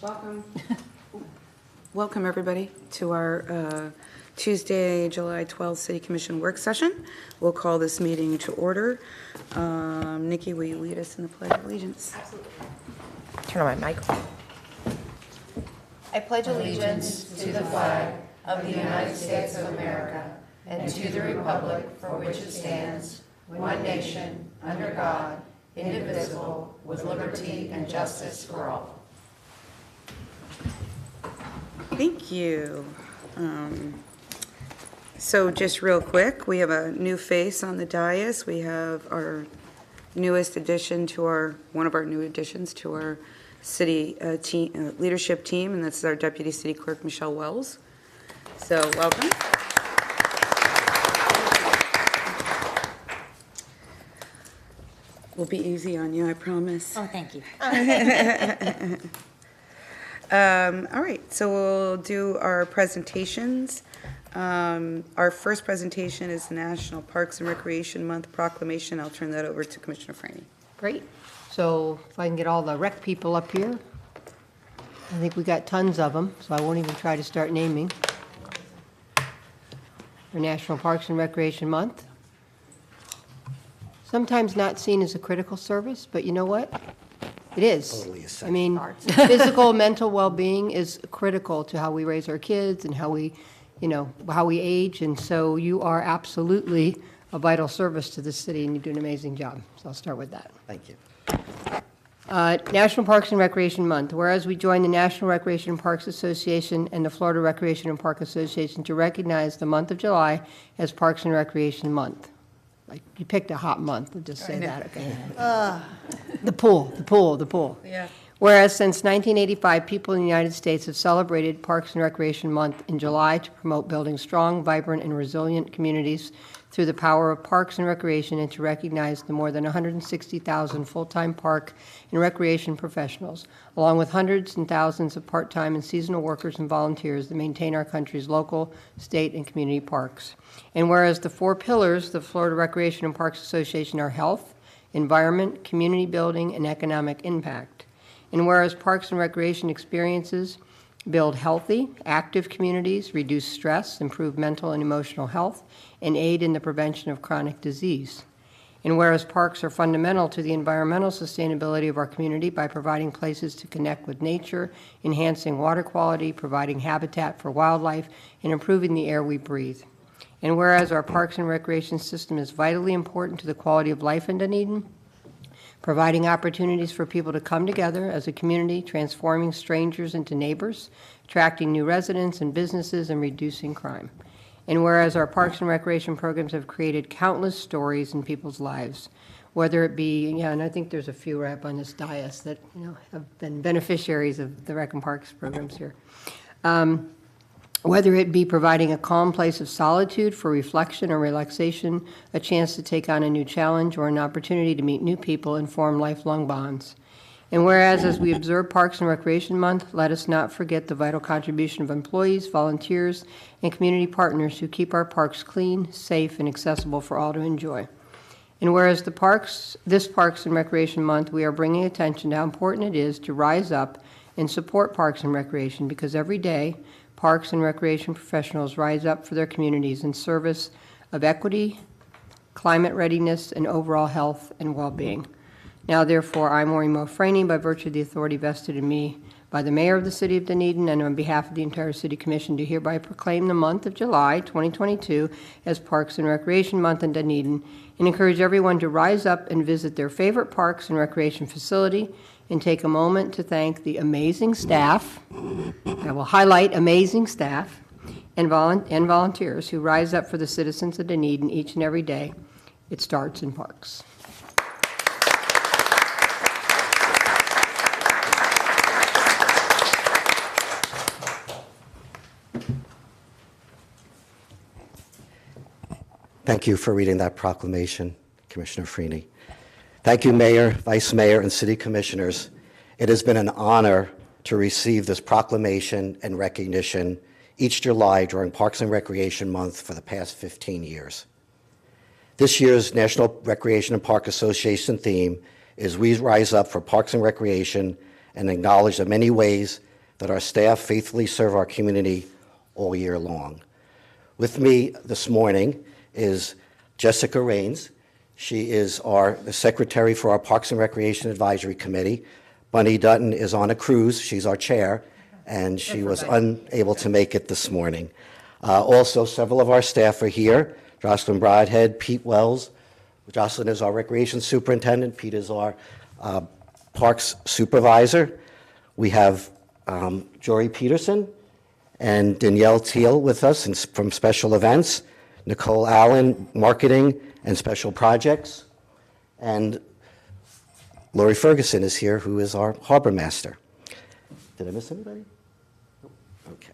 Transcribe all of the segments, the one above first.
Welcome. Welcome, everybody, to our Tuesday, July 12th City Commission work session. We'll call this meeting to order. Nikki, will you lead us in the Pledge of Allegiance? Absolutely. Turn on my mic. I pledge allegiance to the flag of the United States of America and to the republic for which it stands, one nation, under God, indivisible, with liberty and justice for all. Thank you. So just real quick, we have a new face on the dais. We have our newest addition to one of our new additions to our city leadership team, and that's our Deputy City Clerk, Michelle Wells. So welcome. We'll be easy on you, I promise. Oh, thank you. All right, so we'll do our presentations. Our first presentation is the National Parks and Recreation Month proclamation. I'll turn that over to Commissioner Franny. Great. So if I can get all the rec people up here. I think we got tons of them, so I won't even try to start naming. For National Parks and Recreation Month. Sometimes not seen as a critical service, but you know what? It is. Totally essential. I mean, physical, mental well-being is critical to how we raise our kids and how we, how we age. And so you are absolutely a vital service to the city, and you do an amazing job. So I'll start with that. Thank you. National Parks and Recreation Month. Whereas we joined the National Recreation and Parks Association and the Florida Recreation and Park Association to recognize the month of July as Parks and Recreation Month. Like, you picked a hot month, we'll just say that, okay? The pool. Yeah. Whereas since 1985, people in the United States have celebrated Parks and Recreation Month in July to promote building strong, vibrant, and resilient communities through the power of parks and recreation, and to recognize the more than 160,000 full-time park and recreation professionals, along with hundreds and thousands of part-time and seasonal workers and volunteers that maintain our country's local, state, and community parks. And whereas the four pillars of the Florida Recreation and Parks Association are health, environment, community building, and economic impact. And whereas parks and recreation experiences build healthy, active communities, reduce stress, improve mental and emotional health, and aid in the prevention of chronic disease. And whereas parks are fundamental to the environmental sustainability of our community by providing places to connect with nature, enhancing water quality, providing habitat for wildlife, and improving the air we breathe. And whereas our parks and recreation system is vitally important to the quality of life in Dunedin, providing opportunities for people to come together as a community, transforming strangers into neighbors, attracting new residents and businesses, and reducing crime. And whereas our parks and recreation programs have created countless stories in people's lives, whether it be, and I think there's a few right up on this dais that have been beneficiaries of the Rec and Parks programs here. Whether it be providing a calm place of solitude for reflection or relaxation, a chance to take on a new challenge, or an opportunity to meet new people and form lifelong bonds. And whereas as we observe Parks and Recreation Month, let us not forget the vital contribution of employees, volunteers, and community partners who keep our parks clean, safe, and accessible for all to enjoy. And whereas this Parks and Recreation Month, we are bringing attention to how important it is to rise up and support parks and recreation, because every day, parks and recreation professionals rise up for their communities in service of equity, climate readiness, and overall health and well-being. Now, therefore, I, Maureen Mulfraney, by virtue of the authority vested in me by the Mayor of the City of Dunedin and on behalf of the entire City Commission, do hereby proclaim the month of July 2022 as Parks and Recreation Month in Dunedin, and encourage everyone to rise up and visit their favorite parks and recreation facility, and take a moment to thank the amazing staff, I will highlight amazing staff, and volunteers who rise up for the citizens of Dunedin each and every day. It starts in parks. Thank you for reading that proclamation, Commissioner Freeney. Thank you, Mayor, Vice Mayor, and City Commissioners. It has been an honor to receive this proclamation and recognition each July during Parks and Recreation Month for the past 15 years. This year's National Recreation and Park Association theme is We Rise Up for Parks and Recreation, and acknowledge the many ways that our staff faithfully serve our community all year long. With me this morning is Jessica Rains. She is the secretary for our Parks and Recreation Advisory Committee. Bunny Dutton is on a cruise. She's our chair, and she was unable to make it this morning. Also, several of our staff are here. Jocelyn Broadhead, Pete Wells. Jocelyn is our recreation superintendent. Pete is our parks supervisor. We have Jory Peterson and Danielle Teal with us from special events. Nicole Allen, marketing and special projects. And Lori Ferguson is here, who is our harbor master. Did I miss anybody? Okay.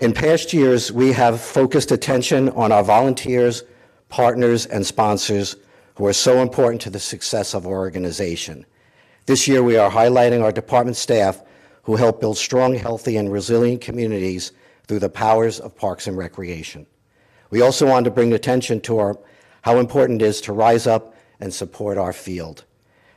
In past years, we have focused attention on our volunteers, partners, and sponsors who are so important to the success of our organization. This year, we are highlighting our department staff who help build strong, healthy, and resilient communities through the powers of Parks and Recreation. We also want to bring attention to how important it is to rise up and support our field.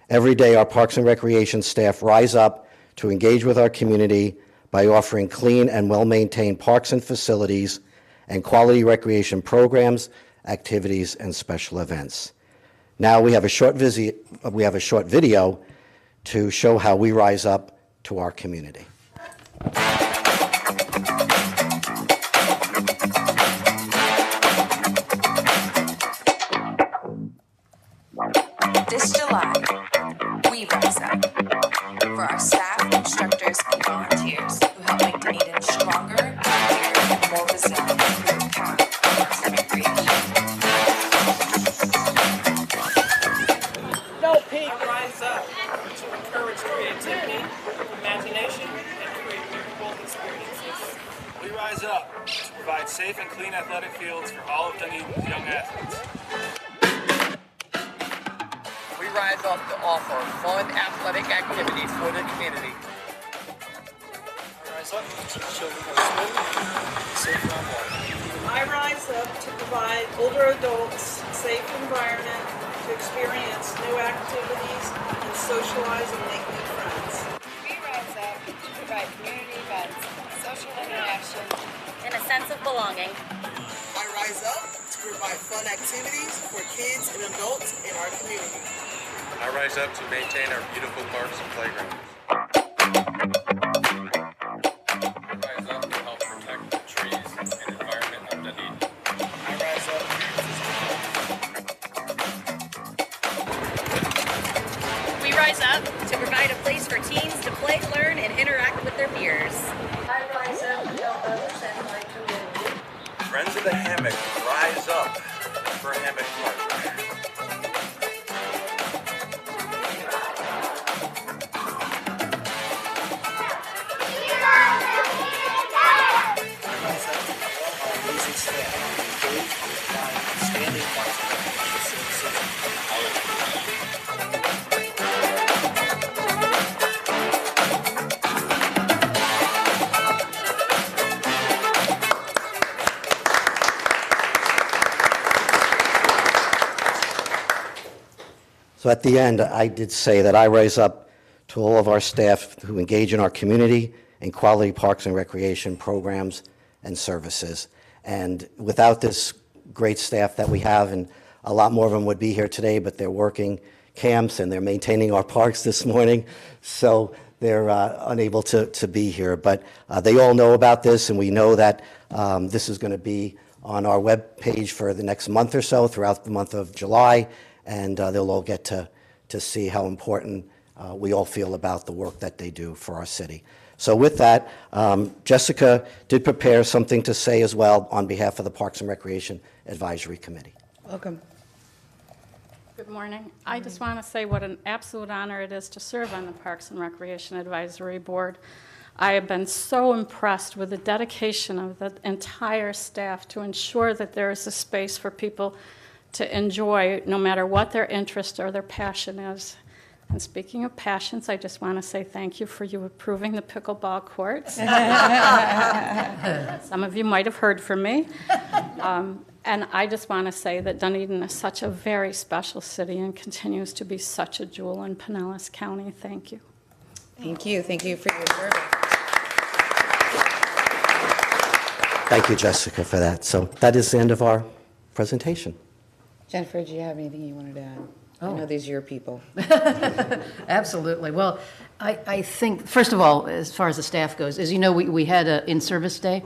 Every day, our Parks and Recreation staff rise up to engage with our community by offering clean and well-maintained parks and facilities and quality recreation programs, activities, and special events. Now we have a short video to show how we rise up to our community. This July, we rise up for our staff, instructors, and volunteers who help make Dunedin stronger, healthier, and more resilient through the power of parks and recreation. Rise up to encourage creativity, imagination, and create memorable experiences. We rise up to provide safe and clean athletic fields for all of Dunedin's young athletes. We rise up to offer fun athletic activities for the community. We rise up to teach children how to swim safely on water. I rise up to provide older adults a safe environment to experience new activities and socialize and make new friends. We rise up to provide community events, social interaction, and a sense of belonging. I rise up to provide fun activities for kids and adults in our community. I rise up to maintain our beautiful parks and playgrounds. I rise up to help protect the trees and environment of Dunedin. I rise up We rise up to provide a place for teens to play, learn, and interact with their peers. I rise up to help others and my community. Friends of the Hammock, rise up for Hammock Park. So at the end, I did say that I rise up to all of our staff who engage in our community in quality parks and recreation programs and services. And without this great staff that we have, and a lot more of them would be here today, but they're working camps and they're maintaining our parks this morning, so they're unable to be here. But they all know about this, and we know that this is going to be on our web page for the next month or so, throughout the month of July, and they'll all get to see how important we all feel about the work that they do for our city. So with that, Jessica did prepare something to say as well on behalf of the Parks and Recreation Advisory Committee. Welcome. Good morning. I just want to say what an absolute honor it is to serve on the Parks and Recreation Advisory Board. I have been so impressed with the dedication of the entire staff to ensure that there is a space for people to enjoy no matter what their interest or their passion is. And speaking of passions, I just want to say thank you for you approving the pickleball courts. Some of you might have heard from me. And I just want to say that Dunedin is such a very special city and continues to be such a jewel in Pinellas County. Thank you. Thank you for your service. Thank you, Jessica, for that. So that is the end of our presentation. Jennifer, do you have anything you wanted to add? I know these are your people. Absolutely. Well, I think, first of all, as far as the staff goes, as you know, we had an in-service day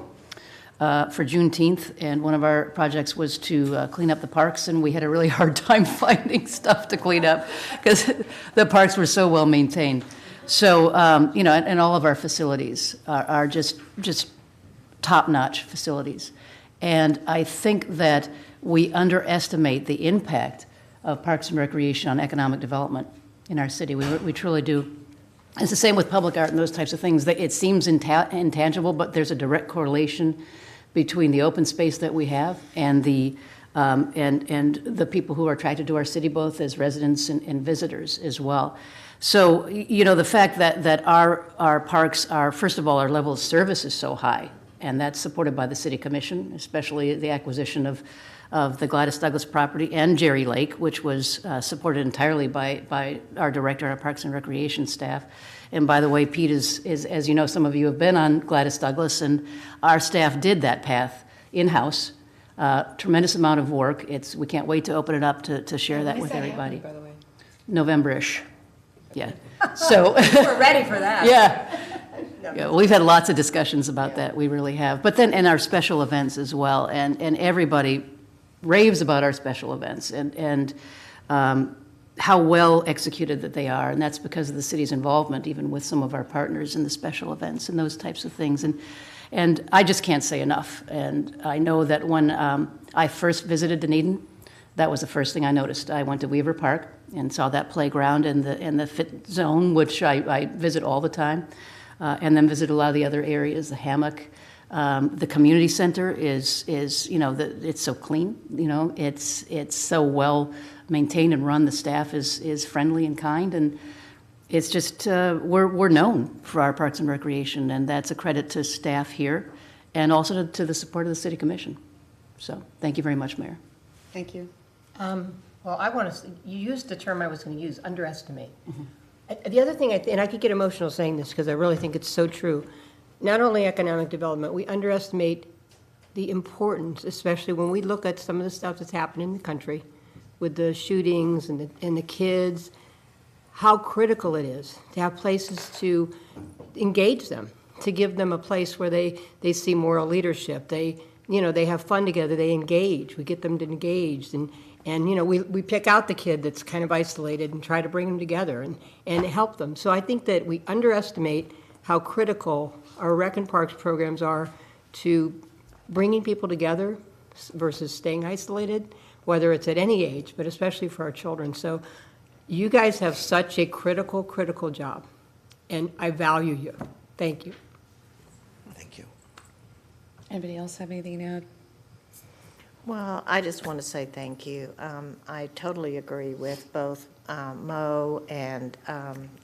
for Juneteenth, and one of our projects was to clean up the parks, and we had a really hard time finding stuff to clean up because the parks were so well maintained. So, and all of our facilities are just top-notch facilities. And I think that we underestimate the impact of Parks and Recreation on economic development in our city. We truly do. It's the same with public art and those types of things. It seems intangible, but there's a direct correlation between the open space that we have and the people who are attracted to our city, both as residents and visitors as well. So, the fact that our parks are, first of all, our level of service is so high, and that's supported by the City Commission, especially the acquisition of the Gladys Douglas property and Jerry Lake, which was supported entirely by our director, our Parks and Recreation staff. And by the way, Pete is, as you know, some of you have been on Gladys Douglas, and our staff did that path in-house. Tremendous amount of work. We can't wait to open it up to share that with everybody. By the way. November-ish. Yeah. So we're ready for that. Yeah, we've had lots of discussions about that. We really have. But then, and our special events as well, and everybody raves about our special events and how well executed that they are, and that's because of the city's involvement, even with some of our partners in the special events and those types of things. And I just can't say enough. And I know that when I first visited Dunedin, that was the first thing I noticed. I went to Weaver Park and saw that playground and the fit zone, which I visit all the time, and then visit a lot of the other areas, the hammock. The community center is it's so clean, it's so well maintained and run. The staff is friendly and kind, and it's just we're known for our Parks and Recreation, and that's a credit to staff here, and also to the support of the City Commission. So thank you very much, Mayor. Thank you. Well, I want to, you used the term I was going to use, underestimate. Mm-hmm. The other thing, and I could get emotional saying this because I really think it's so true, not only economic development, we underestimate the importance, especially when we look at some of the stuff that's happening in the country with the shootings and the kids, how critical it is to have places to engage them, to give them a place where they see moral leadership. They have fun together, they engage, we get them to engage, and we pick out the kid that's kind of isolated and try to bring them together and help them. So I think that we underestimate how critical our Rec and Parks programs are to bringing people together versus staying isolated, whether it's at any age, but especially for our children. So you guys have such a critical job, and I value you. Thank you. Thank you. Anybody else have anything to add? Well, I just want to say thank you. I totally agree with both Mo and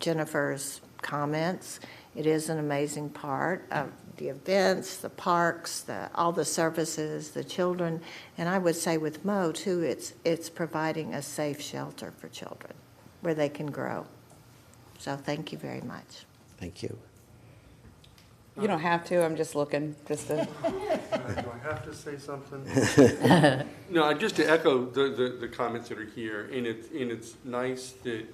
Jennifer's comments. It is an amazing part of the events, the parks, all the services, the children, and I would say with Mo too, it's providing a safe shelter for children where they can grow. So thank you very much. Thank you. You don't have to. I'm just looking. Do I have to say something? No, just to echo the comments that are here, and it's nice that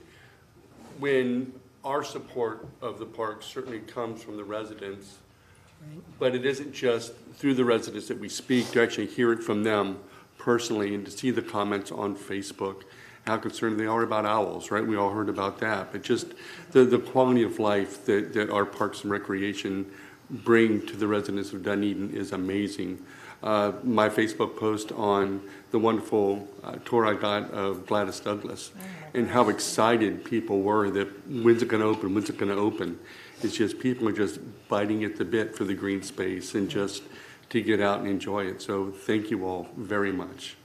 when our support of the park certainly comes from the residents, but it isn't just through the residents that we speak, to actually hear it from them personally and to see the comments on Facebook, how concerned they are about owls, right? We all heard about that, but just the quality of life that our Parks and Recreation bring to the residents of Dunedin is amazing. My Facebook post on the wonderful tour I got of Gladys Douglas and how excited people were that when's it going to open, when's it going to open. It's just people are just biting at the bit for the green space and just to get out and enjoy it. So thank you all very much.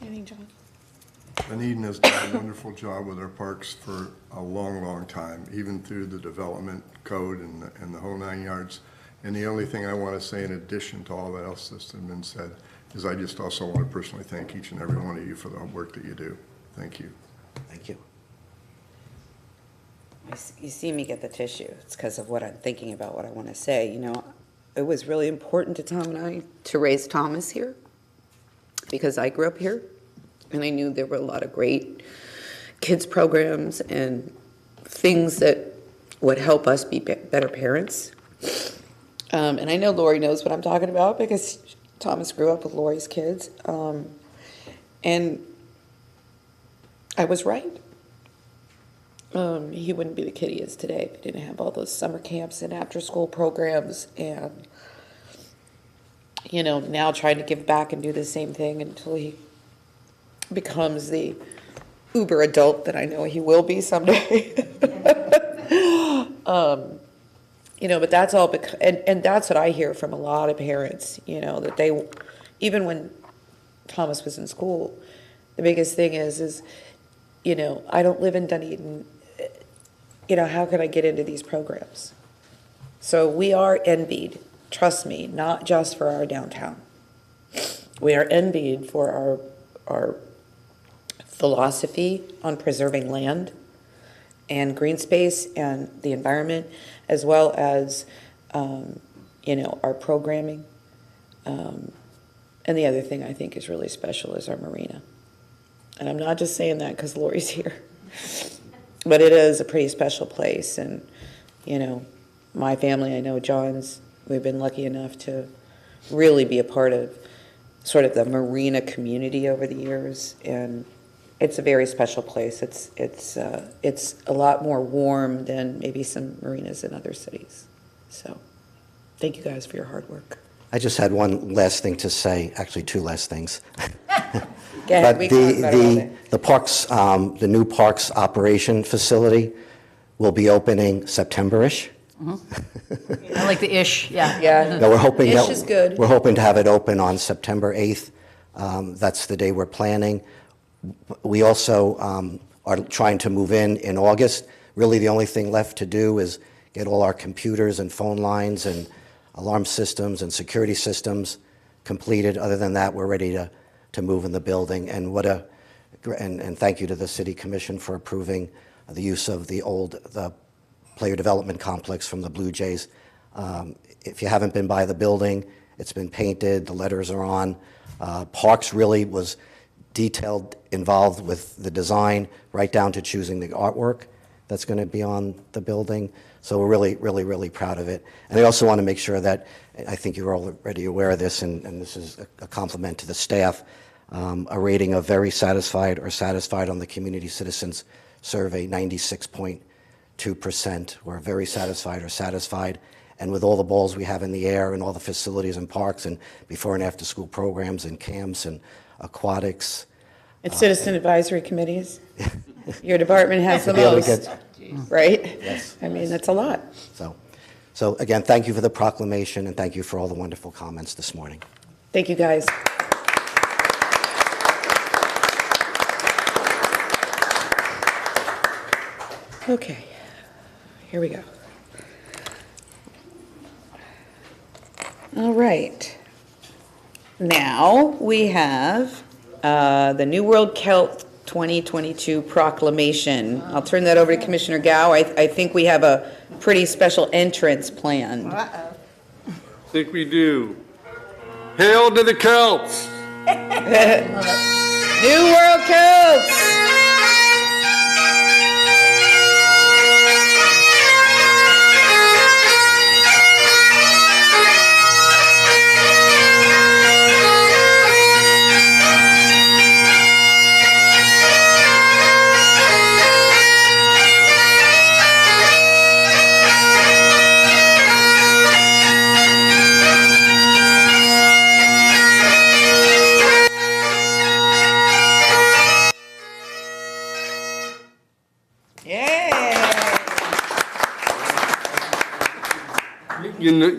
Anything, John? Dunedin has done a wonderful job with our parks for a long time, even through the development code and the whole 9 yards. And the only thing I want to say in addition to all that else that's been said is I just also want to personally thank each and every one of you for the work that you do. Thank you. Thank you. You see me get the tissue. It's because of what I'm thinking about, what I want to say. You know, it was really important to Tom and I to raise Thomas here because I grew up here and I knew there were a lot of great kids programs and things that would help us be better parents. And I know Lori knows what I'm talking about because Thomas grew up with Lori's kids. And I was right. He wouldn't be the kid he is today if he didn't have all those summer camps and after-school programs and, you know, now trying to give back and do the same thing until he becomes the uber adult that I know he will be someday. You know, but that's all because, and that's what I hear from a lot of parents, you know, that they, even when Thomas was in school, the biggest thing is, you know, I don't live in Dunedin. You know, how can I get into these programs? So we are envied, trust me, not just for our downtown. We are envied for our philosophy on preserving land and green space and the environment, as well as, you know, our programming. And the other thing I think is really special is our marina. And I'm not just saying that because Lori's here. But it is a pretty special place, and, you know, my family, I know John's, we've been lucky enough to really be a part of sort of the marina community over the years, and it's a very special place. It's a lot more warm than maybe some marinas in other cities. So thank you guys for your hard work. I just had one last thing to say, actually two last things. Go ahead, But we can talk about it all day. the parks, the new parks operation facility will be opening September-ish. I like the ish, yeah. Yeah. No, we're hoping Ish is good. We're hoping to have it open on September 8th. That's the day we're planning. We also are trying to move in August. Really, the only thing left to do is get all our computers and phone lines and alarm systems and security systems completed. Other than that, we're ready to move in the building. And and thank you to the City Commission for approving the use of the player development complex from the Blue Jays. If you haven't been by the building, it's been painted, the letters are on. Parks really was detailed, involved with the design, right down to choosing the artwork that's going to be on the building. So we're really, really, really proud of it. And I also want to make sure that, I think you're already aware of this, and this is a compliment to the staff, a rating of very satisfied or satisfied on the Community Citizens Survey, 96.2%. We're very satisfied or satisfied. And with all the balls we have in the air and all the facilities and parks and before and after school programs and camps and aquatics. And citizen advisory committees. Your department has the To be able to most, get- right? Yes. I mean, that's a lot. So again, thank you for the proclamation and thank you for all the wonderful comments this morning. Thank you, guys. Okay, here we go. All right. Now we have the New World Celt 2022 proclamation. I'll turn that over to Commissioner Gao. I think we have a pretty special entrance planned. I think we do. Hail to the Celts! New World Celts!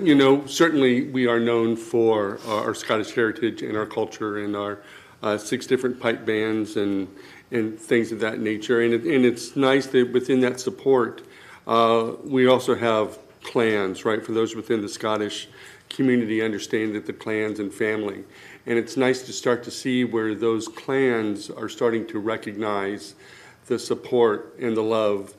You know, certainly we are known for our Scottish heritage and our culture and our 6 different pipe bands and things of that nature. And it's nice that within that support, we also have clans, right? For those within the Scottish community, understand that the clans and family. And it's nice to start to see where those clans are starting to recognize the support and the love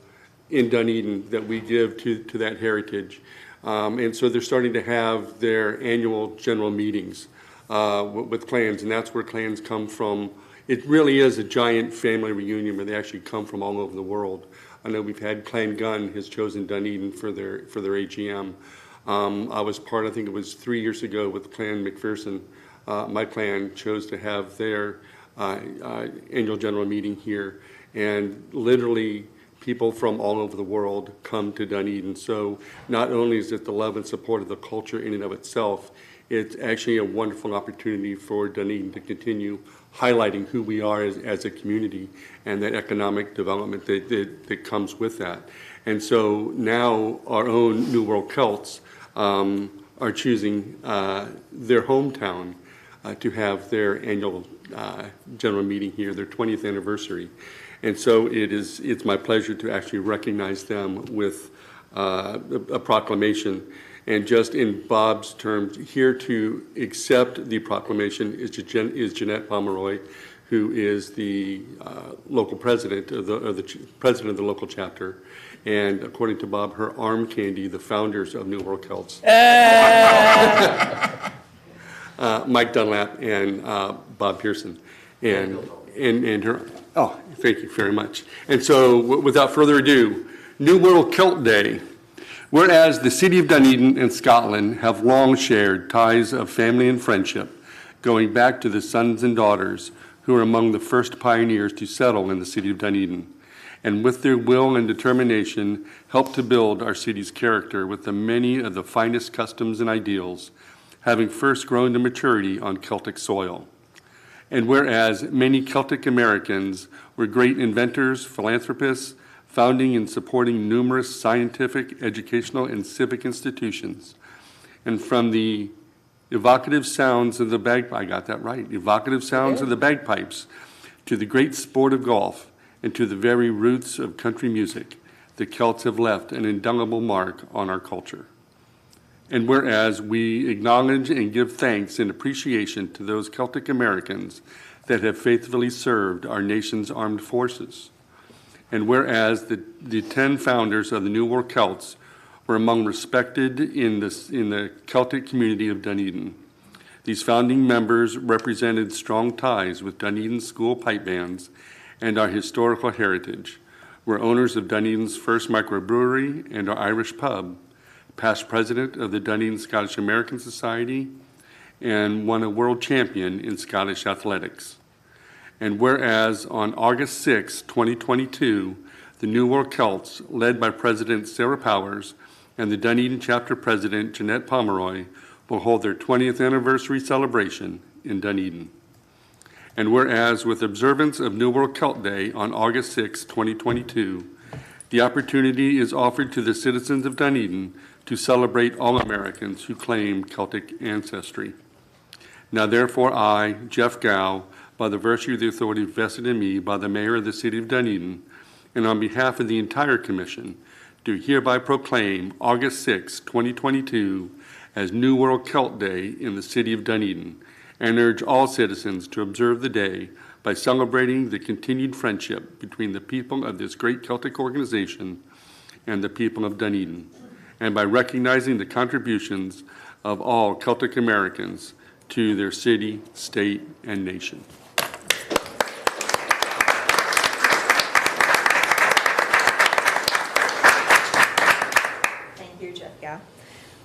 in Dunedin that we give to that heritage. And so they're starting to have their annual general meetings with clans, and that's where clans come from. It really is a giant family reunion where they actually come from all over the world. I know we've had Clan Gunn has chosen Dunedin for their AGM. I was part, I think it was 3 years ago with Clan McPherson. My clan chose to have their annual general meeting here, and literally people from all over the world come to Dunedin. So not only is it the love and support of the culture in and of itself, it's actually a wonderful opportunity for Dunedin to continue highlighting who we are as a community and that economic development that comes with that. And so now our own New World Celts are choosing their hometown to have their annual general meeting here, their 20th anniversary. And so it's my pleasure to actually recognize them with a proclamation. And just in Bob's terms, here to accept the proclamation is Jeanette Pomeroy, who is the local president of the president of the local chapter. And according to Bob, her arm candy, the founders of New World Celts. Mike Dunlap and Bob Pearson. And her, oh, thank you very much. And so without further ado, New World Celt Day. Whereas the city of Dunedin and Scotland have long shared ties of family and friendship, going back to the sons and daughters who were among the first pioneers to settle in the city of Dunedin, and with their will and determination helped to build our city's character with the many of the finest customs and ideals, having first grown to maturity on Celtic soil. And whereas many Celtic Americans were great inventors, philanthropists, founding and supporting numerous scientific, educational, and civic institutions. And from the evocative sounds of the I got that right, evocative sounds of the bagpipes, to the great sport of golf, and to the very roots of country music, the Celts have left an indelible mark on our culture. And whereas we acknowledge and give thanks and appreciation to those Celtic Americans that have faithfully served our nation's armed forces, and whereas the 10 founders of the New World Celts were among respected in the Celtic community of Dunedin. These founding members represented strong ties with Dunedin's school pipe bands and our historical heritage, were owners of Dunedin's first microbrewery and our Irish pub, past president of the Dunedin Scottish American Society, and won a world champion in Scottish athletics. And whereas on August 6, 2022, the New World Celts, led by President Sarah Powers and the Dunedin chapter president Jeanette Pomeroy, will hold their 20th anniversary celebration in Dunedin. And whereas with observance of New World Celt Day on August 6, 2022, the opportunity is offered to the citizens of Dunedin to celebrate all Americans who claim Celtic ancestry. Now therefore I, Jeff Gow, by the virtue of the authority vested in me by the Mayor of the City of Dunedin, and on behalf of the entire Commission, do hereby proclaim August 6, 2022 as New World Celt Day in the City of Dunedin, and urge all citizens to observe the day by celebrating the continued friendship between the people of this great Celtic organization and the people of Dunedin, and by recognizing the contributions of all Celtic Americans to their city, state, and nation.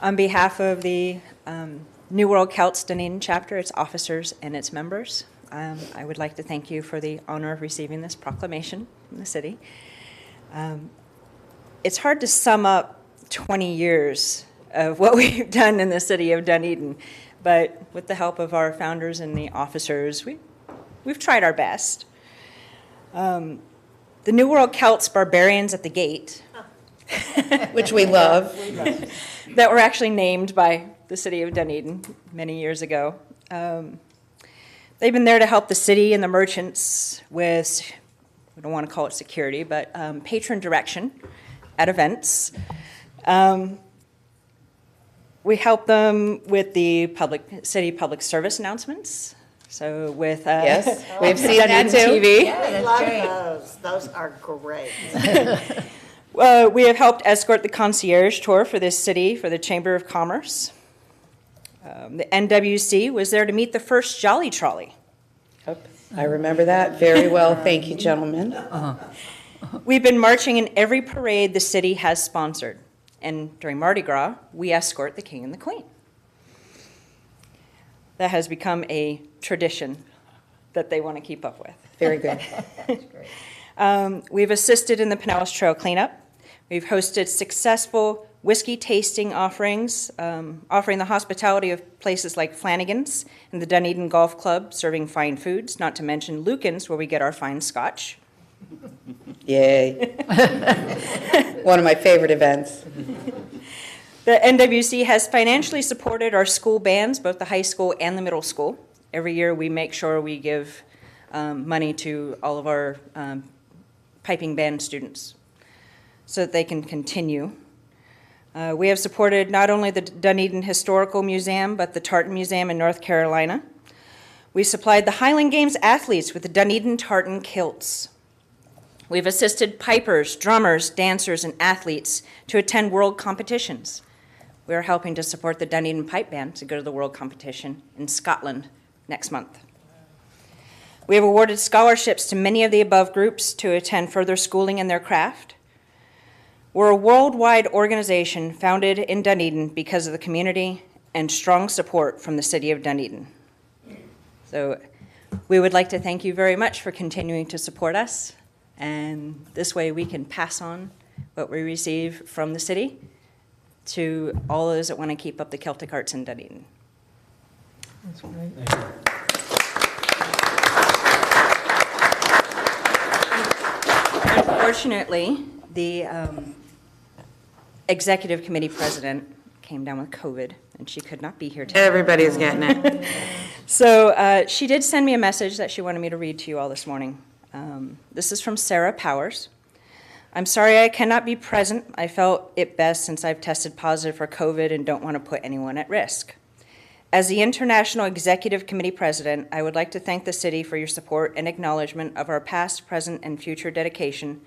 On behalf of the New World Celts Dunedin chapter, its officers and its members, I would like to thank you for the honor of receiving this proclamation from the city. It's hard to sum up 20 years of what we've done in the city of Dunedin, but with the help of our founders and the officers, we've tried our best. The New World Celts Barbarians at the Gate, which we love, that were actually named by the city of Dunedin many years ago. They've been there to help the city and the merchants with, we don't want to call it security, but patron direction at events. We help them with the city public service announcements. So with yes, we've seen that too. TV. Yeah, that's great. Those are great. We have helped escort the concierge tour for this city for the Chamber of Commerce. The NWC was there to meet the first Jolly Trolley. I remember that very well. Thank you, gentlemen. We've been marching in every parade the city has sponsored. And during Mardi Gras, we escort the King and the Queen. That has become a tradition that they want to keep up with. Very good. We've assisted in the Pinellas Trail cleanup. We've hosted successful whiskey tasting offerings, offering the hospitality of places like Flanagan's and the Dunedin Golf Club, serving fine foods, not to mention Lucan's, where we get our fine scotch. Yay. One of my favorite events. The NWC has financially supported our school bands, both the high school and the middle school. Every year we make sure we give money to all of our piping band students so that they can continue. We have supported not only the Dunedin Historical Museum, but the Tartan Museum in North Carolina. We supplied the Highland Games athletes with the Dunedin tartan kilts. We've assisted pipers, drummers, dancers, and athletes to attend world competitions. We are helping to support the Dunedin Pipe Band to go to the world competition in Scotland next month. We have awarded scholarships to many of the above groups to attend further schooling in their craft. We're a worldwide organization founded in Dunedin because of the community and strong support from the city of Dunedin. So we would like to thank you very much for continuing to support us. And this way we can pass on what we receive from the city to all those that want to keep up the Celtic arts in Dunedin. That's great. Unfortunately, the executive committee president came down with COVID, and she could not be here today. Everybody's getting it. So she did send me a message that she wanted me to read to you all this morning. This is from Sarah Powers. I'm sorry I cannot be present. I felt it best since I've tested positive for COVID and don't want to put anyone at risk. As the International Executive Committee President, I would like to thank the city for your support and acknowledgement of our past, present, and future dedication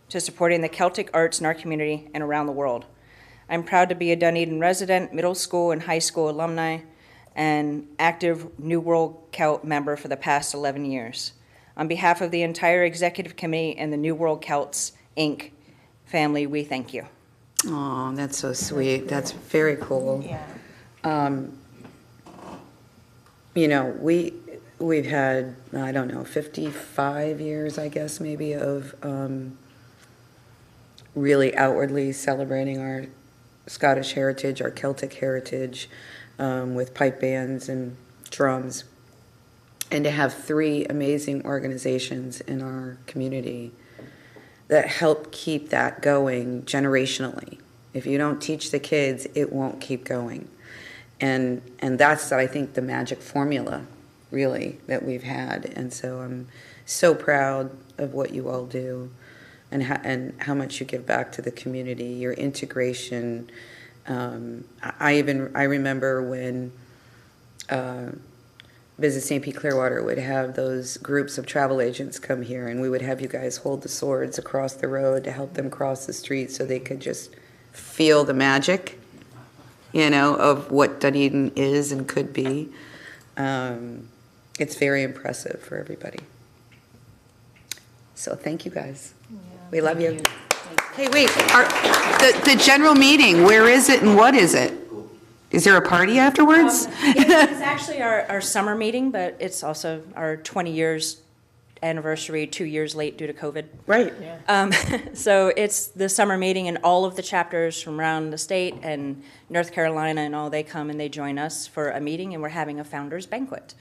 to supporting the Celtic arts in our community and around the world. I'm proud to be a Dunedin resident, middle school and high school alumni, and active New World Celt member for the past 11 years. On behalf of the entire Executive Committee and the New World Celts, Inc. family, we thank you. Oh, that's so sweet. That's very cool. Yeah. You know, we've had, I don't know, 55 years, I guess, maybe, of really outwardly celebrating our Scottish heritage, our Celtic heritage, with pipe bands and drums. And to have 3 amazing organizations in our community that help keep that going generationally. If you don't teach the kids, it won't keep going. And that's, I think, the magic formula, really, that we've had. And so I'm so proud of what you all do and how much you give back to the community, your integration. I remember when Visit St. Pete Clearwater would have those groups of travel agents come here, and we would have you guys hold the swords across the road to help them cross the street so they could just feel the magic, you know, of what Dunedin is and could be. It's very impressive for everybody. So thank you guys. Yeah, we love you. Hey, wait, the general meeting, where is it and what is it? Is there a party afterwards? It's actually our summer meeting, but it's also our 20 years anniversary, 2 years late due to COVID. Right. Yeah. So it's the summer meeting, and all of the chapters from around the state and North Carolina and all, they come and they join us for a meeting, and we're having a founders banquet.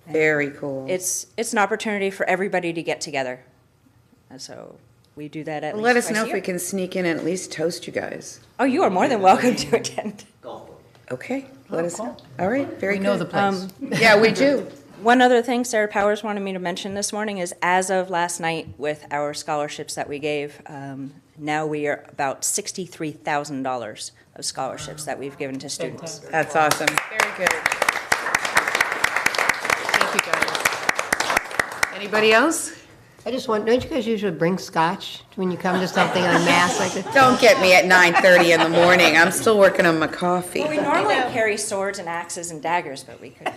Very cool. It's an opportunity for everybody to get together. And so we do that at least let us twice know a if year. we can sneak in and at least toast you guys. Oh, you are more than welcome to attend. Okay, let us know. All right, very good. We know the place. Yeah, we do. One other thing Sarah Powers wanted me to mention this morning is, as of last night with our scholarships that we gave, now we are about $63,000 of scholarships that we've given to students. That's awesome. Very good. Thank you, guys. Anybody else? I just want, don't you guys usually bring scotch when you come to something on mass like this? Don't get me at 9:30 in the morning. I'm still working on my coffee. Well, we normally carry swords and axes and daggers, but we could.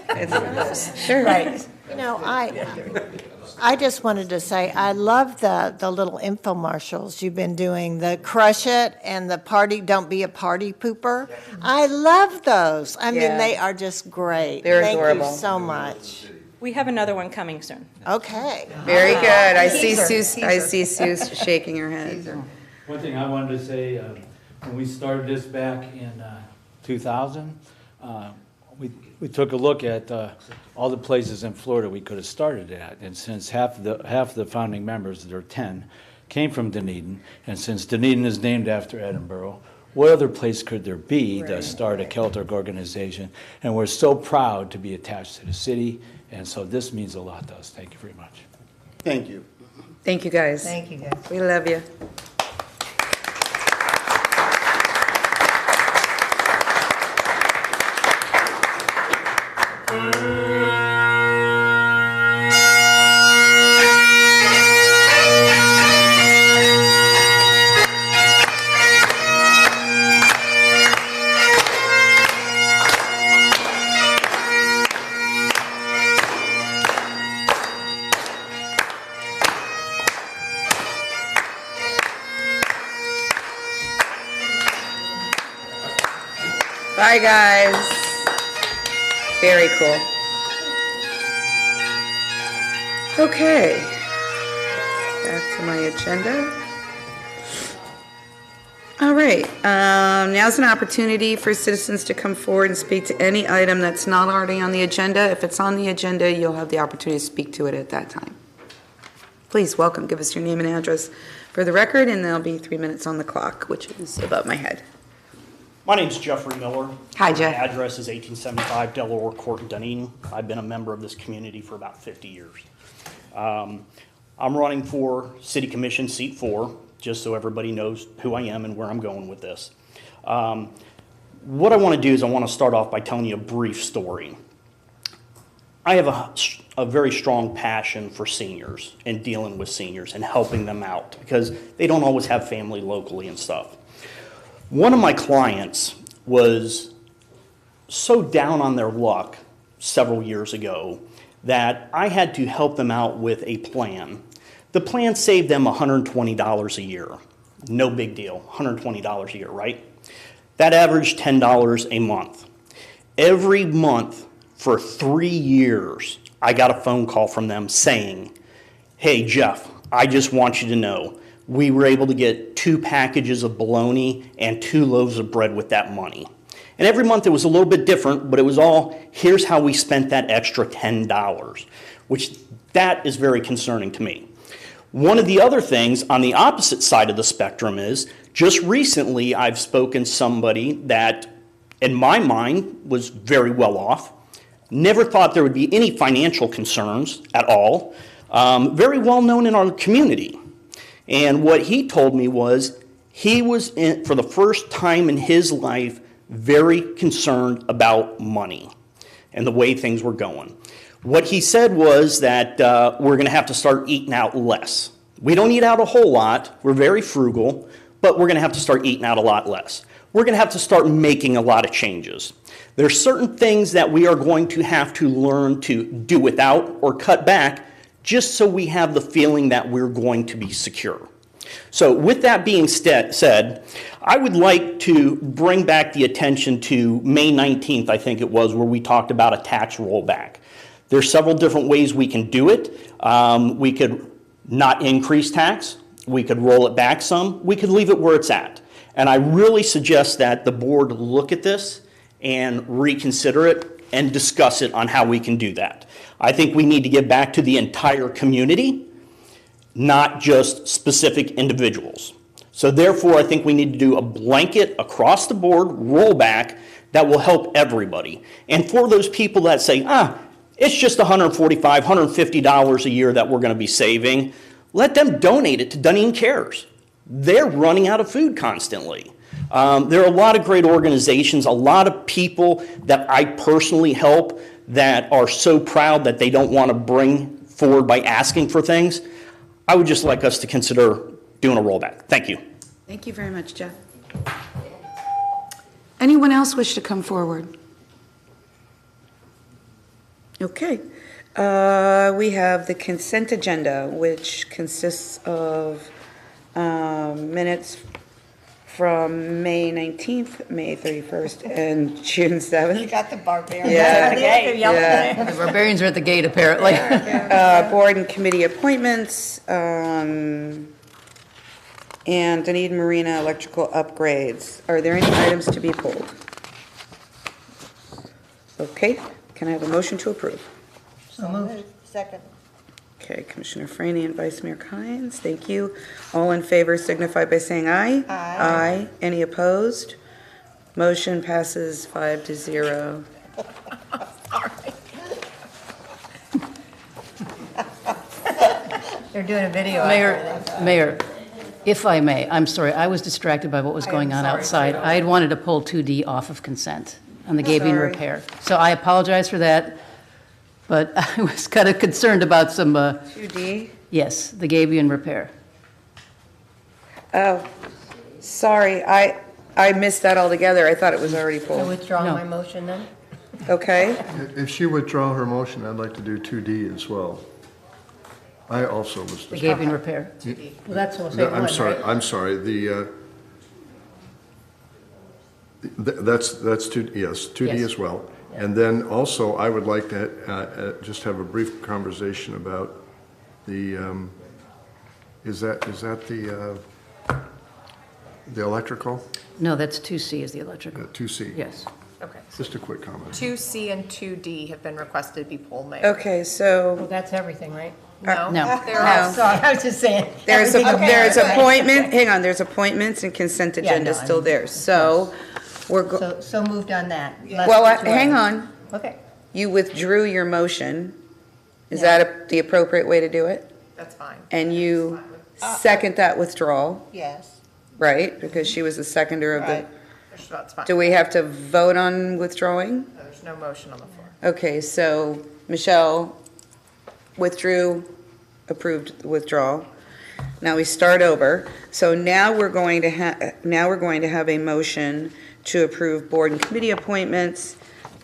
Sure. Right. You know, I just wanted to say, I love the little infomercials you've been doing, the crush it and the party, don't be a party pooper. I love those. I mean, Yeah. they are just great. They're Thank adorable. you so much. We have another one coming soon. Okay. Very good. I see Teaser. Sue, I see Sue shaking her head. One thing I wanted to say, when we started this back in 2000, we took a look at all the places in Florida we could have started at, and since half the founding members, there are 10, came from Dunedin, and since Dunedin is named after Edinburgh, what other place could there be to start a Celtic organization? And we're so proud to be attached to the city, and so this means a lot to us. Thank you very much. Thank you. Thank you, guys. Thank you, guys. We love you. Bye, guys. Very cool. Okay. Back to my agenda. All right. Now's an opportunity for citizens to come forward and speak to any item that's not already on the agenda. If it's on the agenda, you'll have the opportunity to speak to it at that time. Please, welcome. Give us your name and address for the record, and there'll be 3 minutes on the clock, which is above my head. My name's Jeffrey Miller. Hi, Jeff. My address is 1875 Delaware Court in Dunedin. I've been a member of this community for about 50 years. I'm running for City Commission Seat 4, just so everybody knows who I am and where I'm going with this. What I want to do is I want to start off by telling you a brief story. I have a very strong passion for seniors and dealing with seniors and helping them out because they don't always have family locally and stuff. One of my clients was so down on their luck several years ago that I had to help them out with a plan. The plan saved them $120 a year. No big deal, $120 a year, right? That averaged $10 a month. Every month for 3 years, I got a phone call from them saying, "Hey, Jeff, I just want you to know, we were able to get 2 packages of bologna and 2 loaves of bread with that money." And every month it was a little bit different, but it was all, here's how we spent that extra $10, which that is very concerning to me. One of the other things on the opposite side of the spectrum is, just recently I've spoken to somebody that, in my mind, was very well off, never thought there would be any financial concerns at all, very well known in our community. And what he told me was he was, for the first time in his life, very concerned about money and the way things were going. What he said was that we're going to have to start eating out less. We don't eat out a whole lot. We're very frugal, but we're going to have to start eating out a lot less. We're going to have to start making a lot of changes. There's certain things that we are going to have to learn to do without or cut back just so we have the feeling that we're going to be secure. So with that being said, I would like to bring back the attention to May 19th, I think it was, where we talked about a tax rollback. There's several different ways we can do it. We could not increase tax. We could roll it back some. We could leave it where it's at. And I really suggest that the board look at this and reconsider it and discuss it on how we can do that. I think we need to get back to the entire community, not just specific individuals. So therefore, I think we need to do a blanket across the board rollback that will help everybody. And for those people that say, it's just $145, $150 a year that we're going to be saving, let them donate it to Dunedin Cares. They're running out of food constantly. There are a lot of great organizations, a lot of people that I personally help that are so proud that they don't want to bring forward by asking for things. I would just like us to consider doing a rollback. Thank you. Thank you very much, Jeff. Anyone else wish to come forward? Okay. We have the consent agenda, which consists of minutes from May 19th, May 31st, and June 7th. You got the barbarians Yeah. at the gate. Yeah. The barbarians are at the gate, apparently. Board and committee appointments, and Dunedin Marina electrical upgrades. Are there any items to be pulled? Okay, can I have a motion to approve? So moved. Second. Okay, Commissioner Franny and Vice Mayor Kynes, thank you. All in favor signify by saying aye. Aye. Aye. Any opposed? Motion passes 5-0. They're doing a video. Mayor, if I may, I'm sorry, I was distracted by what was going on outside. I had wanted to pull 2D off of consent on the Gabion Sorry. repair. So I apologize for that, but I was kind of concerned about some, 2D? yes, the Gabion repair. Oh, sorry, I missed that altogether. I thought it was already I pulled. withdraw No. my motion then? Okay, If she withdraw her motion, I'd like to do 2D as well. I also was. The Gabion repair. Well, that's all, No, same one, I'm sorry, right? I'm sorry, that's two, yes, 2D Yes. as well. And then also, I would like to just have a brief conversation about the, is that the electrical? No, that's 2C is the electrical. 2C? Yes. Okay. Just a quick comment. 2C and 2D have been requested to be pulled, Mayor. okay, so Well, that's everything, right? No. No. They're all- Sorry, I was just saying. there's everything there's okay. appointment, hang on, there's appointments and consent Yeah, agenda no, still I'm- there. So we're, So moved on that. Let's well, get to hang it. on. Okay. You withdrew your motion. Is Yeah. that the appropriate way to do it? That's fine. And you second that withdrawal, Yes. right? Because she was the seconder of the, Right. That's fine. do we have to vote on withdrawing? There's no motion on the floor. Okay, so Michelle withdrew, approved the withdrawal. Now we start over. So now we're going to have a motion to approve board and committee appointments,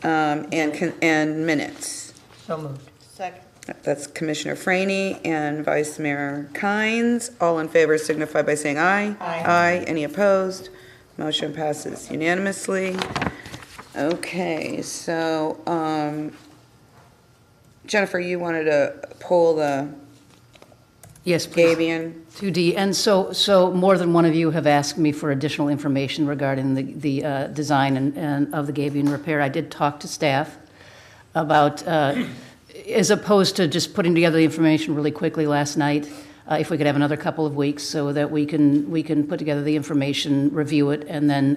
and minutes. So moved. Second. That's Commissioner Franny and Vice Mayor Kynes. All in favor signify by saying aye. Aye. Aye. Any opposed? Motion passes unanimously. Okay, so, Jennifer, you wanted to pull the Yes, please. Gabion? 2D, and so more than one of you have asked me for additional information regarding the design and of the Gabion repair. I did talk to staff about, as opposed to just putting together the information really quickly last night, if we could have another couple of weeks so that we can put together the information, review it, and then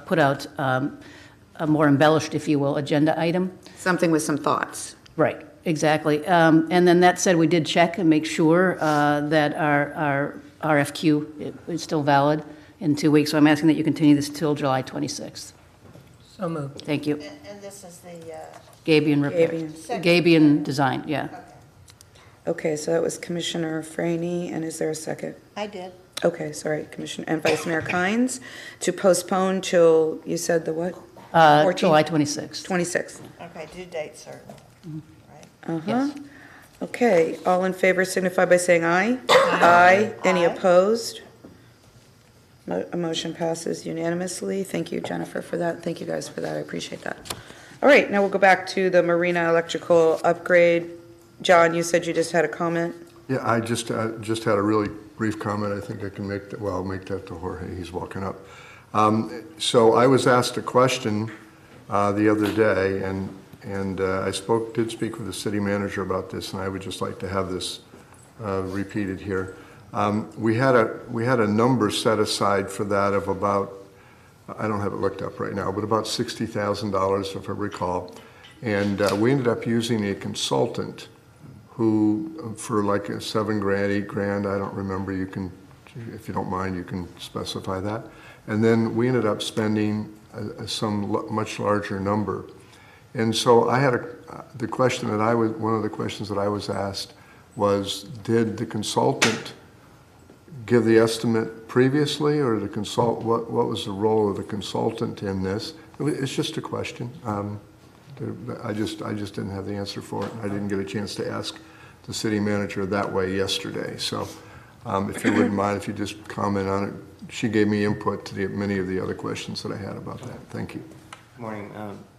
put out a more embellished, if you will, agenda item. Something with some thoughts. Right, exactly. And then that said, we did check and make sure that our RFQ is still valid in 2 weeks. So I'm asking that you continue this till July 26th. So moved. Thank you. And this is the, Gabion repair. Gabion. Gabion design, yeah. Okay, so that was Commissioner Franny, and is there a second? I did. Okay, sorry, Commissioner, and Vice Mayor Kynes, to postpone till, you said the what? July 26th. 26th. Okay, due date certain. Uh-huh. Yes. Okay, all in favor signify by saying aye. Aye. Any opposed? A motion passes unanimously. Thank you, Jennifer, for that. Thank you guys for that. I appreciate that. All right, now we'll go back to the marina electrical upgrade. John, you said you just had a comment? Yeah, I just had a really brief comment. I think I can make that, well, I'll make that to Jorge. He's walking up. So I was asked a question the other day, and I did speak with the city manager about this, and I would just like to have this repeated here. We had a number set aside for that of about, I don't have it looked up right now, but about $60,000 if I recall. And we ended up using a consultant who, for like $7,000, $8,000, I don't remember, you can, if you don't mind, you can specify that. And then we ended up spending some much larger number. And so I had one of the questions that I was asked was, did the consultant give the estimate previously, or what was the role of the consultant in this? It's just a question. I just didn't have the answer for it. I didn't get a chance to ask the city manager that way yesterday. So if you wouldn't mind, if you just comment on it. She gave me input to many of the other questions that I had about that. Thank you. Good morning,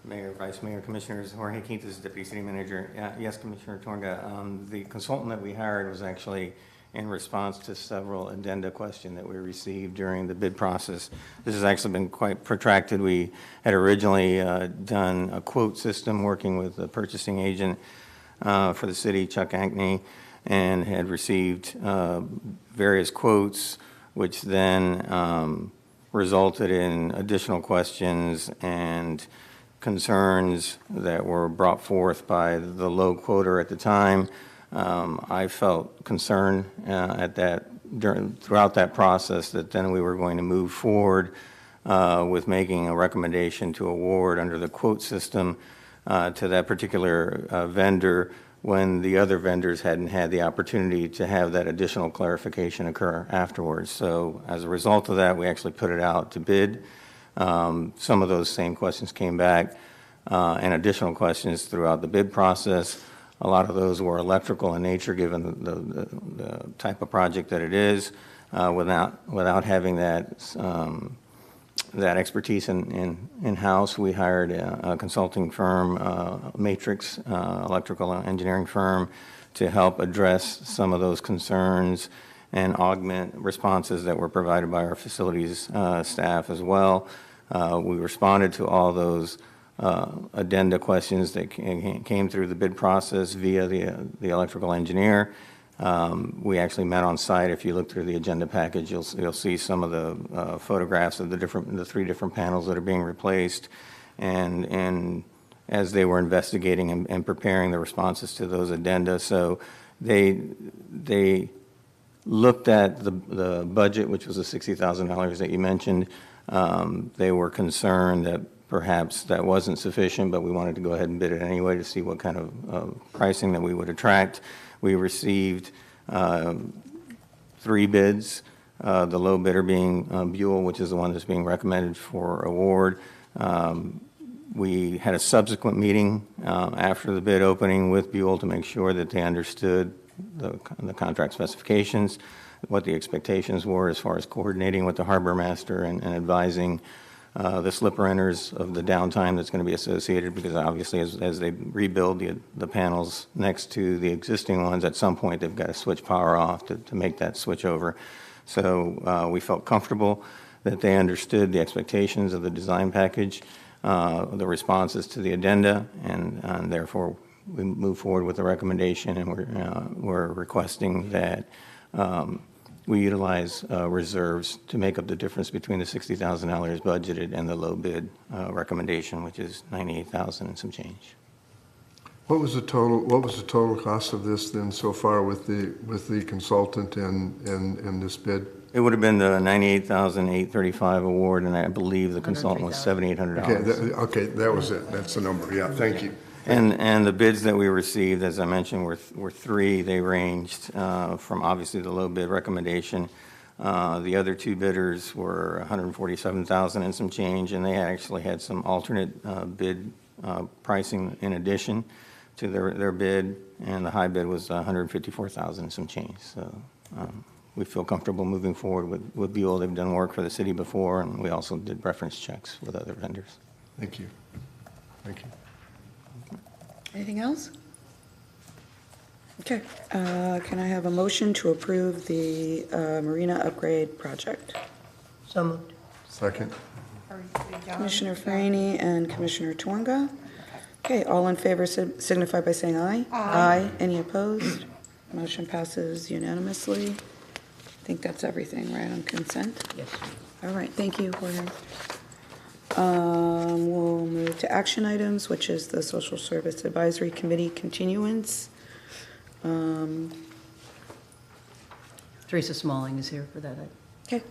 Mayor, Vice Mayor, Commissioners. Jorge Quintas, Deputy City Manager. Yes, Commissioner Torga, the consultant that we hired was actually in response to several addenda questions that we received during the bid process. This has actually been quite protracted. We had originally done a quote system working with the purchasing agent for the city, Chuck Ankney, and had received various quotes, which then resulted in additional questions and concerns that were brought forth by the low quoter at the time. I felt concerned throughout that process that then we were going to move forward with making a recommendation to award under the quote system to that particular vendor when the other vendors hadn't had the opportunity to have that additional clarification occur afterwards. So as a result of that, we actually put it out to bid. Some of those same questions came back and additional questions throughout the bid process. A lot of those were electrical in nature, given the type of project that it is. Without having that expertise in-house, we hired a consulting firm, Matrix electrical engineering firm, to help address some of those concerns and augment responses that were provided by our facilities staff as well. We responded to all those addenda questions that came through the bid process via the electrical engineer. We actually met on site. If you look through the agenda package, you'll see some of the photographs of the 3 different panels that are being replaced, and as they were investigating and preparing the responses to those addenda. So they looked at the budget, which was the $60,000 that you mentioned. They were concerned that perhaps that wasn't sufficient, but we wanted to go ahead and bid it anyway to see what kind of pricing that we would attract. We received 3 bids, the low bidder being Buell, which is the one that's being recommended for award. We had a subsequent meeting after the bid opening with Buell to make sure that they understood the contract specifications, what the expectations were as far as coordinating with the harbor master and advising the slipper enters of the downtime that's going to be associated, because obviously as they rebuild the panels next to the existing ones, at some point they've got to switch power off to make that switch over. So we felt comfortable that they understood the expectations of the design package, the responses to the addenda, and therefore we move forward with the recommendation, and we're requesting that we utilize reserves to make up the difference between the $60,000 budgeted and the low bid recommendation, which is $98,000 and some change. What was the total cost of this then so far with the consultant and this bid? It would have been the $98,835 award, and I believe the consultant was $7,800. Okay, that was it. That's the number. Yeah, thank you. And the bids that we received, as I mentioned, were 3. They ranged from obviously the low bid recommendation. The other 2 bidders were $147,000 and some change, and they actually had some alternate bid pricing in addition to their bid, and the high bid was $154,000 and some change. So we feel comfortable moving forward with Buell. They've done work for the city before, and we also did reference checks with other vendors. Thank you. Thank you. Anything else? Okay, can I have a motion to approve the marina upgrade project? So moved. Second. Commissioner Franny and Commissioner Twonga. Okay, all in favor signify by saying aye. Aye. Any opposed? Motion passes unanimously. I think that's everything, right, on consent? Yes. All right, thank you, Jorge. We'll move to action items, which is the Social Service Advisory Committee continuance. Teresa Smalling is here for that. Okay.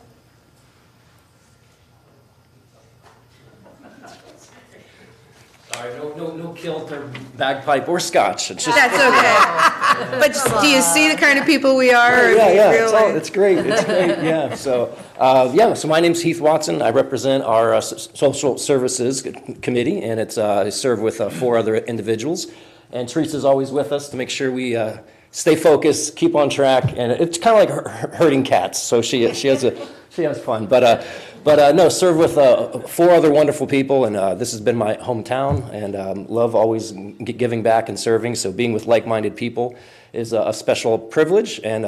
Sorry, no kilt or bagpipe or scotch. It's just That's okay. But do you see the kind of people we are? or do you yeah. feel like- It's great. It's great. Yeah. So so my name's Heath Watson. I represent our social services committee, and I serve with 4 other individuals. And Teresa's always with us to make sure we stay focused, keep on track, and it's kind of like herding cats. So she has fun, but no, serve with 4 other wonderful people, and this has been my hometown, and love always giving back and serving. So being with like-minded people is a special privilege, and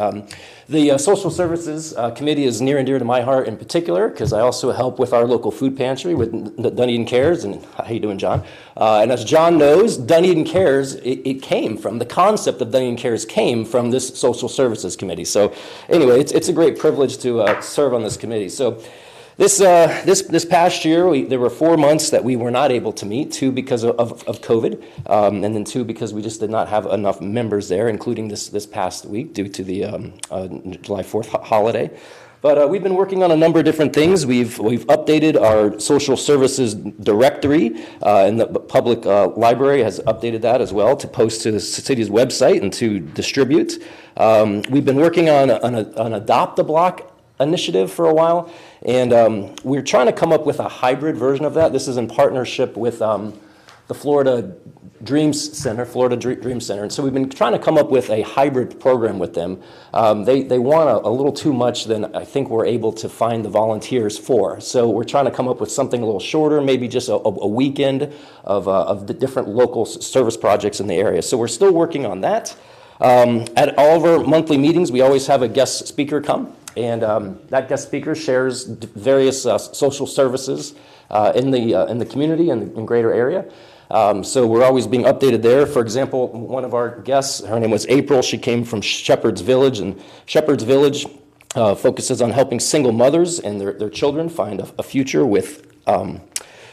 the Social Services Committee is near and dear to my heart in particular, because I also help with our local food pantry with Dunedin Cares, and how you doing, John? And as John knows, Dunedin Cares, it came from, the concept of Dunedin Cares came from this Social Services Committee. So anyway, it's a great privilege to serve on this committee. So this past year, there were 4 months that we were not able to meet, 2 because of COVID, and then 2 because we just did not have enough members there, including this past week due to the July 4th holiday. But we've been working on a number of different things. We've updated our social services directory, and the public library has updated that as well to post to the city's website and to distribute. We've been working on an Adopt-a-Block initiative for a while, and we're trying to come up with a hybrid version of that. This is in partnership with the Florida Dreams Center, and so we've been trying to come up with a hybrid program with them. They want a little too much than I think we're able to find the volunteers for. So we're trying to come up with something a little shorter, maybe just a weekend of the different local service projects in the area. So we're still working on that. At all of our monthly meetings, we always have a guest speaker come, and that guest speaker shares various social services in the community and the greater area. So we're always being updated there. For example, one of our guests, her name was April. She came from Shepherd's Village, and Shepherd's Village focuses on helping single mothers and their children find a future with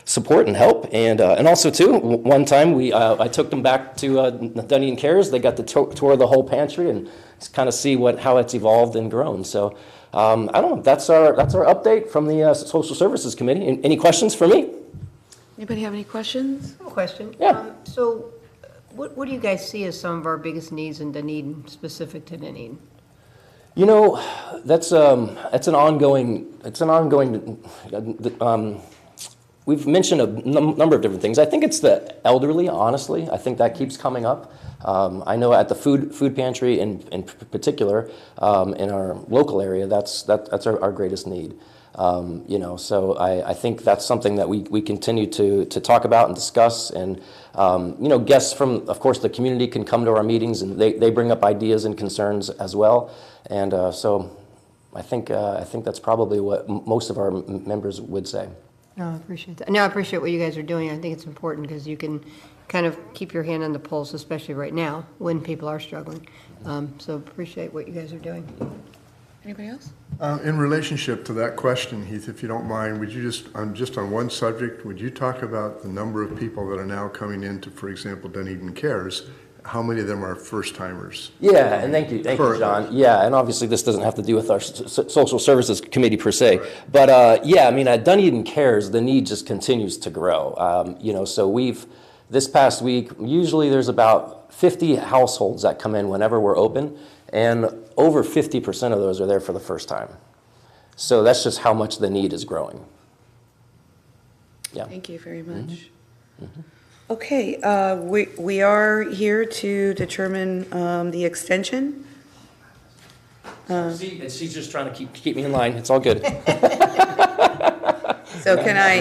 support and help. And also, too, one time I took them back to Dunedin Cares. They got to tour the whole pantry and kind of see how it's evolved and grown. So I don't know. That's our update from the Social Services Committee. Any questions for me? Anybody have any questions? I have a question. Yeah. So what do you guys see as some of our biggest needs in Dunedin, specific to Dunedin? You know, that's an ongoing. We've mentioned a number of different things. I think it's the elderly. Honestly, I think that keeps coming up. I know at the food pantry in particular in our local area, that's our greatest need. So I think that's something that we continue to talk about and discuss, and guests from, of course, the community can come to our meetings, and they bring up ideas and concerns as well, and so I think that's probably what most of our members would say. No, I appreciate that. No, I appreciate what you guys are doing. I think it's important because you can kind of keep your hand on the pulse, especially right now when people are struggling. So appreciate what you guys are doing. Anybody else? In relationship to that question, Heath, if you don't mind, would you just on one subject, would you talk about the number of people that are now coming into, for example, Dunedin Cares? How many of them are first-timers? Yeah, and thank you, John. Yeah, and obviously this doesn't have to do with our social services committee per se, right. But I mean, at Dunedin Cares, the need just continues to grow. So this past week, usually there's about 50 households that come in whenever we're open, and over 50% of those are there for the first time. So that's just how much the need is growing. Yeah. Thank you very much. Mm-hmm. Mm-hmm. Okay, we are here to determine the extension. She's just trying to keep me in line. It's all good. So can I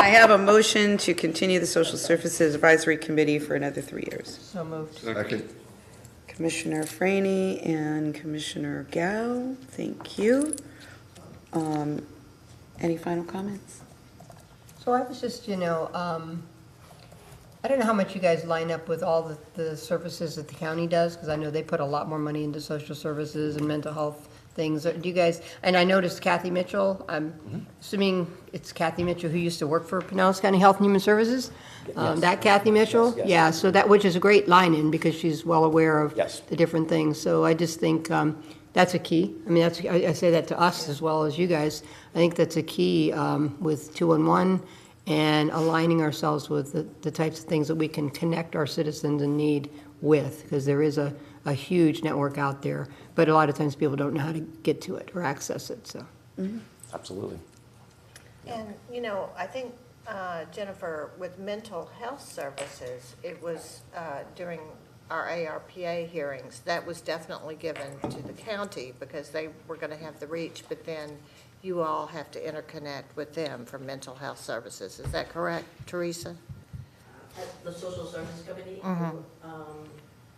have a motion to continue the Social Services Advisory Committee for another 3 years? So moved. Second. Commissioner Franny and Commissioner Gao, thank you. Any final comments? So I was just, I don't know how much you guys line up with all the services that the county does, because I know they put a lot more money into social services and mental health things. Do you guys, and I noticed Kathy Mitchell, I'm assuming it's Kathy Mitchell who used to work for Pinellas County Health and Human Services? Yes. That Kathy Mitchell? Yes. Yeah, so which is a great line-in because she's well aware of Yes. the different things. So I just think that's a key. I mean, I say that to us as well as you guys. I think that's a key with 211 and aligning ourselves with the types of things that we can connect our citizens in need with, because there is a huge network out there, but a lot of times people don't know how to get to it or access it, so. Absolutely. And, I think, Jennifer, with mental health services, it was during our ARPA hearings, that was definitely given to the county because they were going to have the reach, but then you all have to interconnect with them for mental health services. Is that correct, Teresa? At the Social Service Committee, Mhm.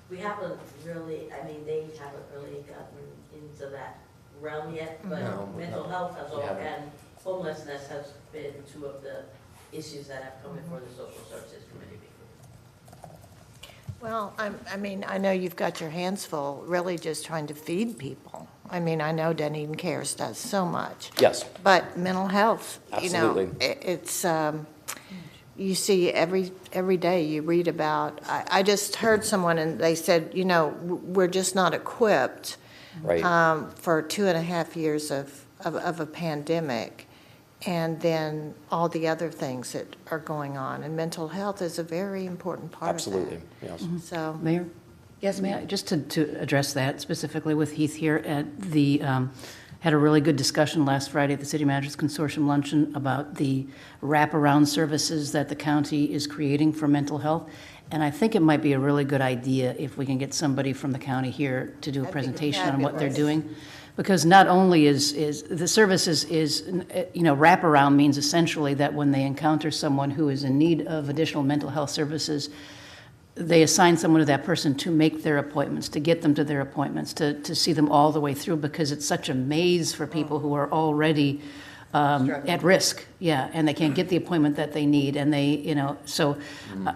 We haven't really, they haven't really gotten into that realm yet, but No, mental no, health has we all, haven't. and homelessness has been two of the issues that have come before the Social Services Committee before. Well, I know you've got your hands full, really just trying to feed people. I know Dunedin Cares does so much. Yes. But mental health, Absolutely. It's, you see every day you read about, I just heard someone and they said, we're just not equipped Right. for 2.5 years of a pandemic, and then all the other things that are going on. And mental health is a very important part Absolutely, of yes. that. So, Mayor? Yes, May I, just to address that specifically with Heath here, had a really good discussion last Friday at the City Managers Consortium Luncheon about the wraparound services that the county is creating for mental health. And I think it might be a really good idea if we can get somebody from the county here to do a That'd be presentation on what they're fabulous. doing. Because not only is the services wraparound means essentially that when they encounter someone who is in need of additional mental health services, they assign someone to that person to make their appointments, to get them to their appointments, to see them all the way through, because it's such a maze for people who are already at risk, and they can't get the appointment that they need, and so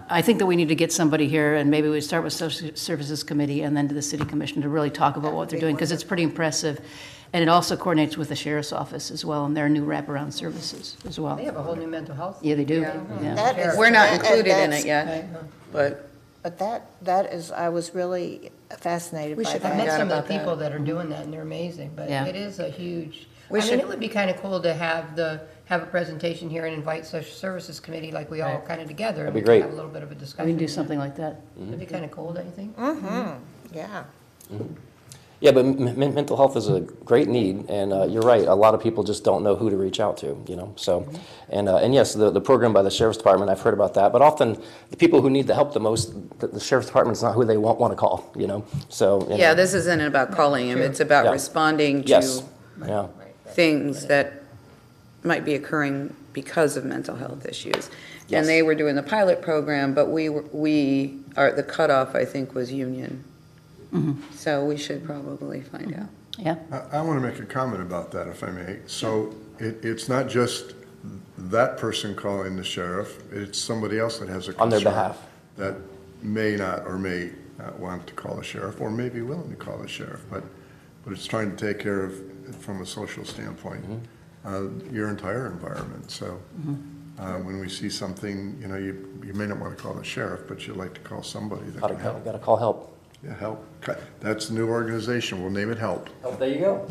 I think that we need to get somebody here, and maybe we start with Social Services Committee and then to the City Commission to really talk about what they're doing, because it's pretty impressive. And it also coordinates with the Sheriff's Office as well, and their new wraparound services as well. They have a whole new mental health. Yeah, they do. Yeah. Yeah. We're not included in it yet, but but that is, I was really fascinated by I've that. met some of about the people that. that are doing that, and they're amazing, but Yeah. it is a huge, We should- it would be kind of cool to have a presentation here and invite Social Services Committee, like we all Right. kind of together. That'd be and we great. can Have a little bit of a discussion. We can do something like that. That'd be kind of cool, don't you think? Yeah. Yeah, but mental health is a great need, and you're right, a lot of people just don't know who to reach out to, so, and yes, the program by the Sheriff's Department, I've heard about that, but often the people who need the help the most, the Sheriff's Department's not who they want to call, so. yeah, this isn't about calling him, it's about Yeah. responding Yes, to yeah, things that might be occurring because of mental health issues. Yes. And they were doing the pilot program, but the cutoff, I think, was union. So we should probably find out. Yeah. I want to make a comment about that, if I may. So it's not just that person calling the sheriff, it's somebody else that has a concern. On their behalf. That may not or may not want to call the sheriff, or may be willing to call the sheriff, but it's trying to take care of, from a social standpoint, your entire environment. So when we see something, you may not want to call the sheriff, but you'd like to call somebody that can help. Gotta call help. Yeah, help. That's the new organization. We'll name it HELP. Oh, there you go.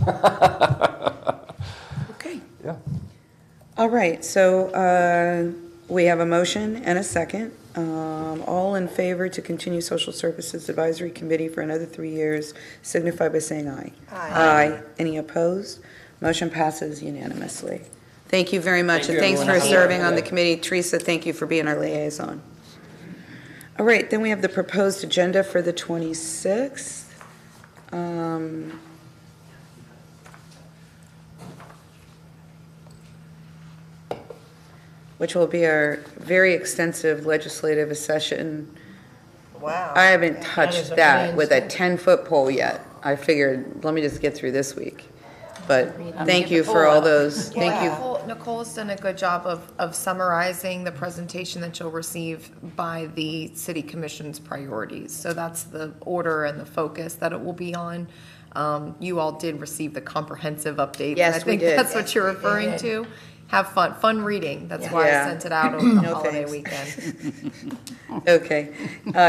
Okay. Yeah. All right, so we have a motion and a second. All in favor to continue Social Services Advisory Committee for another 3 years, signify by saying aye. Aye. Any opposed? Motion passes unanimously. Thank you very much, Thank and you, thanks for everyone. serving on the committee. Teresa, thank you for being our liaison. All right, then we have the proposed agenda for the 26th. Which will be our very extensive legislative session. Wow. I haven't is touched a that with a man's- 10-foot pole yet. I figured, let me just get through this week. But thank get you the for pole all out. those, thank you. Nicole's done a good job of summarizing the presentation that you'll receive by the city commission's priorities. So that's the order and the focus that it will be on. You all did receive the comprehensive update. Yes, I think we did. that's what you're referring to. Have fun reading. That's why Yeah. I sent it out over the No holiday thanks. weekend. Okay.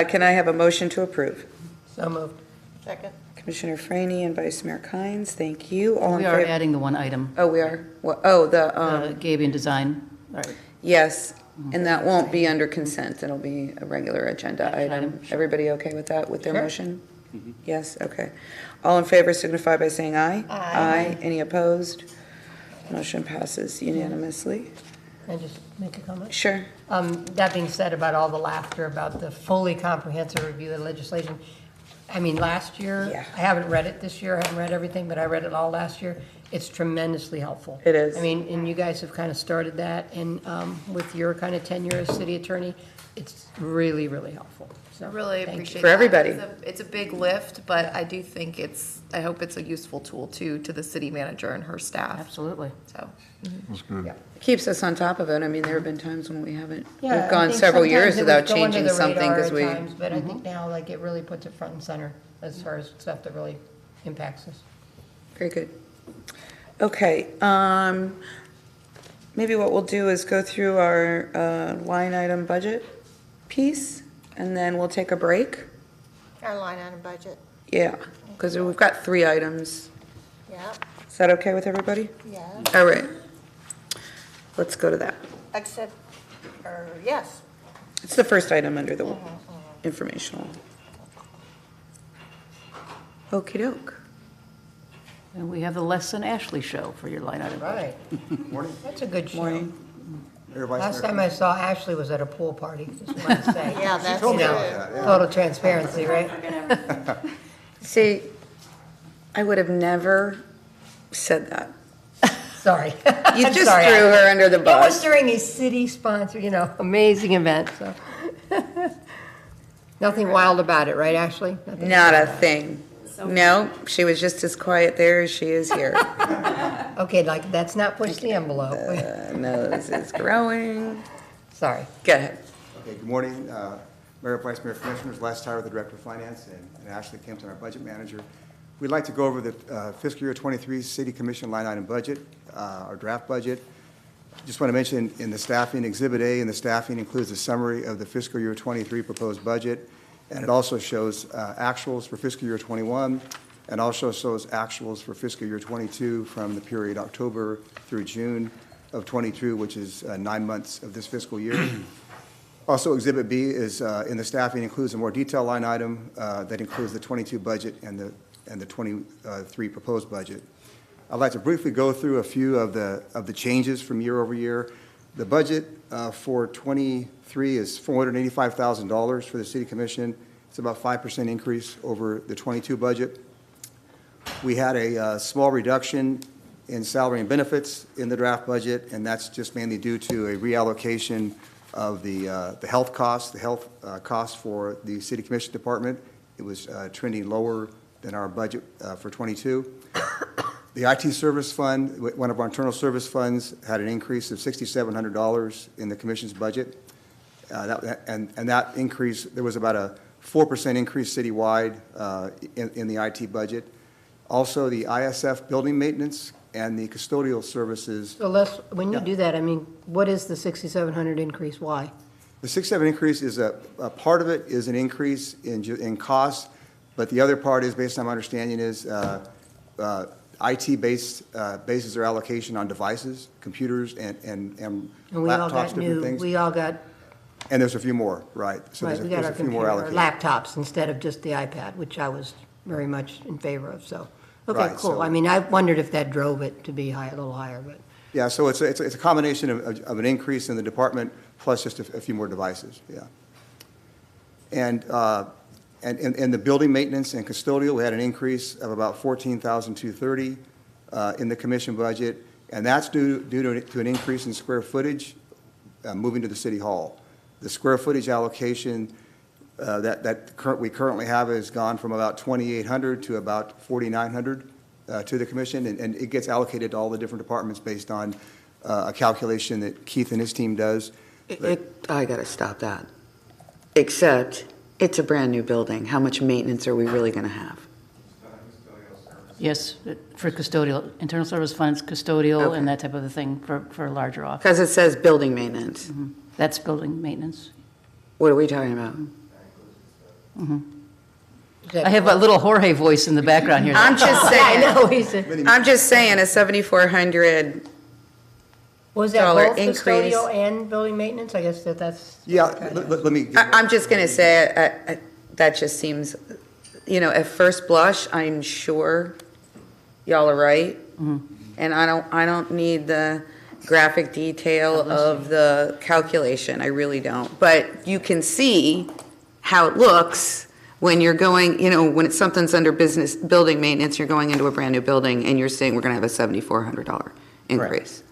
Can I have a motion to approve? So moved. Second. Commissioner Franny and Vice Mayor Kynes, thank you. All in We are favor? adding the one item, Oh, we are? What? Oh, the, Gabion design. All right. Yes, and that won't be under consent, it'll be a regular agenda item. Everybody okay with that, with their Sure. motion? Yes, okay. All in favor signify by saying aye. Aye. Any opposed? Motion passes unanimously. Can I just make a comment? Sure. That being said, about all the laughter about the fully comprehensive review of legislation, I mean, last year, Yeah. I haven't read it this year, I haven't read everything, but I read it all last year. It's tremendously helpful. It is. I mean, and you guys have kind of started that, and with your kind of tenure as city attorney, it's really, really helpful. So, I really thank you. appreciate For that. everybody. It's a big lift, but I do think I hope it's a useful tool too, to the city manager and her staff. Absolutely. So. That's good. Yeah. Keeps us on top of it. I mean, there have been times when we haven't, Yeah, I we've gone think several sometimes years it without would go under changing the something radar because at we. times, But I think now, like, it really puts it front and center as far as stuff that really impacts us. Very good. Okay, maybe what we'll do is go through our line item budget piece, and then we'll take a break. Our line item budget, Yeah, because we've got 3 items. yeah, Is that okay with everybody? yeah. All right. Let's go to that. Except, yes. It's the first item under the informational. Okey doke. And we have the Less Than Ashley show for your line item. Right. Morning. That's a good show. Morning. Mayor, Vice Last Mayor. time I saw Ashley was at a pool party, just wanted to say. Yeah, that's told me good. about that, yeah. Total transparency, right? See, I would have never said that. Sorry. You I'm just sorry, threw Ashley. her under the It was bus. during a city-sponsored, amazing event, so. Nothing wild about it, right, Ashley? Nothing Not a wild about it. thing. No, she was just as quiet there as she is here. Okay, like, that's not push the envelope. Nose is growing. Sorry. Go ahead. Okay, good morning, Mayor, Vice Mayor, Commissioners. Les Tyler, the Director of Finance, and Ashley Kempton, our Budget Manager. We'd like to go over the fiscal year 23 City Commission line item budget, our draft budget. Just want to mention in the staffing, Exhibit A in the staffing includes a summary of the fiscal year 23 proposed budget, and it also shows actuals for fiscal year 21, and also shows actuals for fiscal year 22 from the period October through June of 22, which is 9 months of this fiscal year. Also, Exhibit B is in the staffing includes a more detailed line item that includes the 22 budget and the 23 proposed budget. I'd like to briefly go through a few of the changes from year over year. The budget for 23 is $485,000 for the City Commission. It's about 5% increase over the 22 budget. We had a small reduction in salary and benefits in the draft budget, and that's just mainly due to a reallocation of the health costs, for the City Commission Department. It was trending lower than our budget for 22. The IT Service Fund, one of our internal service funds, had an increase of $6,700 in the Commission's budget. And that increase, there was about a 4% increase citywide in the IT budget. Also, the ISF building maintenance and the custodial services. So Les, when you Yeah. do that, I mean, what is the 6,700 increase? Why? The 6.7 increase is a part of it is an increase in cost, but the other part is, based on my understanding, is IT-based bases their allocation on devices, computers, and And we all laptops, got different new, things. we all got, And there's a few more, right? So right, there's we got our a few more computer, our allocated. laptops instead of just the iPad, which I was very much in favor of, so. Okay, Right, cool. so- I mean, I wondered if that drove it to be high, a little higher, but. Yeah, so it's a combination of an increase in the department plus just a few more devices, yeah. And in the building maintenance and custodial, we had an increase of about $14,230 in the commission budget, and that's due to an increase in square footage moving to the city hall. The square footage allocation we currently have has gone from about 2,800 to about 4,900 to the commission, and it gets allocated to all the different departments based on a calculation that Keith and his team does. I gotta stop that. Except, it's a brand-new building. How much maintenance are we really gonna have? Yes, for custodial, internal service funds, custodial, Okay. and that type of a thing for a larger office. Because it says building maintenance. That's building maintenance. What are we talking about? I have a little Jorge voice in the background here. I'm just I saying, know, he's a. I'm just saying a 7,400 Was that dollar both increase. custodial and building maintenance? I guess that's. Yeah, let me. I'm just going to say, that just seems, at first blush, I'm sure y'all are right. And I don't need the graphic detail of the calculation, I really don't. But you can see how it looks when you're going, when something's under building maintenance, you're going into a brand-new building, and you're saying we're going to have a $7,400 increase.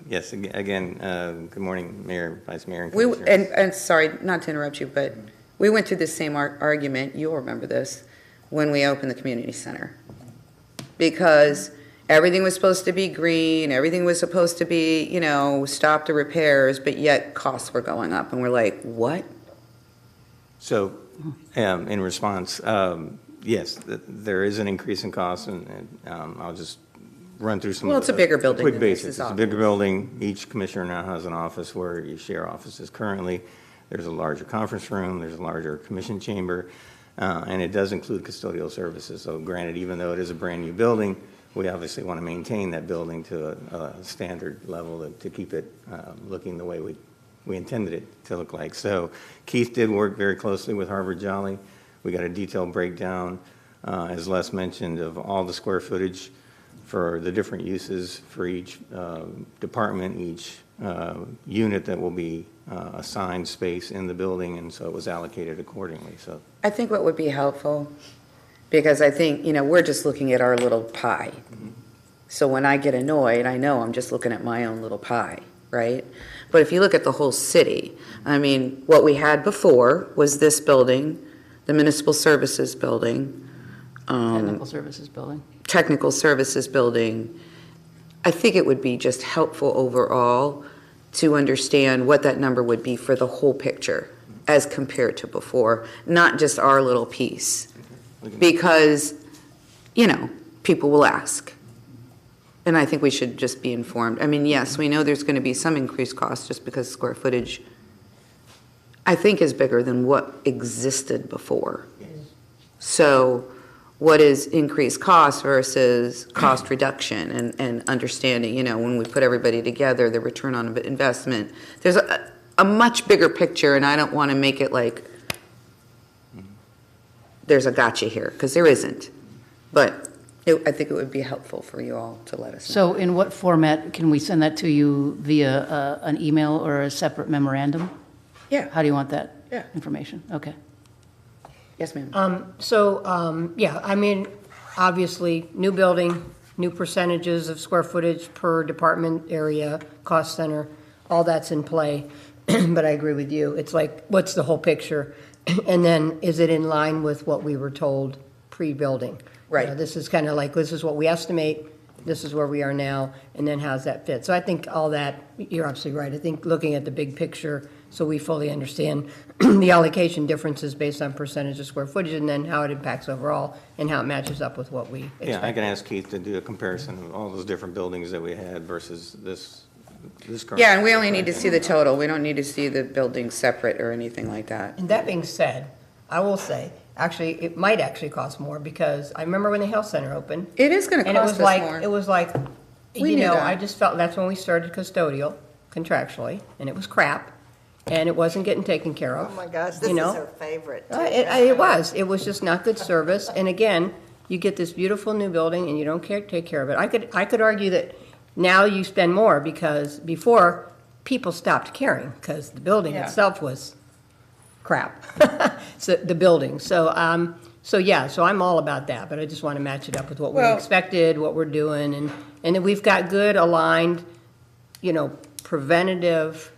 Yes, again, good morning, Mayor, Vice Mayor, and We, Commissioners. and sorry, not to interrupt you, but we went through the same argument, you'll remember this, when we opened the community center. Because everything was supposed to be green, everything was supposed to be, stop the repairs, but yet costs were going up, and we're like, what? So, in response, yes, there is an increase in cost, and I'll just run through some Well, of it's a bigger building quick than this basics. is It's a bigger building. Each commissioner now has an office where you share offices currently. There's a larger conference room, there's a larger commission chamber, and it does include custodial services. So granted, even though it is a brand-new building, we obviously want to maintain that building to a standard level to keep it looking the way we intended it to look like. So Keith did work very closely with Harvard Jolly. We got a detailed breakdown, as Les mentioned, of all the square footage for the different uses for each department, each unit that will be assigned space in the building, and so it was allocated accordingly. So I think what would be helpful, because I think, we're just looking at our little pie. So when I get annoyed, I know I'm just looking at my own little pie, right? But if you look at the whole city, what we had before was this building, the municipal services building. Technical services building. Technical services building. I think it would be just helpful overall to understand what that number would be for the whole picture as compared to before, not just our little piece. Because, people will ask. And I think we should just be informed. Yes, we know there's going to be some increased cost just because square footage, I think, is bigger than what existed before. So what is increased cost versus cost reduction and understanding, when we put everybody together, the return on investment. There's a much bigger picture, and I don't want to make it like there's a gotcha here, because there isn't. But I think it would be helpful for you all to let us know. So in what format can we send that to you, via an email or a separate memorandum? Yeah. How do you want that Yeah. information? Okay. Yes, ma'am. Obviously, new building, new percentages of square footage per department area, cost center, all that's in play. But I agree with you. It's like, what's the whole picture? And then, is it in line with what we were told pre-building? Right. This is kind of like, this is what we estimate, this is where we are now, and then how's that fit? So I think all that, you're absolutely right. I think looking at the big picture, so we fully understand the allocation differences based on percentage of square footage, and then how it impacts overall, and how it matches up with what we expect. yeah, I can ask Keith to do a comparison of all those different buildings that we had versus this current. Yeah, and we only need to see the total. We don't need to see the building separate or anything like that. And that being said, I will say, actually, it might actually cost more, because I remember when the health center opened. It is going to And it cost was us like, more. it was like, We knew that. I just felt, that's when we started custodial contractually, and it was crap, and it wasn't getting taken care of. Oh my gosh, this is her favorite. It was just not good service, and again, you get this beautiful new building and you don't take care of it. I could argue that now you spend more, because before, people stopped caring, because the building itself was crap. So the building, so I'm all about that, but I just want to match it up with what we expected, what we're doing, and then we've got good aligned, preventative,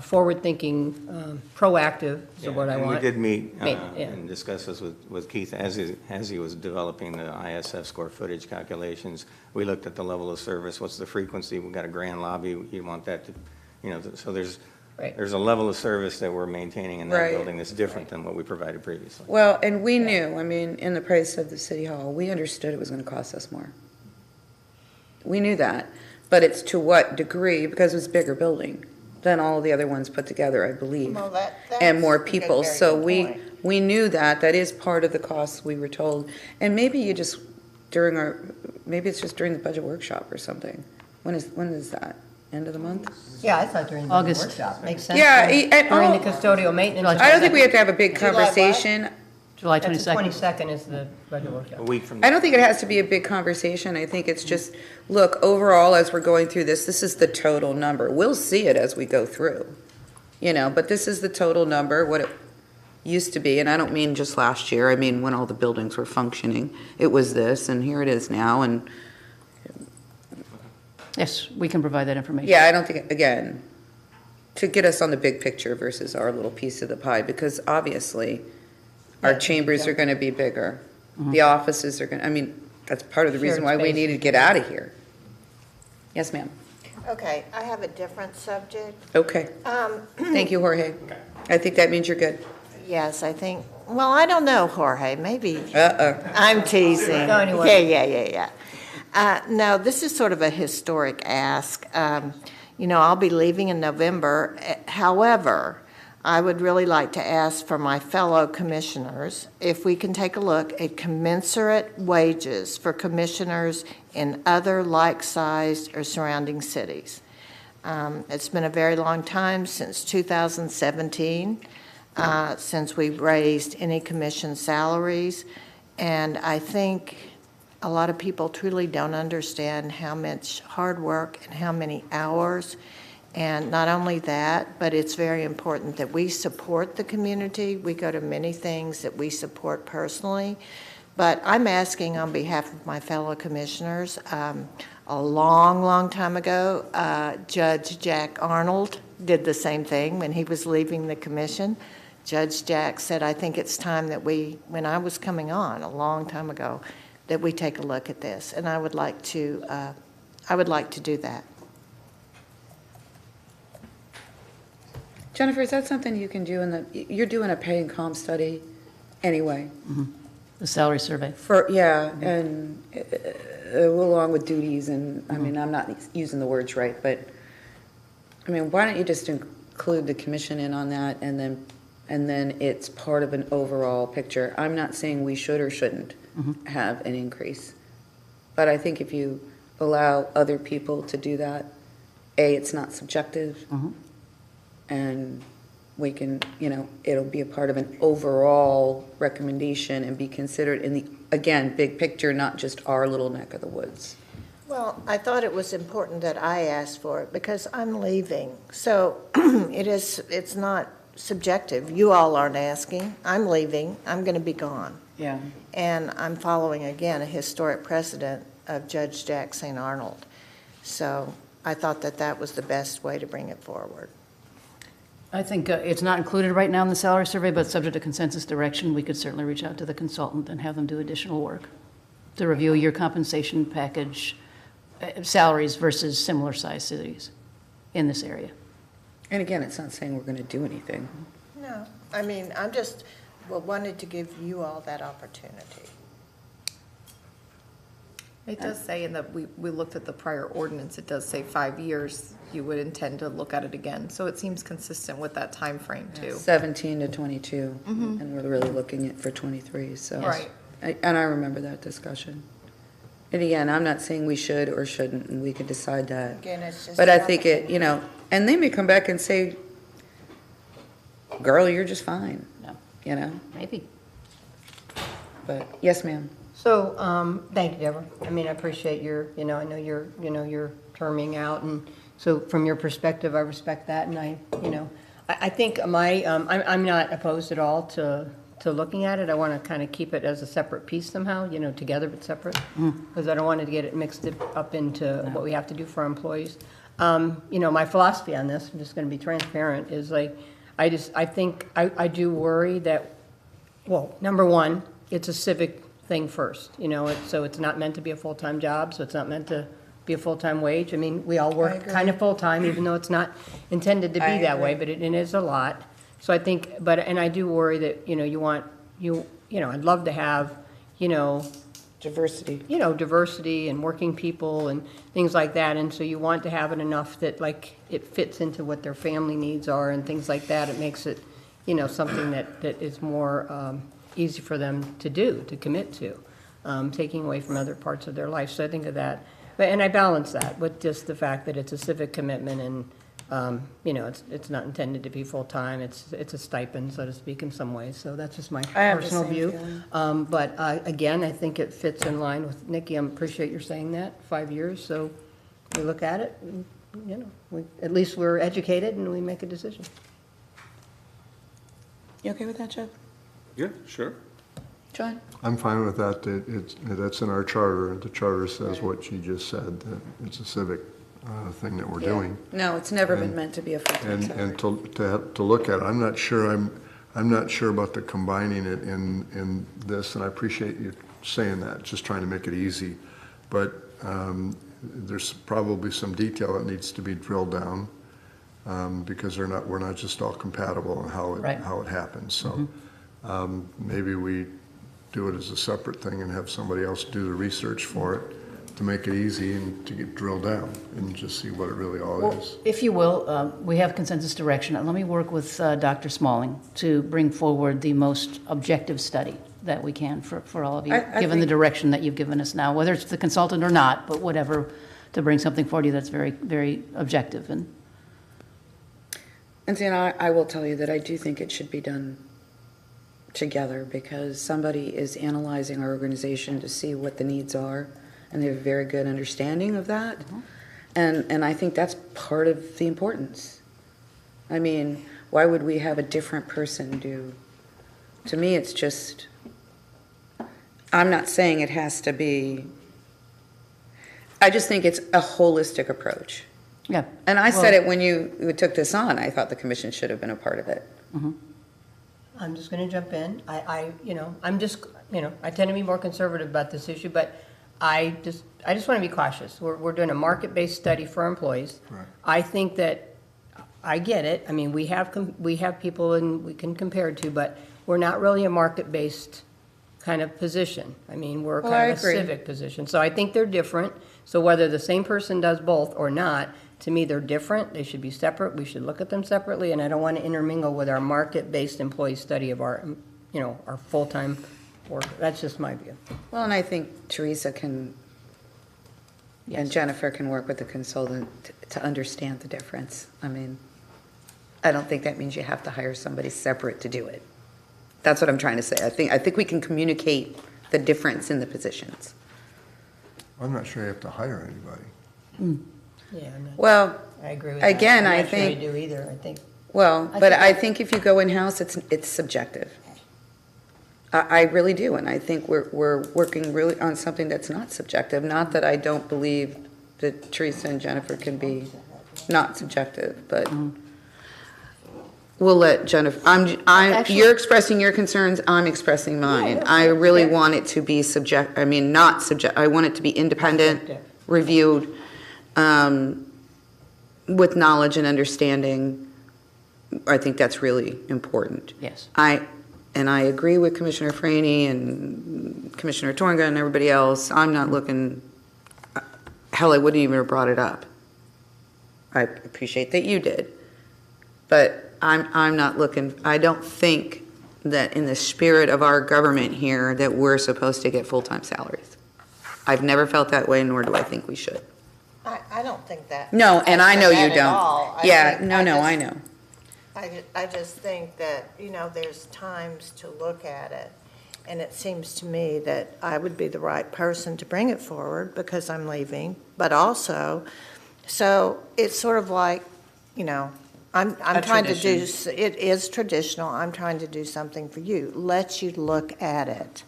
forward-thinking, proactive is the word I And want. we did meet Yeah. and discuss this with Keith as he was developing the ISF square footage calculations. We looked at the level of service, what's the frequency, we've got a grand lobby, you want that to, so there's a level of service that we're maintaining in that Right. building that's different than what we provided previously. Well, and we knew, in the price of the city hall, we understood it was going to cost us more. We knew that, but it's to what degree, because it's a bigger building than all of the other ones put together, I believe. Well, And more that's a people, very so good point. we knew that is part of the costs we were told. And maybe you just, maybe it's just during the budget workshop or something. When is that? end of the month? Yeah, I thought during the budget August. workshop, makes sense. Yeah, During the custodial maintenance. I don't think we have to have a big July what? conversation. July That's the 22nd. 22nd is the budget workshop. A week from I don't think it has to be a big conversation. I think it's just, look, overall, as we're going through this is the total number. We'll see it as we go through, but this is the total number, what it used to be. And I don't mean just last year. I mean, when all the buildings were functioning, it was this, and here it is now. And Yes, we can provide that information. yeah, I don't think, again, to get us on the big picture versus our little piece of the pie, because obviously our chambers are going to be bigger. The offices are going to, that's part of the reason why we needed to get out of here. Yes, ma'am. Okay, I have a different subject. Okay. Thank you, Jorge. I think that means you're good. Yes, I think, well, I don't know, Jorge, maybe. Uh-oh. I'm teasing. Go anyway. Yeah. No, this is sort of a historic ask. I'll be leaving in November. However, I would really like to ask for my fellow commissioners if we can take a look at commensurate wages for commissioners in other like-sized or surrounding cities. It's been a very long time, since 2017, since we've raised any commission salaries, and I think a lot of people truly don't understand how much hard work and how many hours. And not only that, but it's very important that we support the community. We go to many things that we support personally. But I'm asking on behalf of my fellow commissioners, a long time ago, Judge Jack Arnold did the same thing when he was leaving the commission. Judge Jack said, I think it's time that when I was coming on a long time ago, that we take a look at this. And I would like to do that. Jennifer, is that something you can do you're doing a pay and com study anyway? The salary survey. And along with duties and, I'm not using the words right, but, why don't you just include the commission in on that and then it's part of an overall picture. I'm not saying we should or shouldn't have an increase, but I think if you allow other people to do that, it's not subjective. And we can, it'll be a part of an overall recommendation and be considered in the, again, big picture, not just our little neck of the woods. Well, I thought it was important that I asked for it because I'm leaving. So it's not subjective. You all aren't asking. I'm leaving. I'm going to be gone. Yeah. And I'm following, again, a historic precedent of Judge Jack St. Arnold. So I thought that was the best way to bring it forward. I think it's not included right now in the salary survey, but subject to consensus direction, we could certainly reach out to the consultant and have them do additional work to review your compensation package, salaries versus similar sized cities in this area. And again, it's not saying we're going to do anything. No, I'm just wanted to give you all that opportunity. It does say we looked at the prior ordinance, it does say 5 years, you would intend to look at it again. So it seems consistent with that time frame too. 17 to 22, and we're really looking at for 23, so. Right. And I remember that discussion. And again, I'm not saying we should or shouldn't, and we could decide that. Again, it's just. But I think and they may come back and say, girl, you're just fine. Maybe. But, yes, ma'am. So, thank you, Deborah. I appreciate your, I know you're terming out, and so from your perspective, I respect that, and I think I'm not opposed at all to looking at it. I want to kind of keep it as a separate piece somehow, together but separate, because I don't want to get it mixed up into what we have to do for our employees. My philosophy on this, I'm just going to be transparent, is like, I think I do worry that, well, number one, it's a civic thing first, so it's not meant to be a full-time job, so it's not meant to be a full-time wage. We all work kind of full-time, even though it's not intended to be that way, but it is a lot. So I think, and I do worry that, I'd love to have, diversity. Diversity and working people and things like that, and so you want to have it enough that, like, it fits into what their family needs are and things like that. It makes it, something that is more easy for them to do, to commit to, taking away from other parts of their life. So I think of that. and I balance that with just the fact that it's a civic commitment and, it's not intended to be full-time. It's a stipend, so to speak, in some ways. So that's just my I have the personal same view. feeling. But again, I think it fits in line with Nikki. I appreciate your saying that, 5 years. So we look at it, and, at least we're educated and we make a decision. You okay with that, Jeff? Yeah, sure. John? I'm fine with that. That's in our charter, and the charter says what she just said, that it's a civic thing that we're doing. No, it's never been meant to be a full-time salary. And to look at it, I'm not sure about the combining it in this, and I appreciate you saying that, just trying to make it easy. But there's probably some detail that needs to be drilled down, because we're not just all compatible in how it happens. So maybe we do it as a separate thing and have somebody else do the research for it to make it easy and to get drilled down and just see what it really all is. If you will, we have consensus direction. Let me work with Dr. Smalling to bring forward the most objective study that we can for all of you, given the direction that you've given us now, whether it's the consultant or not, but whatever, to bring something forward to you that's very, very objective. And see, and I will tell you that I do think it should be done together, because somebody is analyzing our organization to see what the needs are, and they have a very good understanding of that. And I think that's part of the importance. I mean, why would we have a different person do? To me, it's just, I'm not saying it has to be, I just think it's a holistic approach. Yeah. And I said it when you took this on, I thought the commission should have been a part of it. I'm just going to jump in. I tend to be more conservative about this issue, but I just want to be cautious. We're doing a market-based study for our employees. Right. I think that, I get it. I mean, we have people and we can compare it to, but we're not really a market-based kind of position. I mean, we're kind of a civic position. So I think they're different. So whether the same person does both or not, to me, they're different. They should be separate. We should look at them separately, and I don't want to intermingle with our market-based employee study of our, our full-time work. That's just my view. Well, and I think Teresa can, and Jennifer can work with the consultant to understand the difference. I mean, I don't think that means you have to hire somebody separate to do it. That's what I'm trying to say. I think we can communicate the difference in the positions. I'm not sure you have to hire anybody. Yeah. Well, I agree with again, that. I'm I not sure think you do either. I think. Well, I think if you go in-house, it's subjective. I really do, and I think we're working really on something that's not subjective. Not that I don't believe that Teresa and Jennifer can be not subjective, but we'll let Jennifer. You're expressing your concerns. I'm expressing mine. I really want it to be not subject. I want it to be independent, reviewed, with knowledge and understanding. I think that's really important. Yes. And I agree with Commissioner Franey and Commissioner Torga and everybody else. I'm not looking, hell, I wouldn't even have brought it up. I appreciate that you did. But I'm not looking, I don't think that in the spirit of our government here that we're supposed to get full-time salaries. I've never felt that way, nor do I think we should. I don't think that. No, and I know you at don't. all. Yeah, I know. I just think that, there's times to look at it, and it seems to me that I would be the right person to bring it forward because I'm leaving, but also, so it's sort of like, I'm trying to do, it is traditional, I'm trying to do something for you. Let you look at it.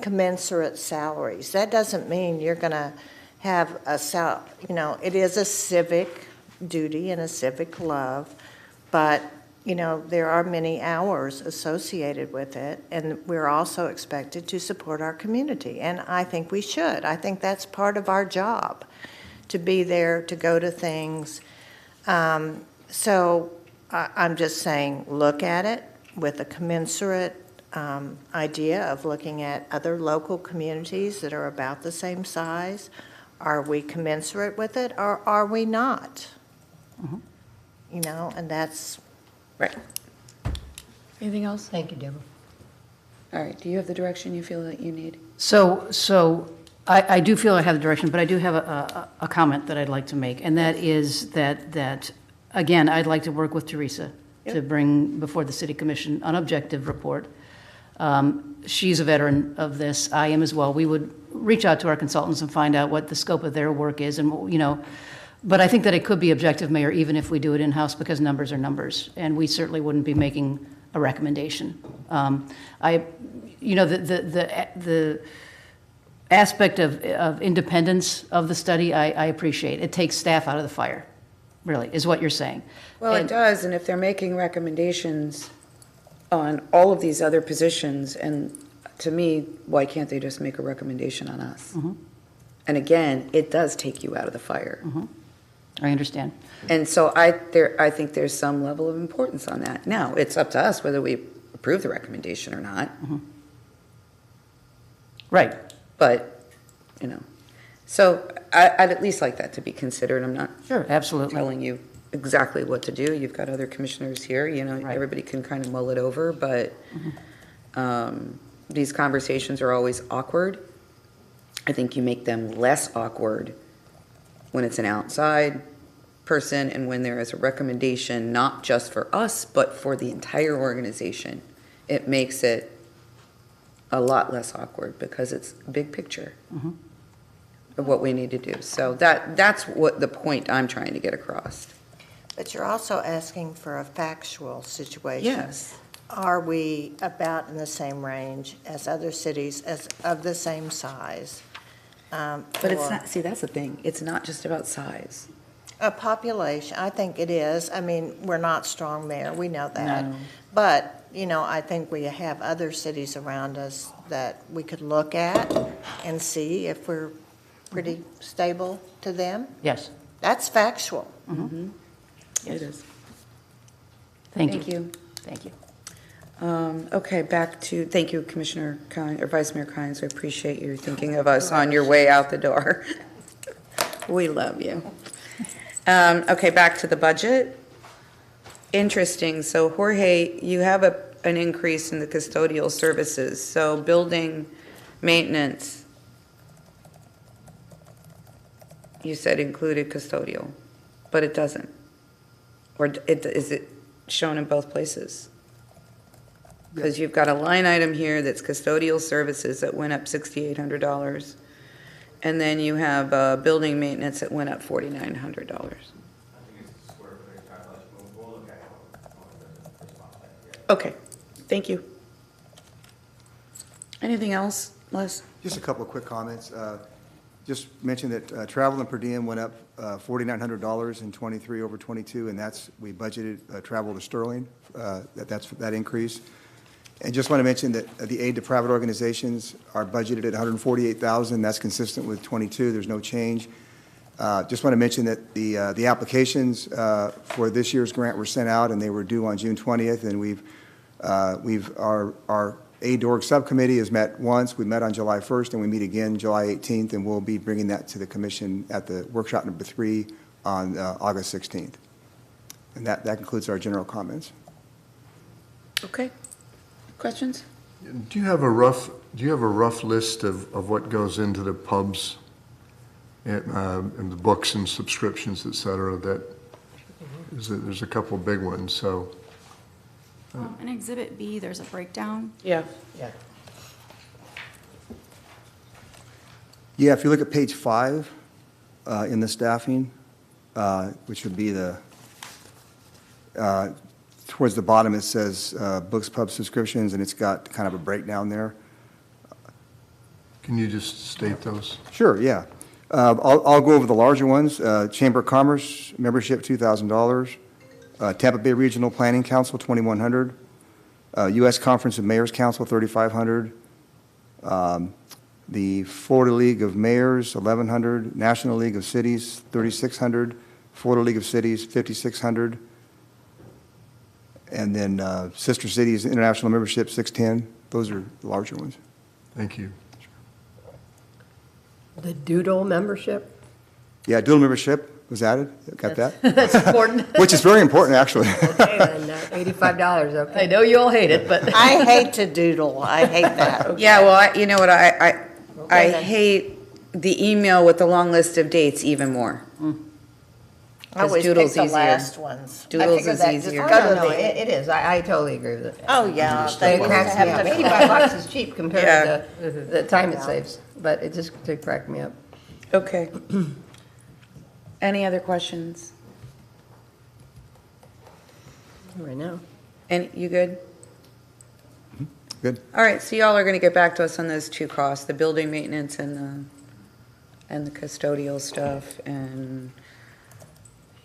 Commensurate salaries. That doesn't mean you're going to have it is a civic duty and a civic love, but, there are many hours associated with it, and we're also expected to support our community, and I think we should. I think that's part of our job, to be there, to go to things. So I'm just saying, look at it with a commensurate idea of looking at other local communities that are about the same size. Are we commensurate with it, or are we not? And that's... Right. Anything else? Thank you, Deborah. All right, do you have the direction you feel that you need? So I do feel I have the direction, but I do have a comment that I'd like to make, and that is that, again, I'd like to work with Teresa to bring before the City Commission an objective report. She's a veteran of this. I am as well. We would reach out to our consultants and find out what the scope of their work is, and, you know, but I think that it could be objective, Mayor, even if we do it in-house, because numbers are numbers, and we certainly wouldn't be making a recommendation. You know, the aspect of independence of the study, I appreciate. It takes staff out of the fire, really, is what you're saying. Well, it does, and if they're making recommendations on all of these other positions, and to me, why can't they just make a recommendation on us? Mm-hmm. And again, it does take you out of the fire. Mm-hmm. I understand. And so I think there's some level of importance on that. Now, it's up to us whether we approve the recommendation or not. Mm-hmm. Right. But, you know, so I'd at least like that to be considered. I'm not Sure, absolutely. telling you exactly what to do. You've got other commissioners here, you know, Right. everybody can kind of mull it over, but these conversations are always awkward. I think you make them less awkward when it's an outside person and when there is a recommendation, not just for us, but for the entire organization. It makes it a lot less awkward because it's a big picture Mm-hmm. of what we need to do. So that's what the point I'm trying to get across. But you're also asking for a factual situation. Yes. Are we about in the same range as other cities as of the same size? But it's not, see, that's the thing. It's not just about size. A population, I think it is. I mean, we're not strong there, we know that. No. But, you know, I think we have other cities around us that we could look at and see if we're pretty stable to them. Yes. That's factual. Mm-hmm. It is. Thank you. Thank you. Thank you. Okay, back to, thank you, Commissioner Kynes, or Vice Mayor Kynes. I appreciate you thinking of us on your way out the door. We love you. Okay, back to the budget. Interesting. So Jorge, you have an increase in the custodial services. So building maintenance, you said included custodial, but it doesn't. Or is it shown in both places? Because you've got a line item here that's custodial services that went up $6,800. And then you have building maintenance that went up $4,900. Okay, thank you. Anything else, Les? Just a couple of quick comments. Just mention that travel and per diem went up $4,900 in '23 over '22, and we budgeted travel to Sterling. That's that increase. And just want to mention that the aid to private organizations are budgeted at $148,000. That's consistent with '22. There's no change. Just want to mention that the applications for this year's grant were sent out, and they were due on June 20th. And our aid-org subcommittee has met once. We met on July 1st, and we meet again July 18th, and we'll be bringing that to the commission at the workshop number 3 on August 16th. And that concludes our general comments. Okay. Questions? Do you have a rough list of what goes into the pubs and the books and subscriptions, et cetera? There's a couple of big ones, so. In Exhibit B, there's a breakdown. Yeah. Yeah, if you look at page 5 in the staffing, which would be towards the bottom, it says books, pub subscriptions, and it's got kind of a breakdown there. Can you just state those? Sure, yeah. I'll go over the larger ones. Chamber of Commerce membership, $2,000. Tampa Bay Regional Planning Council, $2,100. U.S. Conference of Mayors Council, $3,500. The Florida League of Mayors, $1,100. National League of Cities, $3,600. Florida League of Cities, $5,600. And then Sister Cities International Membership, $610. Those are the larger ones. Thank you. The Doodle membership? Yeah, dual membership was added. Got that? That's important. Which is very important, actually. Okay, then, $85, okay. I know you all hate it, but. I hate to doodle. I hate that. Yeah, well, you know what, I hate the email with the long list of dates even more. I always pick Doodle's the easier. last ones. I Doodles figured is that just easier. go to Oh, no, the- it is. I totally agree with it. Oh, yeah. It they used to cracks me have up. to- 85 bucks is cheap compared Yeah. to the time it saves, but it just did crack me up. Okay. Any other questions? Right now. And you good? Good. All right, so y'all are gonna get back to us on those two costs, the building maintenance and the custodial stuff, and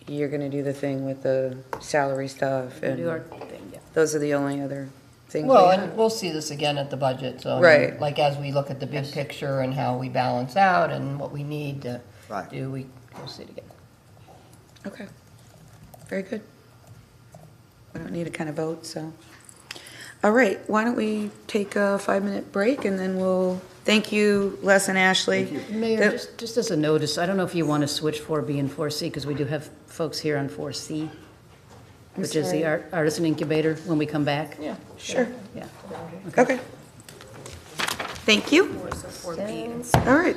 you're gonna do the thing with the salary stuff, and Do our thing, yeah. those are the only other things we Well, have. and we'll see this again at the budget, so. I mean, Right. Like, as we look at the big picture and how we balance out and what we need to Right. do, we'll see it again. Okay, very good. We don't need to kind of vote, so. All right, why don't we take a 5-minute break, and then we'll, thank you, Les and Ashley. Mayor, The- just as a notice, I don't know if you want to switch 4B and 4C, because we do have folks here on 4C, I'm which is sorry. the artisan incubator, when we come back. Yeah. Sure. Yeah. Okay. Thank you. All right.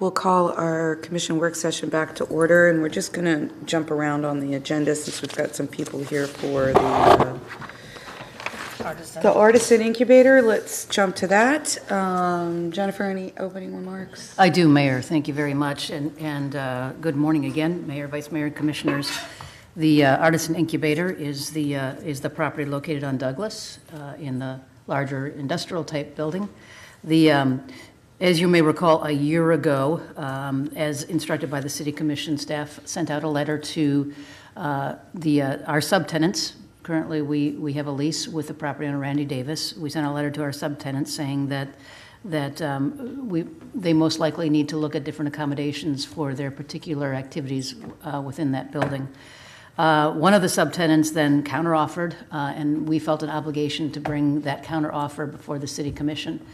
We'll call our commission work session back to order, and we're just going to jump around on the agenda since we've got some people here for the Artisan Incubator. Let's jump to that. Jennifer, any opening remarks? I do, Mayor. Thank you very much. And good morning again, Mayor, Vice Mayor, and Commissioners. The Artisan Incubator is the property located on Douglas in the larger industrial type building. As you may recall, a year ago, as instructed by the City Commission staff, sent out a letter to our subtenants. Currently, we have a lease with the property owner, Randy Davis. We sent a letter to our subtenants saying that they most likely need to look at different accommodations for their particular activities within that building. One of the subtenants then counteroffered, and we felt an obligation to bring that counteroffer before the City Commission.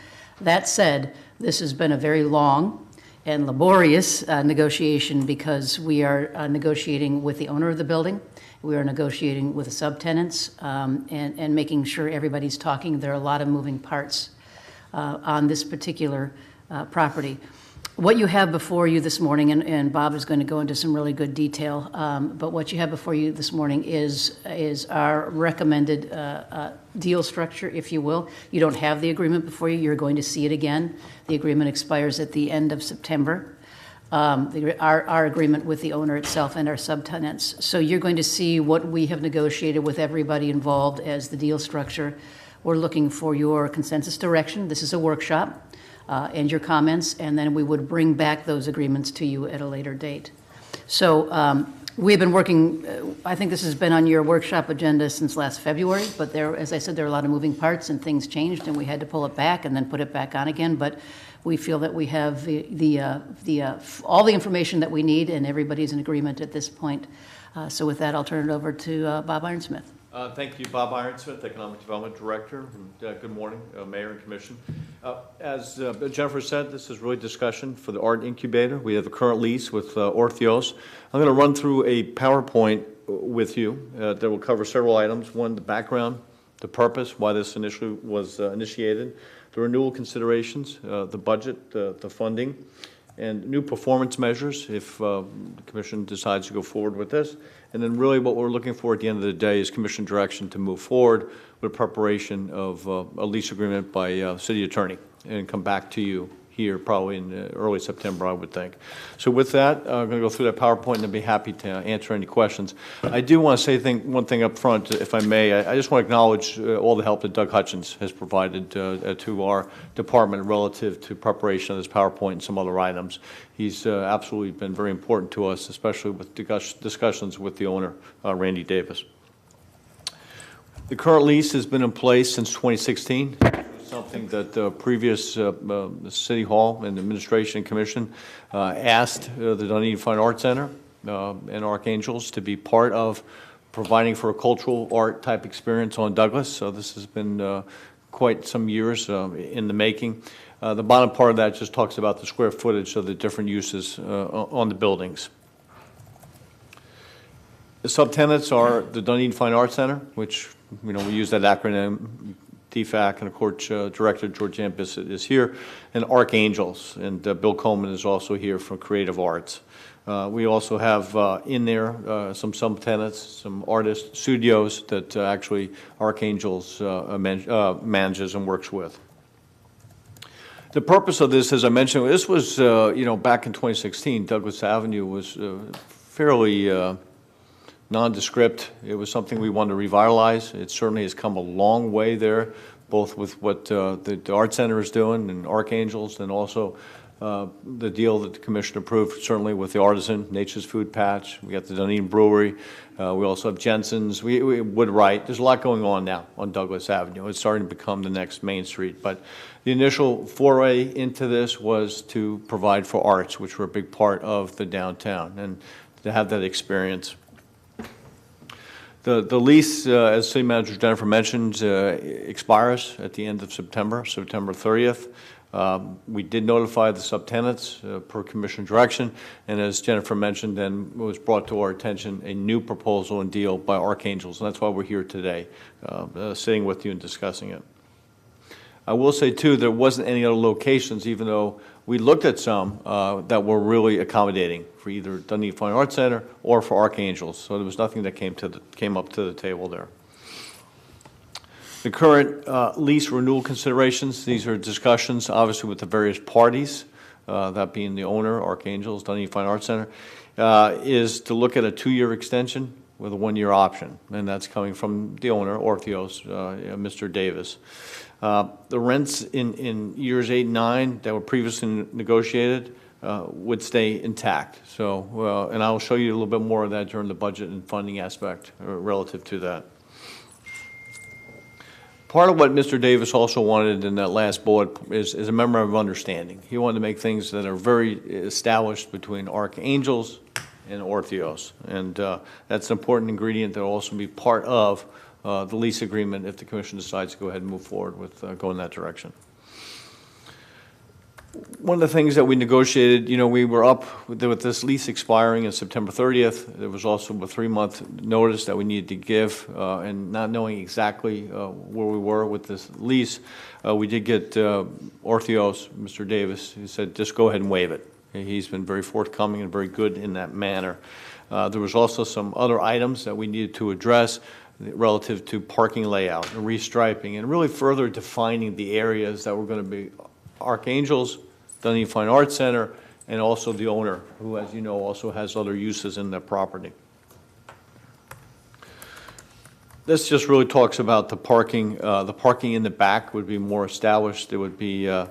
That said, this has been a very long and laborious negotiation because we are negotiating with the owner of the building. We are negotiating with the subtenants and making sure everybody's talking. There are a lot of moving parts on this particular property. What you have before you this morning, and Bob is going to go into some really good detail, but what you have before you this morning is our recommended deal structure, if you will. You don't have the agreement before you. You're going to see it again. The agreement expires at the end of September. Our agreement with the owner itself and our subtenants. So you're going to see what we have negotiated with everybody involved as the deal structure. We're looking for your consensus direction. This is a workshop. And your comments, and then we would bring back those agreements to you at a later date. So we've been working, I think this has been on your workshop agenda since last February, but there, as I said, there are a lot of moving parts and things changed and we had to pull it back and then put it back on again, but we feel that we have all the information that we need and everybody's in agreement at this point. So with that, I'll turn it over to Bob Ironsmith. Thank you, Bob Ironsmith, Economic Development Director. Good morning, Mayor and Commission. As Jennifer said, this is really discussion for the Art Incubator. We have a current lease with Orthios. I'm going to run through a PowerPoint with you that will cover several items. One, the background, the purpose, why this initially was initiated, the renewal considerations, the budget, the funding, and new performance measures if the Commission decides to go forward with this. And then really what we're looking for at the end of the day is Commission direction to move forward with preparation of a lease agreement by City Attorney and come back to you here probably in early September, I would think. So with that, I'm going to go through that PowerPoint and I'd be happy to answer any questions. I do want to say one thing up front, if I may. I just want to acknowledge all the help that Doug Hutchins has provided to our department relative to preparation of this PowerPoint and some other items. He's absolutely been very important to us, especially with discussions with the owner, Randy Davis. The current lease has been in place since 2016. Something that the previous City Hall and Administration and Commission asked the Dunedin Fine Arts Center and Archangels to be part of providing for a cultural art type experience on Douglas. So this has been quite some years in the making. The bottom part of that just talks about the square footage of the different uses on the buildings. The subtenants are the Dunedin Fine Arts Center, which we use that acronym, DFAC, and of course Director Georgianne Bissett is here, and Archangels, and Bill Coleman is also here from Creative Arts. We also have in there some subtenants, some artist studios that actually Archangels manages and works with. The purpose of this, as I mentioned, this was back in 2016. Douglas Avenue was fairly nondescript. It was something we wanted to revitalize. It certainly has come a long way there, both with what the Art Center is doing and Archangels, and also the deal that the Commission approved, certainly with the Artisan, Nature's Food Patch. We got the Dunedin Brewery. We also have Jensen's. We Woodwright. There's a lot going on now on Douglas Avenue. It's starting to become the next Main Street. But the initial foray into this was to provide for arts, which were a big part of the downtown, and to have that experience. The lease, as City Manager Jennifer mentioned, expires at the end of September 30th. We did notify the subtenants per Commission direction, and as Jennifer mentioned, then was brought to our attention a new proposal and deal by Archangels, and that's why we're here today, sitting with you and discussing it. I will say, too, there wasn't any other locations, even though we looked at some that were really accommodating for either Dunedin Fine Arts Center or for Archangels. So there was nothing that came up to the table there. The current lease renewal considerations, these are discussions, obviously, with the various parties, that being the owner, Archangels, Dunedin Fine Arts Center, is to look at a 2-year extension with a 1-year option, and that's coming from the owner, Orthios, Mr. Davis. The rents in years 8 and 9 that were previously negotiated would stay intact. So, and I'll show you a little bit more of that during the budget and funding aspect relative to that. Part of what Mr. Davis also wanted in that last bullet is a memorandum of understanding. He wanted to make things that are very established between Archangels and Orthios. And that's an important ingredient that will also be part of the lease agreement if the commission decides to go ahead and move forward with going that direction. One of the things that we negotiated, you know, we were up with this lease expiring on September 30th. There was also a 3-month notice that we needed to give, and not knowing exactly where we were with this lease, we did get Orthios, Mr. Davis, who said, just go ahead and waive it. He's been very forthcoming and very good in that manner. There was also some other items that we needed to address relative to parking layout and restriping and really further defining the areas that were going to be Archangels, Dunedin Fine Arts Center, and also the owner, who, as you know, also has other uses in that property. This just really talks about the parking. The parking in the back would be more established. There would be 9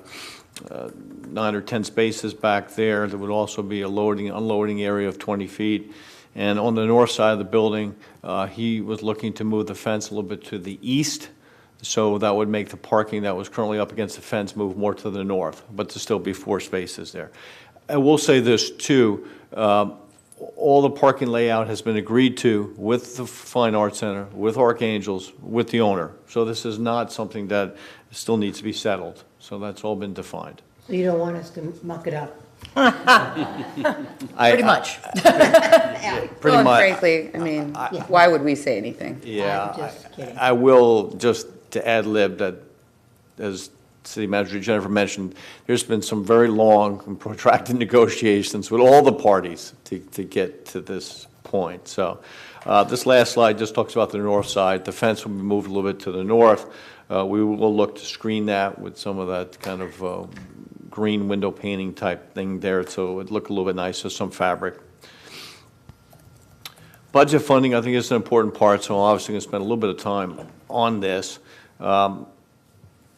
or 10 spaces back there. There would also be a loading, unloading area of 20 feet. And on the north side of the building, he was looking to move the fence a little bit to the east, so that would make the parking that was currently up against the fence move more to the north, but to still be 4 spaces there. I will say this too, all the parking layout has been agreed to with the Fine Arts Center, with Archangels, with the owner. So this is not something that still needs to be settled. So that's all been defined. So you don't want us to muck it up? Pretty much. Pretty Well, much. frankly, I mean, why would we say anything? Yeah, I will just to ad lib that, as City Manager Jennifer mentioned, there's been some very long and protracted negotiations with all the parties to get to this point. So this last slide just talks about the north side. The fence will be moved a little bit to the north. We will look to screen that with some of that kind of green window painting type thing there, so it would look a little bit nicer, some fabric. Budget funding, I think, is an important part, so I'm obviously going to spend a little bit of time on this. The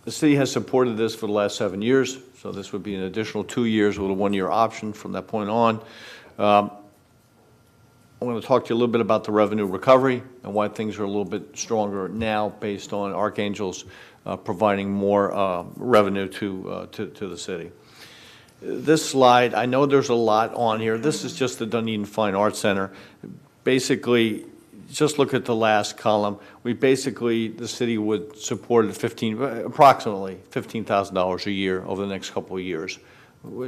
city has supported this for the last 7 years, so this would be an additional 2 years with a 1-year option from that point on. I'm going to talk to you a little bit about the revenue recovery and why things are a little bit stronger now based on Archangels providing more revenue to the city. This slide, I know there's a lot on here. This is just the Dunedin Fine Arts Center. Basically, just look at the last column. The city would support approximately $15,000 a year over the next couple of years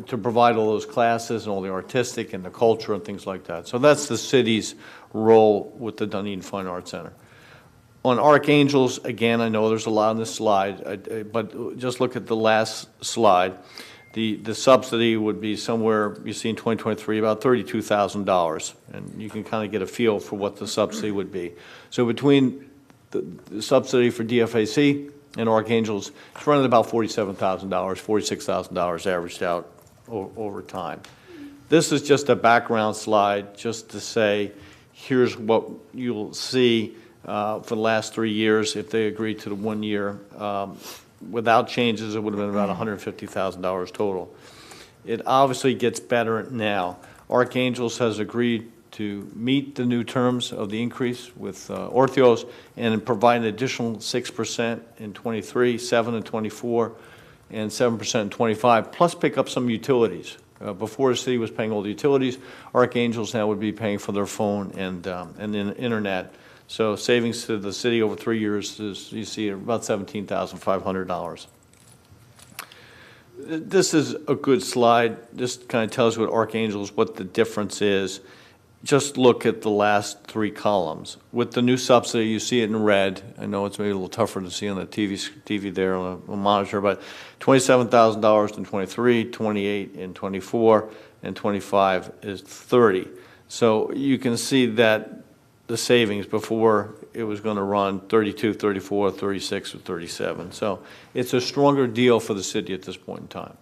to provide all those classes and all the artistic and the culture and things like that. So that's the city's role with the Dunedin Fine Arts Center. On Archangels, again, I know there's a lot on this slide, but just look at the last slide. The subsidy would be somewhere, you see in 2023, about $32,000, and you can kind of get a feel for what the subsidy would be. So between the subsidy for DFAC and Archangels, it's running about $47,000, $46,000 averaged out over time. This is just a background slide just to say, here's what you'll see for the last 3 years if they agree to the 1 year. Without changes, it would have been about $150,000 total. It obviously gets better now. Archangels has agreed to meet the new terms of the increase with Orthios and provide an additional 6% in 23, 7 in 24, and 7% in 25, plus pick up some utilities. Before the city was paying all the utilities, Archangels now would be paying for their phone and the internet. So savings to the city over 3 years is, you see, about $17,500. This is a good slide. This kind of tells you what Archangels, what the difference is. just look at the last 3 columns. With the new subsidy, you see it in red. I know it's maybe a little tougher to see on the TV there on a monitor, but $27,000 in 23, 28 in 24, and 25 is 30. So you can see that the savings before it was going to run 32, 34, 36, or 37. So it's a stronger deal for the city at this point in time.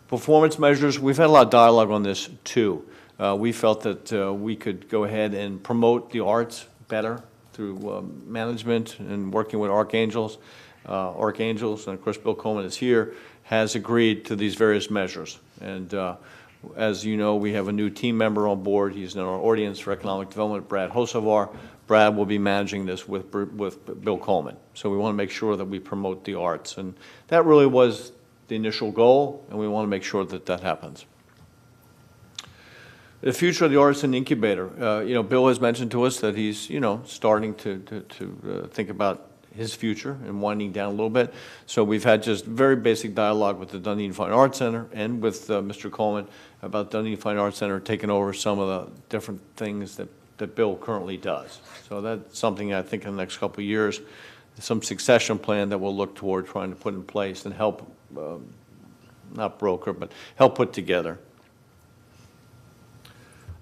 Performance measures, we've had a lot of dialogue on this too. We felt that we could go ahead and promote the arts better through management and working with Archangels. And of course Bill Coleman is here, has agreed to these various measures. And as you know, we have a new team member on board. He's in our audience for economic development, Brad Hosovar. Brad will be managing this with Bill Coleman. So we want to make sure that we promote the arts. And that really was the initial goal, and we want to make sure that that happens. The future of the arts and incubator. Bill has mentioned to us that he's, starting to think about his future and winding down a little bit. So we've had just very basic dialogue with the Dunedin Fine Arts Center and with Mr. Coleman about Dunedin Fine Arts Center taking over some of the different things that Bill currently does. So that's something I think in the next couple of years, some succession plan that we'll look toward trying to put in place and help, not broker, but help put together.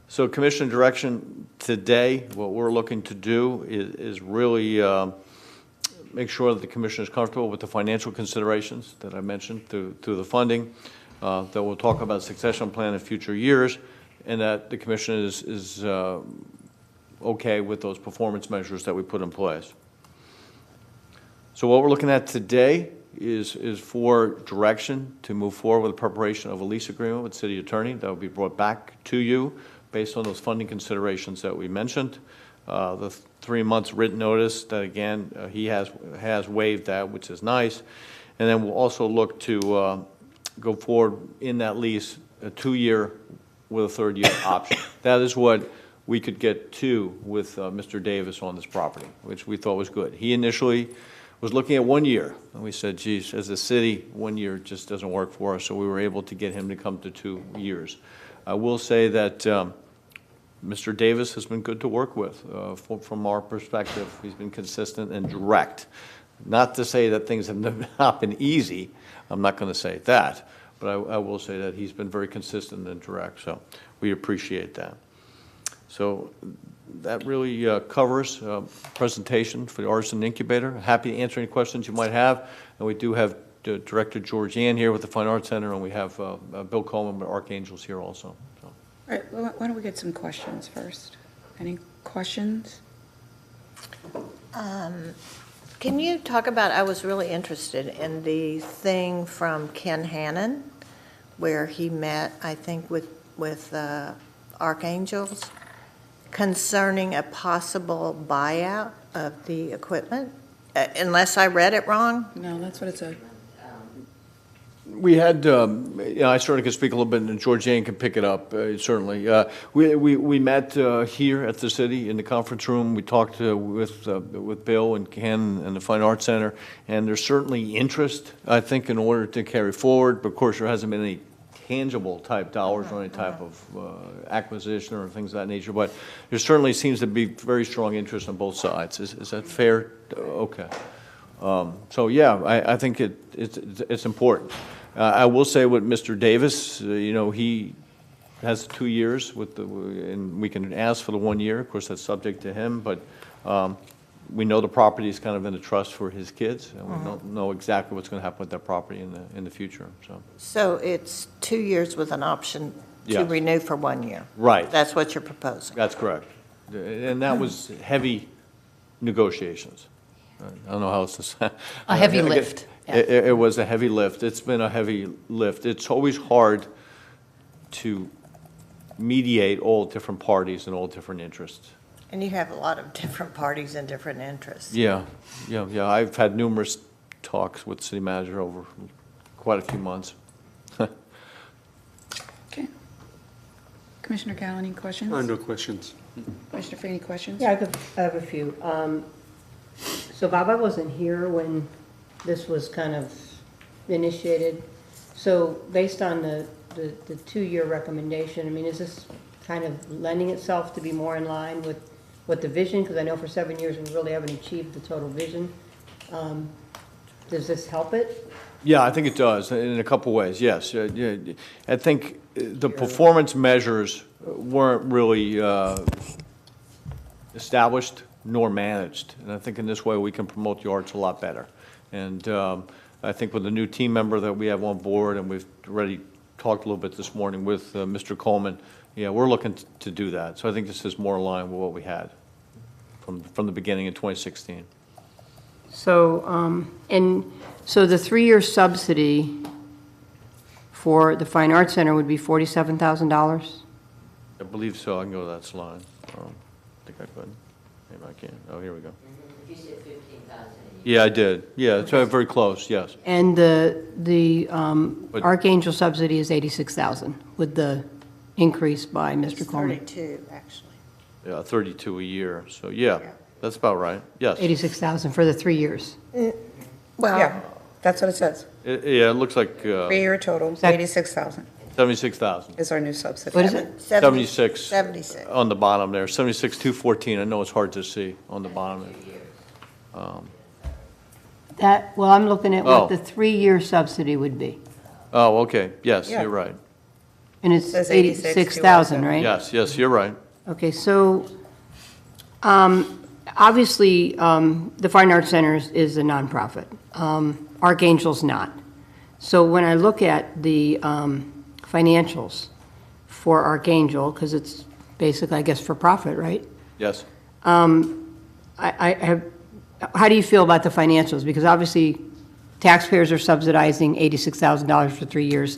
So commission direction today, what we're looking to do is really make sure that the commission is comfortable with the financial considerations that I mentioned through the funding, that we'll talk about succession plan in future years, and that the commission is okay with those performance measures that we put in place. So what we're looking at today is for direction to move forward with the preparation of a lease agreement with city attorney that will be brought back to you based on those funding considerations that we mentioned. The 3 months written notice that, again, he has waived that, which is nice. And then we'll also look to go forward in that lease, a 2-year with a 3rd year option. That is what we could get to with Mr. Davis on this property, which we thought was good. He initially was looking at 1 year, and we said, geez, as a city, 1 year just doesn't work for us, so we were able to get him to come to 2 years. I will say that Mr. Davis has been good to work with from our perspective. He's been consistent and direct. Not to say that things have not been easy. I'm not going to say that. But I will say that he's been very consistent and direct. So we appreciate that. So that really covers presentation for the Artisan Incubator. Happy to answer any questions you might have. And we do have Director George Ann here with the Fine Arts Center, and we have Bill Coleman with Archangels here also. So. All right, well, why don't we get some questions first? Any questions? Can you talk about, I was really interested in the thing from Ken Hannon, where he met, I think, with Archangels concerning a possible buyout of the equipment, unless I read it wrong? No, that's what it said. We had, I certainly could speak a little bit, and George Jane can pick it up, certainly. We met here at the city in the conference room. We talked with Bill and Ken and the Fine Arts Center, and there's certainly interest, I think, in order to carry forward. But of course, there hasn't been any tangible type dollars or any type of acquisition or things of that nature. But there certainly seems to be very strong interest on both sides. Is that fair? Okay. So yeah, I think it's important. I will say with Mr. Davis, he has 2 years and we can ask for the 1 year. Of course, that's subject to him, but we know the property is kind of in a trust for his kids, and we don't know exactly what's going to happen with that property in the future. So it's 2 years with an option to Yes. renew for 1 year? Right. That's what you're proposing? That's correct. And that was heavy negotiations. I don't know how else to say. A heavy lift. Yeah. It was a heavy lift. It's been a heavy lift. It's always hard to mediate all different parties and all different interests. And you have a lot of different parties and different interests. Yeah. I've had numerous talks with the city manager over quite a few months. Okay. Commissioner Cal, any questions? No questions. Commissioner Free, any questions? Yeah, I have a few. So Bob, I wasn't here when this was kind of initiated. So based on the 2-year recommendation, I mean, is this kind of lending itself to be more in line with what the vision, because I know for 7 years we really haven't achieved the total vision. Does this help it? Yeah, I think it does, in a couple ways, yes. I think the performance measures weren't really established nor managed, and I think in this way we can promote the arts a lot better. And I think with the new team member that we have on board, and we've already talked a little bit this morning with Mr. Coleman, yeah, we're looking to do that. So I think this is more aligned with what we had from the beginning in 2016. So, so the 3-year subsidy for the Fine Arts Center would be $47,000? I believe so. I can go to that slide. I think I could. Maybe I can't. Oh, here we go. You said 15,000. Yeah, I did. Yeah, it's very close, yes. And the Archangel subsidy is $86,000 with the increase by Mr. Coleman. 32, actually. Yeah, 32 a year. So, yeah, that's about right. Yes. $86,000 for the 3 years. Well, yeah, that's what it says. Yeah, it looks like 3-year total, that- 86,000 76,000. is our new subsidy. What is it? 76. 76. On the bottom there, 76,214. I know it's hard to see on the bottom. Well, I'm looking at Oh. what the 3-year subsidy would be. Oh, okay. Yes, Yeah. you're right. And it's Says 86,000, right? Yes, you're right. Okay, so, obviously, the Fine Arts Center is a nonprofit. Archangel's not. So when I look at the financials for Archangel, because it's basically, I guess, for profit, right? Yes. I have, how do you feel about the financials? Because obviously, taxpayers are subsidizing $86,000 for 3 years.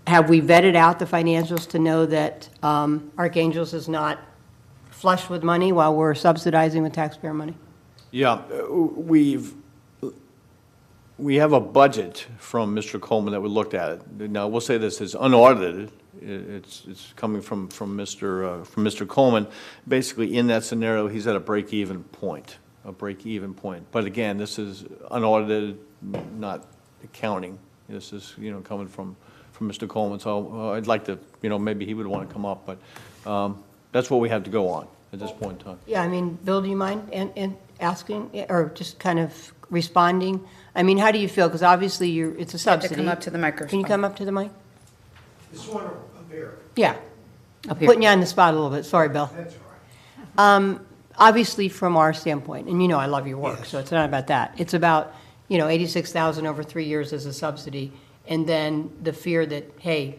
Have we vetted out the financials to know that Archangel's is not flush with money while we're subsidizing with taxpayer money? Yeah, we have a budget from Mr. Coleman that we looked at it. Now, we'll say this is unaudited. It's coming from Mr. Coleman. Basically, in that scenario, he's at a break-even point. But again, this is unaudited, not accounting. This is, coming from Mr. Coleman. So I'd like to, maybe he would want to come up, but that's what we have to go on at this point in time. Yeah, I mean, Bill, do you mind asking, or just kind of responding? I mean, how do you feel? Because obviously, it's a You have to subsidy. come up to the microphone. Can you come up to the mic? This one up here. Yeah. Up here. Putting you on the spot a little bit. Sorry, Bill. That's all right. Obviously, from our standpoint, and I love your work, so it's not about that. It's about, $86,000 over 3 years as a subsidy, and then the fear that, hey,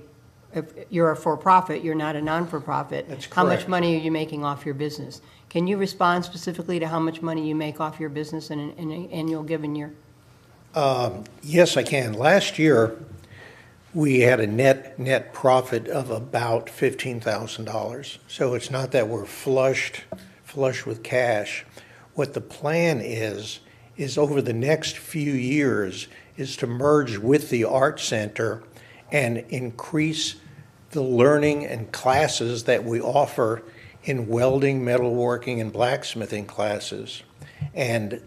if you're a for-profit, you're not a non-for-profit. That's How much correct. money are you making off your business? Can you respond specifically to how much money you make off your business in an annual given year? Yes, I can. Last year, we had a net profit of about $15,000. So it's not that we're flush with cash. What the plan is over the next few years is to merge with the Art Center and increase the learning and classes that we offer in welding, metalworking, and blacksmithing classes, and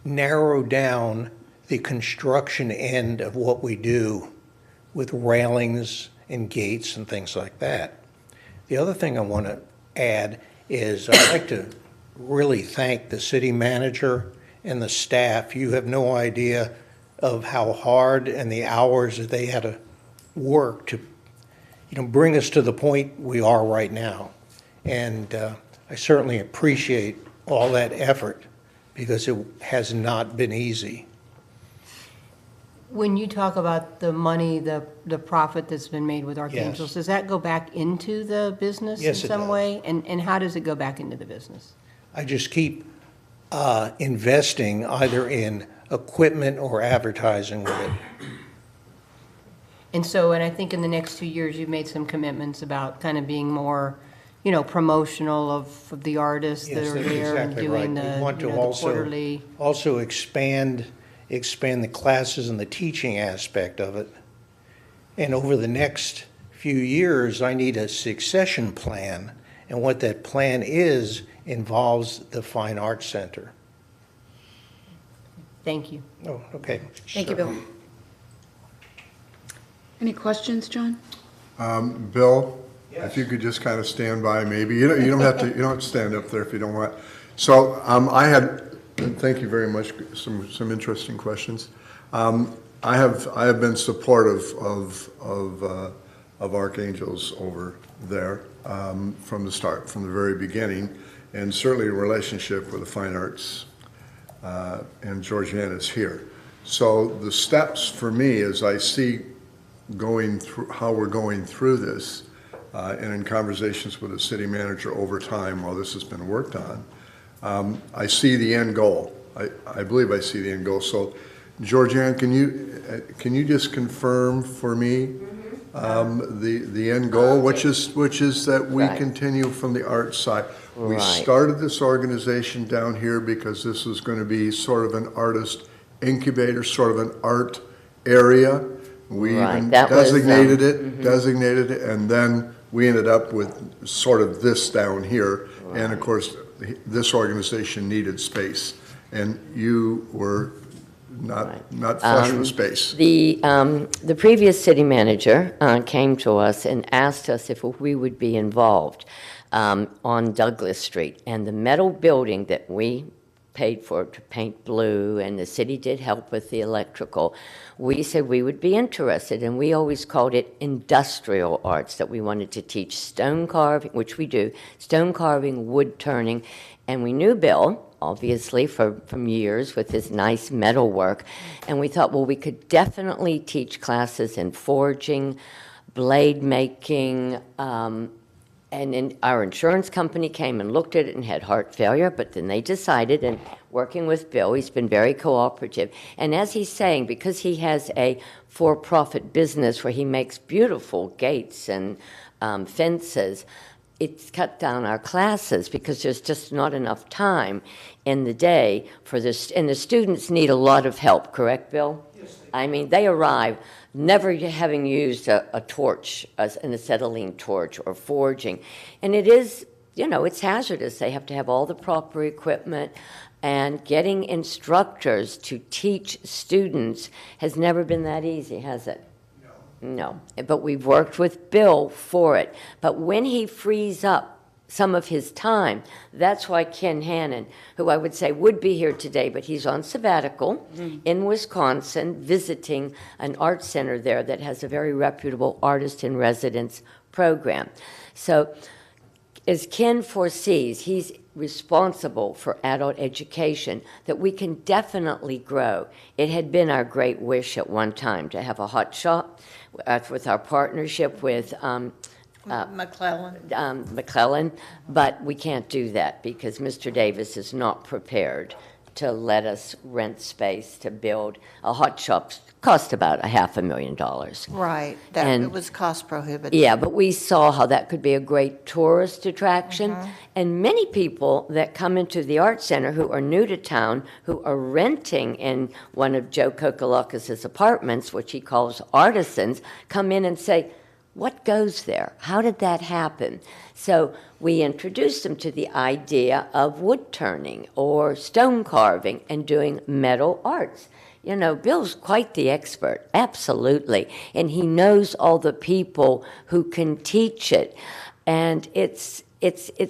narrow down the construction end of what we do with railings and gates and things like that. The other thing I want to add is I'd like to really thank the city manager and the staff. You have no idea of how hard and the hours that they had to work to, bring us to the point we are right now. And I certainly appreciate all that effort because it has not been easy. When you talk about the money, the profit that's been made with Archangels, does that go back into the business in Yes, it some does. way? And how does it go back into the business? I just keep investing either in equipment or advertising with it. And so, and I think in the next 2 years, you've made some commitments about kind of being more, promotional of the artists that Yes, are that's there and exactly doing right. the, We want to the quarterly. also expand the classes and the teaching aspect of it. And over the next few years, I need a succession plan. And what that plan involves the Fine Arts Center. Thank you. Oh, okay. Thank you, Bill. Any questions, John? Bill, if you could just kind of stand by, maybe. You don't have to stand up there if you don't want. So thank you very much, some interesting questions. I have been supportive of Archangel's over there from the start, from the very beginning, and certainly a relationship with the fine arts, and Georgiana is here. So the steps for me, as I see going through how we're going through this, and in conversations with the city manager over time while this has been worked on, I see the end goal. I believe I see the end goal. So, Georgianne, can you just confirm for me the end goal, which is that we continue from the art side. We started this organization down here because this was going to be sort of an artist incubator, sort of an art area. We even designated it, and then we ended up with sort of this down here. And of course, this organization needed space, and you were not flush with space. The previous city manager came to us and asked us if we would be involved on Douglas Street, and the metal building that we paid for to paint blue, and the city did help with the electrical. We said we would be interested, and we always called it industrial arts, that we wanted to teach stone carving, which we do, stone carving, wood turning, and we knew Bill, obviously, from years with his nice metal work, and we thought, well, we could definitely teach classes in forging, blade making, and then our insurance company came and looked at it and had heart failure, but then they decided, and working with Bill, he's been very cooperative. And as he's saying, because he has a for-profit business where he makes beautiful gates and fences, it's cut down our classes because there's just not enough time in the day for this. And the students need a lot of help, correct, Bill? Yes. I mean, they arrive never having used a torch, an acetylene torch or forging. And it is, it's hazardous. They have to have all the proper equipment. And getting instructors to teach students has never been that easy, has it? No, but we've worked with Bill for it. But when he frees up some of his time, that's why Ken Hannon, who I would say would be here today, but he's on sabbatical in Wisconsin, visiting an art center there that has a very reputable artist in residence program. So as Ken foresees, he's responsible for adult education, that we can definitely grow. It had been our great wish at one time to have a hot shop with our partnership with McClellan, but we can't do that because Mr. Davis is not prepared to let us rent space to build a hot shop. Cost about $500,000. Right, it was cost prohibitive. Yeah, but we saw how that could be a great tourist attraction. And many people that come into the art center who are new to town, who are renting in one of Joe Kokolakis' apartments, which he calls artisans, come in and say, what goes there? How did that happen? So we introduced them to the idea of wood turning or stone carving and doing metal arts. Bill's quite the expert, absolutely. And he knows all the people who can teach it. And it's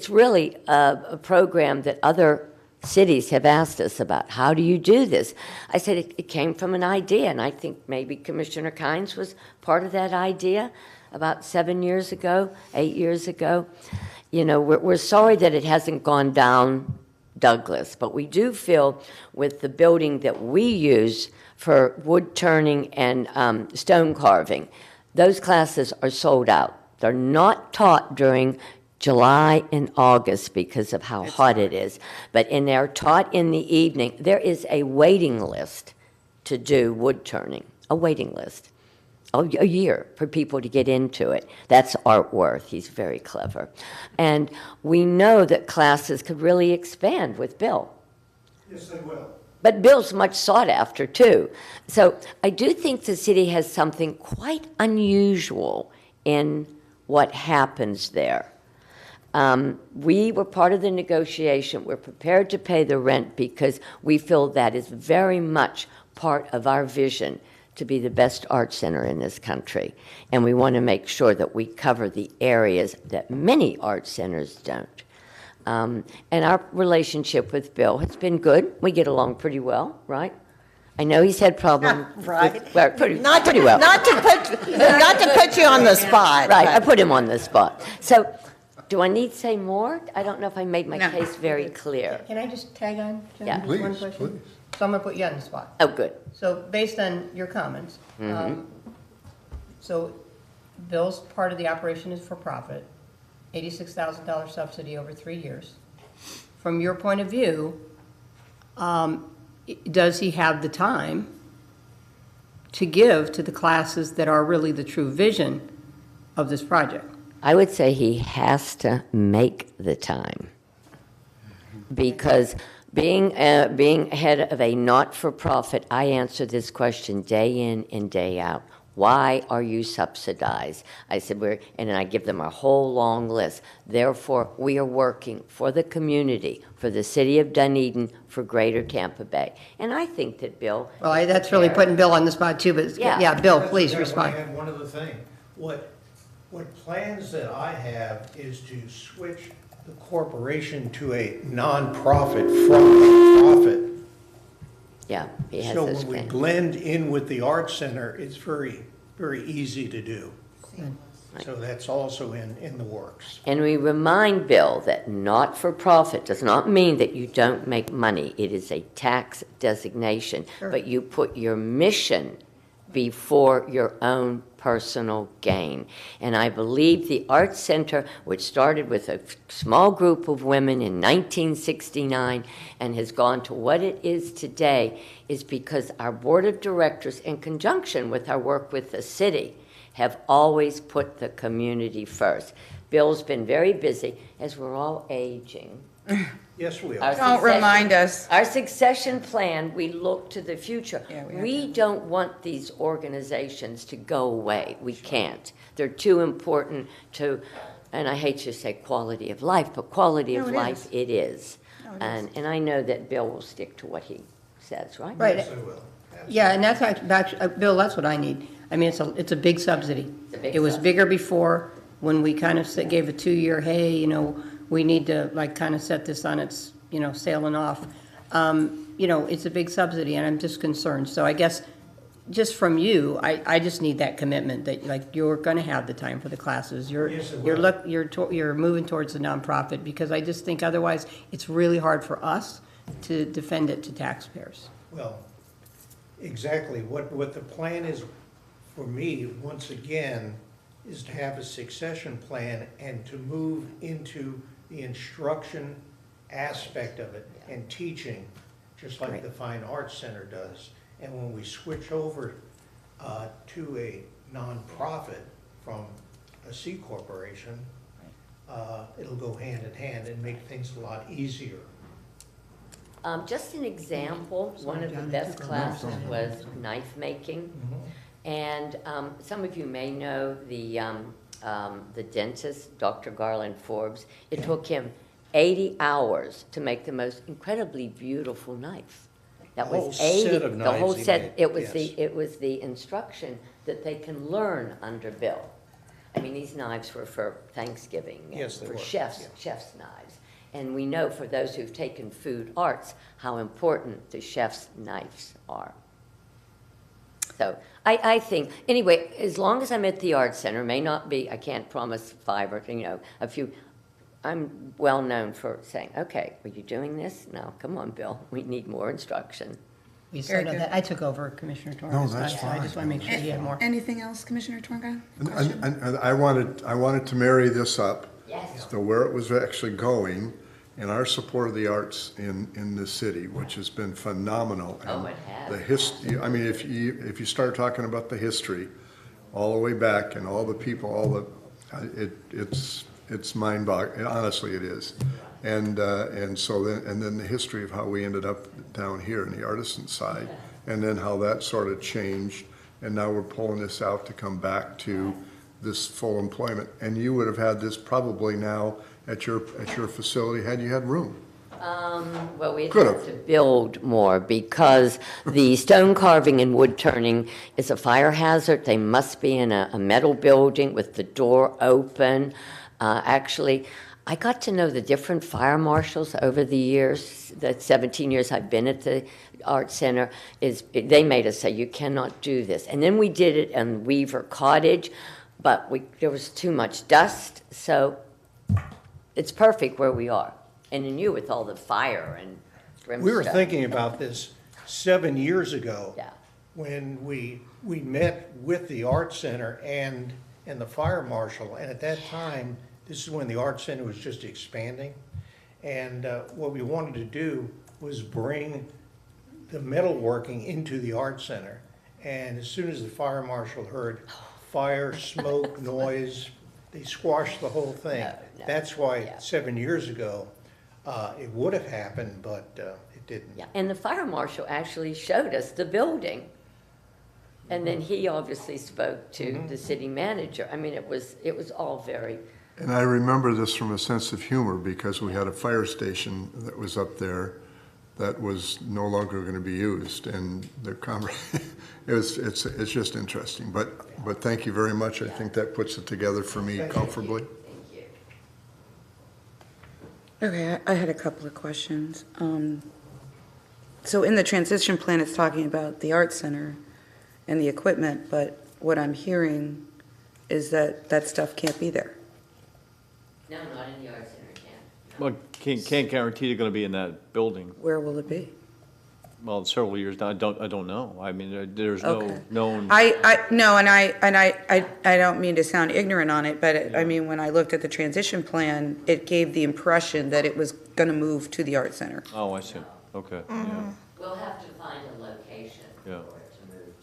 really a program that other cities have asked us about. How do you do this? I said it came from an idea, and I think maybe Commissioner Kynes was part of that idea about 8 years ago. We're sorry that it hasn't gone down Douglas, but we do feel with the building that we use for wood turning and stone carving, those classes are sold out. They're not taught during July and August because of how hot it is, but they're taught in the evening. There is a waiting list to do wood turning, a waiting list. A year for people to get into it. That's Art Worth. He's very clever. And we know that classes could really expand with Bill. Yes, they will. But Bill's much sought after, too. So I do think the city has something quite unusual in what happens there. We were part of the negotiation. We're prepared to pay the rent because we feel that is very much part of our vision to be the best art center in this country, and we want to make sure that we cover the areas that many art centers don't. And our relationship with Bill has been good. We get along pretty well, right? I know he's had problems. Right. Well, pretty well. Not to put you on the spot. Right, but- I put him on the spot. So, do I need to say more? I don't know if I made my case very clear. Can I just tag on, Jen? Yeah. Just one Please, question? please. So I'm going to put you on the spot. Oh, good. So based on your comments, so Bill's part of the operation is for profit, $86,000 subsidy over 3 years. From your point of view, does he have the time to give to the classes that are really the true vision of this project? I would say he has to make the time, because being head of a not-for-profit, I answer this question day in and day out. Why are you subsidized? I said, and I give them a whole long list. Therefore, we are working for the community, for the city of Dunedin, for Greater Tampa Bay. And I think that Bill... Well, that's really putting Bill on the spot too, but yeah, Bill, please respond. I have one other thing. What plans that I have is to switch the corporation to a nonprofit from a profit. Yeah, he has So those when we plans. blend in with the art center, it's very, very easy to do. So that's also in the works. And we remind Bill that not-for-profit does not mean that you don't make money. It is a tax designation, but you put your mission before your own personal gain. And I believe the Art Center, which started with a small group of women in 1969 and has gone to what it is today, is because our board of directors, in conjunction with our work with the city, have always put the community first. Bill's been very busy, as we're all aging. Yes, we are. Don't remind us. Our succession plan, we look to the future. Yeah, we have We don't want these organizations to go away. We can't. They're too important to, and I hate to say quality of life, but quality of life it is. And I know that Bill will stick to what he says, right? Right. Yes, I will. Yeah, and that's actually, Bill, that's what I need. I mean, it's a big subsidy. It's a big It was subsidy. bigger before, when we kind of gave a 2-year, hey, we need to like kind of set this on its, sailing off. It's a big subsidy, and I'm just concerned. So I guess, just from you, I just need that commitment that like you're going to have the time for the classes. You're moving towards the nonprofit, because I just think otherwise it's really hard for us to defend it to taxpayers. Well, exactly. What the plan is for me, once again, is to have a succession plan and to move into the instruction aspect of it and teaching, just like the Fine Arts Center does. And when we switch over to a nonprofit from a C corporation, it'll go hand in hand and make things a lot easier. Just an example, one of the best classes was knife making. And some of you may know the dentist, Dr. Garland Forbes. It took him 80 hours to make the most incredibly beautiful knife. That was 80. Set of the whole knives he set. made, It was the instruction that they can learn under Bill. I mean, these knives were for Thanksgiving. Yes, they for were, chefs' knives. And we know, for those who've taken food arts, how important the chef's knives are. So I think, anyway, as long as I'm at the Art Center, may not be, I can't promise 5 or, a few. I'm well known for saying, okay, are you doing this? No, come on, Bill, we need more instruction. We Very started good. that. I took over Commissioner Torres. No, that's so I just want to make sure he had more. Anything else, Commissioner Torga? And I wanted to marry this up Yes. to where it was actually going, and our support of the arts in the city, which has been phenomenal. Oh, And it has. the history, I mean, if you start talking about the history, all the way back, and all the people, it's mind-boggling. Honestly, it is. And then the history of how we ended up down here in the artisan side, and then how that sort of changed, and now we're pulling this out to come back to this full employment. And you would have had this probably now at your facility had you had room. Well, we Could've. have to build more because the stone carving and wood turning is a fire hazard. They must be in a metal building with the door open. Actually, I got to know the different fire marshals over the years, the 17 years I've been at the Art Center, they made us say, you cannot do this. And then we did it in Weaver Cottage, but there was too much dust, so it's perfect where we are. And in you with all the fire and brimstone. We were thinking about this 7 years ago. Yeah. When we met with the Art Center and the fire marshal, and at that time, this is when the Art Center was just expanding. And what we wanted to do was bring the metalworking into the Art Center. And as soon as the fire marshal heard fire, smoke, noise, they squashed the whole thing. No. That's why Yeah. 7 years ago, it would have happened, but it didn't. Yeah, and the fire marshal actually showed us the building. And then he obviously spoke to the city manager. I mean, it was all very... And I remember this from a sense of humor because we had a fire station that was up there that was no longer going to be used, and it's just interesting. But thank you very much. I think that puts it together for me comfortably. Okay, I had a couple of questions. So in the transition plan, it's talking about the art center and the equipment, but what I'm hearing is that that stuff can't be there. No, not in the Art Center, can't. Well, can't guarantee they're going to be in that building. Where will it be? Well, several years now, I don't know. I mean, there's no Okay. known. No, and I don't mean to sound ignorant on it, but I mean, when I looked at the transition plan, it gave the impression that it was going to move to the art center. Oh, I see. Okay, yeah, We'll have to find a location for Yeah. it to move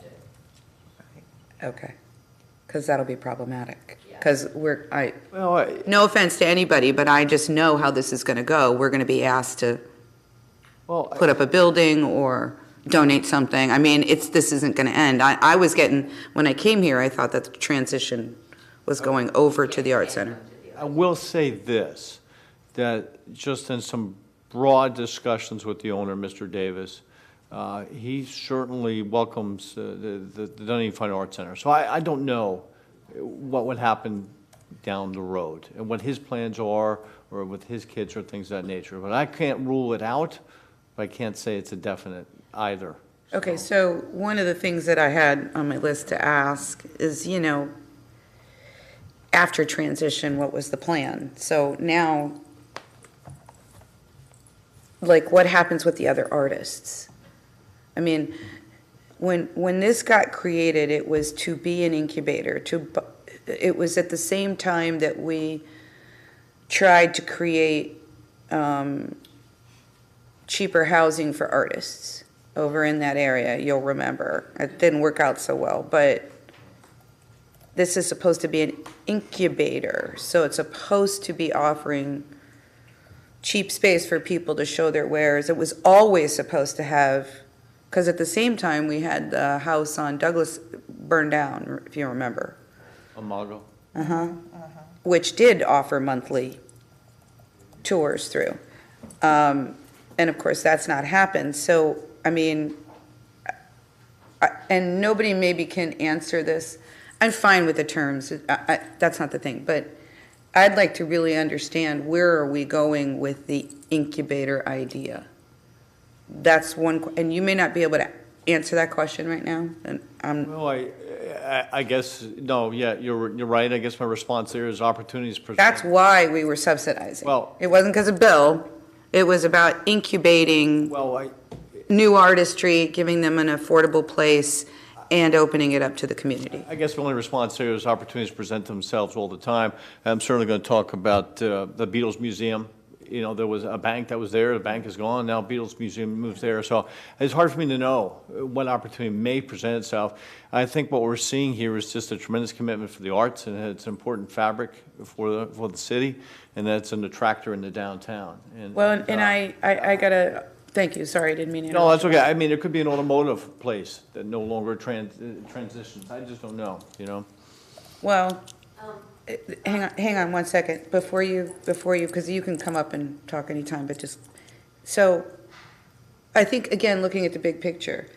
to. Okay, because that'll be problematic. Yeah. Because no offense to anybody, but I just know how this is going to go. We're going to be asked to put up a building or donate something. I mean, this isn't going to end. I was getting, when I came here, I thought that the transition was going over to the art center. I will say this, that just in some broad discussions with the owner, Mr. Davis, he certainly welcomes the Dunedin Fine Arts Center. So I don't know what would happen down the road and what his plans are or with his kids or things of that nature. But I can't rule it out, but I can't say it's a definite either. Okay, so one of the things that I had on my list to ask is, after transition, what was the plan? So now, like, what happens with the other artists? I mean, when this got created, it was to be an incubator. It was at the same time that we tried to create cheaper housing for artists over in that area, you'll remember. It didn't work out so well, but this is supposed to be an incubator, so it's supposed to be offering cheap space for people to show their wares. It was always supposed to have, because at the same time, we had the house on Douglas burned down, if you remember. Amago. Which did offer monthly tours through. And of course, that's not happened. So, I mean, and nobody maybe can answer this. I'm fine with the terms. That's not the thing. But I'd like to really understand, where are we going with the incubator idea? That's one, and you may not be able to answer that question right now. And Well, I guess, no, yeah, you're right. I guess my response there is opportunities present. that's why we were subsidizing. Well- It wasn't because of Bill. It was about incubating new artistry, giving them an affordable place, and opening it up to the community. I guess the only response there is opportunities present themselves all the time. I'm certainly going to talk about the Beatles Museum. There was a bank that was there, the bank is gone, now Beatles Museum moves there. So it's hard for me to know what opportunity may present itself. I think what we're seeing here is just a tremendous commitment for the arts, and it's an important fabric for the city, and that's an attractor in the downtown. Well, and I gotta, thank you, sorry, I didn't mean to No, interrupt. that's okay. I mean, it could be an automotive place that no longer transitions. I just don't know, Well, hang on one second, before you, because you can come up and talk anytime, but just, So I think, again, looking at the big picture,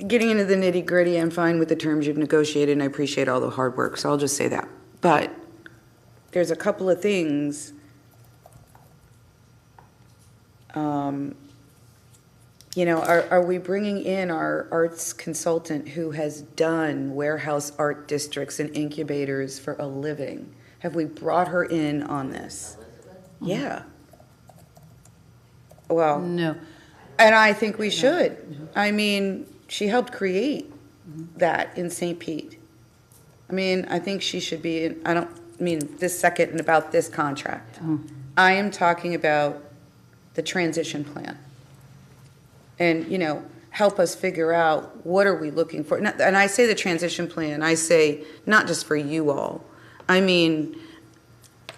getting into the nitty gritty, I'm fine with the terms you've negotiated, and I appreciate all the hard work, so I'll just say that. But there's a couple of things, you know, are we bringing in our arts consultant who has done warehouse art districts and incubators for a living? Have we brought her in on this? Yeah. Well. No. And I think we should. I mean, she helped create that in St. Pete. I mean, I think she should be, I don't mean this second and about this contract. I am talking about the transition plan. And, you know, help us figure out what are we looking for. And I say the transition plan, I say not just for you all. I mean,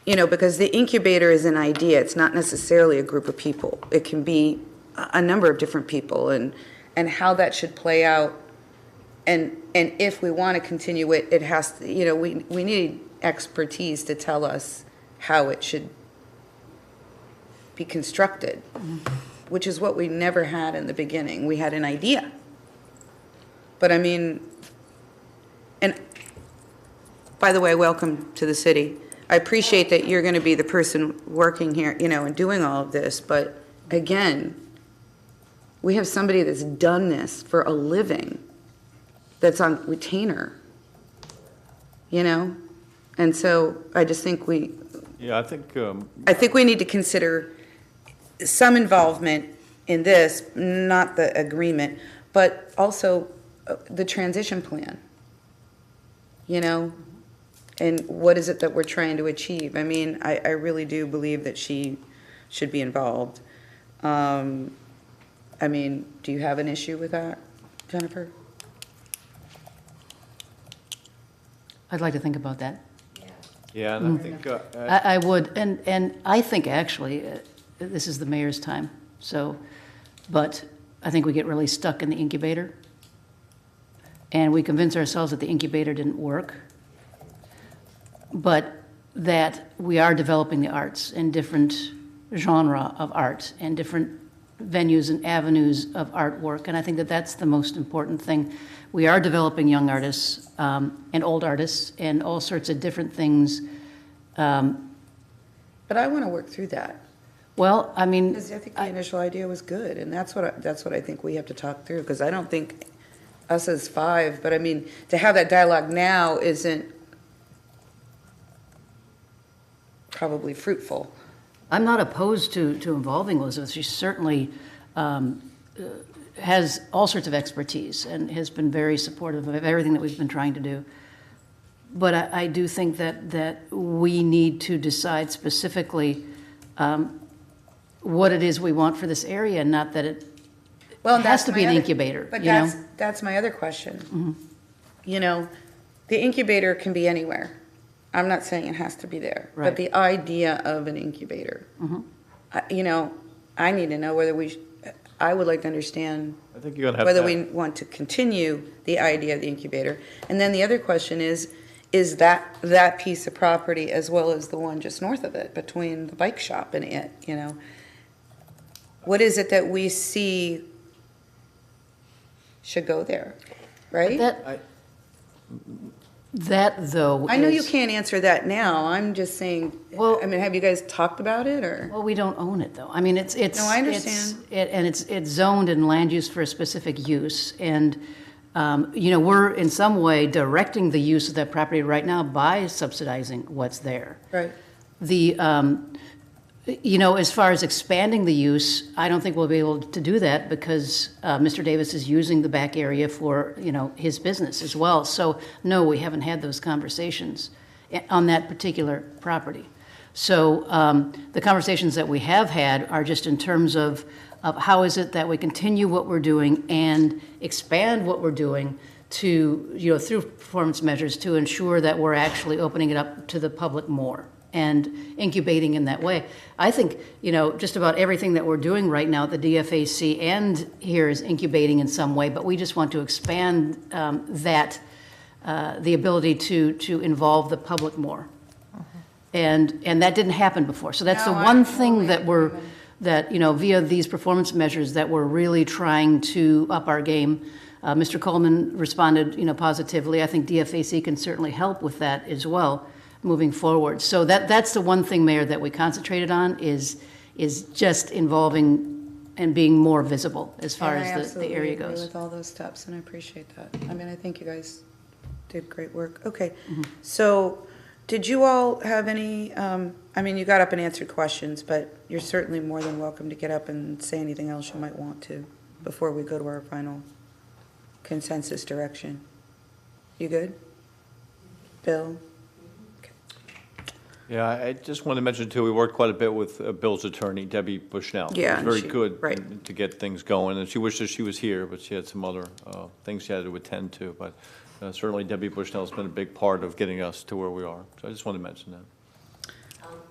you know, because the incubator is an idea. It's not necessarily a group of people. It can be a number of different people, and how that should play out. And if we want to continue it, it has to, you know, we need expertise to tell us how it should be constructed, which is what we never had in the beginning. We had an idea. But I mean, and by the way, welcome to the city. I appreciate that you're going to be the person working here, you know, and doing all of this, but again, we have somebody that's done this for a living, that's on retainer, you know? And so I just think Yeah, I think we need to consider some involvement in this, not the agreement, but also the transition plan, you know? And what is it that we're trying to achieve? I mean, I really do believe that she should be involved. I mean, do you have an issue with that, Jennifer? I'd like to think about that. Yeah, and I think... I would, and I think actually, this is the mayor's time, so, but I think we get really stuck in the incubator, and we convince ourselves that the incubator didn't work, but that we are developing the arts and different genre of art and different venues and avenues of artwork, and I think that that's the most important thing. We are developing young artists and old artists and all sorts of different things. But I want to work through that. Well, I mean, Because I think the initial idea was good, and that's what I think we have to talk through, because I don't think us as five, but I mean, to have that dialogue now isn't probably fruitful. I'm not opposed to involving Elizabeth. She certainly has all sorts of expertise and has been very supportive of everything that we've been trying to do. But I do think that we need to decide specifically what it is we want for this area, and not that it has to be an incubator. But you know? that's my other question. You know, the incubator can be anywhere. I'm not saying it has to be there, Right. but the idea of an incubator, you know, I need to know whether I would like to understand I think you're going to have whether to... we want to continue the idea of the incubator. And then the other question is that piece of property as well as the one just north of it, between the bike shop and it, you know? What is it that we see should go there, right? That, though, I know you can't answer that now. I'm just saying, well, I mean, have you guys talked about it, or? Well, we don't own it, though. I mean, it's. No, I understand. It's zoned in land use for a specific use, and, you know, we're in some way directing the use of that property right now by subsidizing what's there. Right. You know, as far as expanding the use, I don't think we'll be able to do that because Mr. Davis is using the back area for, you know, his business as well. So, no, we haven't had those conversations on that particular property. So the conversations that we have had are just in terms of how is it that we continue what we're doing and expand what we're doing to, you know, through performance measures to ensure that we're actually opening it up to the public more and incubating in that way. I think, you know, just about everything that we're doing right now at the DFAC and here is incubating in some way, but we just want to expand the ability to involve the public more. And that didn't happen before. So that's the one thing that that, you know, via these performance measures that we're really trying to up our game. Mr. Coleman responded, you know, positively. I think DFAC can certainly help with that as well moving forward. So that's the one thing, Mayor, that we concentrated on is just involving and being more visible as far as the area goes. I absolutely agree with all those steps, and I appreciate that. I mean, I think you guys did great work. Okay, so did you all have any, I mean, you got up and answered questions, but you're certainly more than welcome to get up and say anything else you might want to before we go to our final consensus direction. You good? Bill? Yeah, I just want to mention too, we worked quite a bit with Bill's attorney, Debbie Bushnell. Yeah, It was and very good right. to get things going, and she wishes she was here, but she had some other things she had to attend to. But certainly Debbie Bushnell's been a big part of getting us to where we are. So I just wanted to mention that.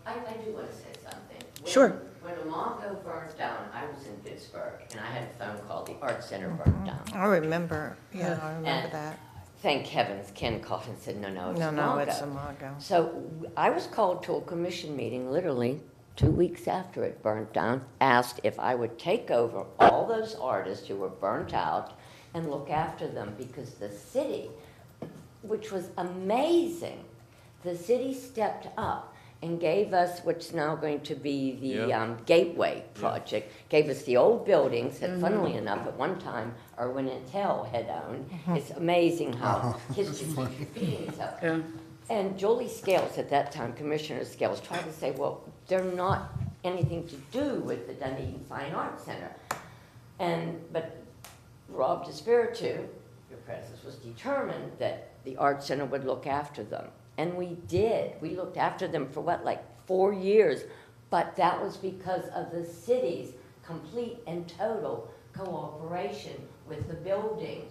I do want to say something. Sure. When Imago burned down, I was in Pittsburgh, and I had a phone call, the Art Center burned down. I remember, yeah, I remember And that. Thank heavens Ken called and said, no, it's No, Imago. it's Imago. So I was called to a commission meeting literally 2 weeks after it burnt down, asked if I would take over all those artists who were burnt out and look after them, because the city, which was amazing, the city stepped up and gave us what's now going to be the Gateway Project, gave us the old buildings that, funnily enough, at one time, Irwin and Tell had owned. It's amazing how history keeps repeating itself. And Julie Scales, at that time, Commissioner Scales, tried to say, well, they're not anything to do with the Dunedin Fine Arts Center. But Rob DeSpiritu, your predecessor, was determined that the Art Center would look after them. And we did. We looked after them for like 4 years. But that was because of the city's complete and total cooperation with the building.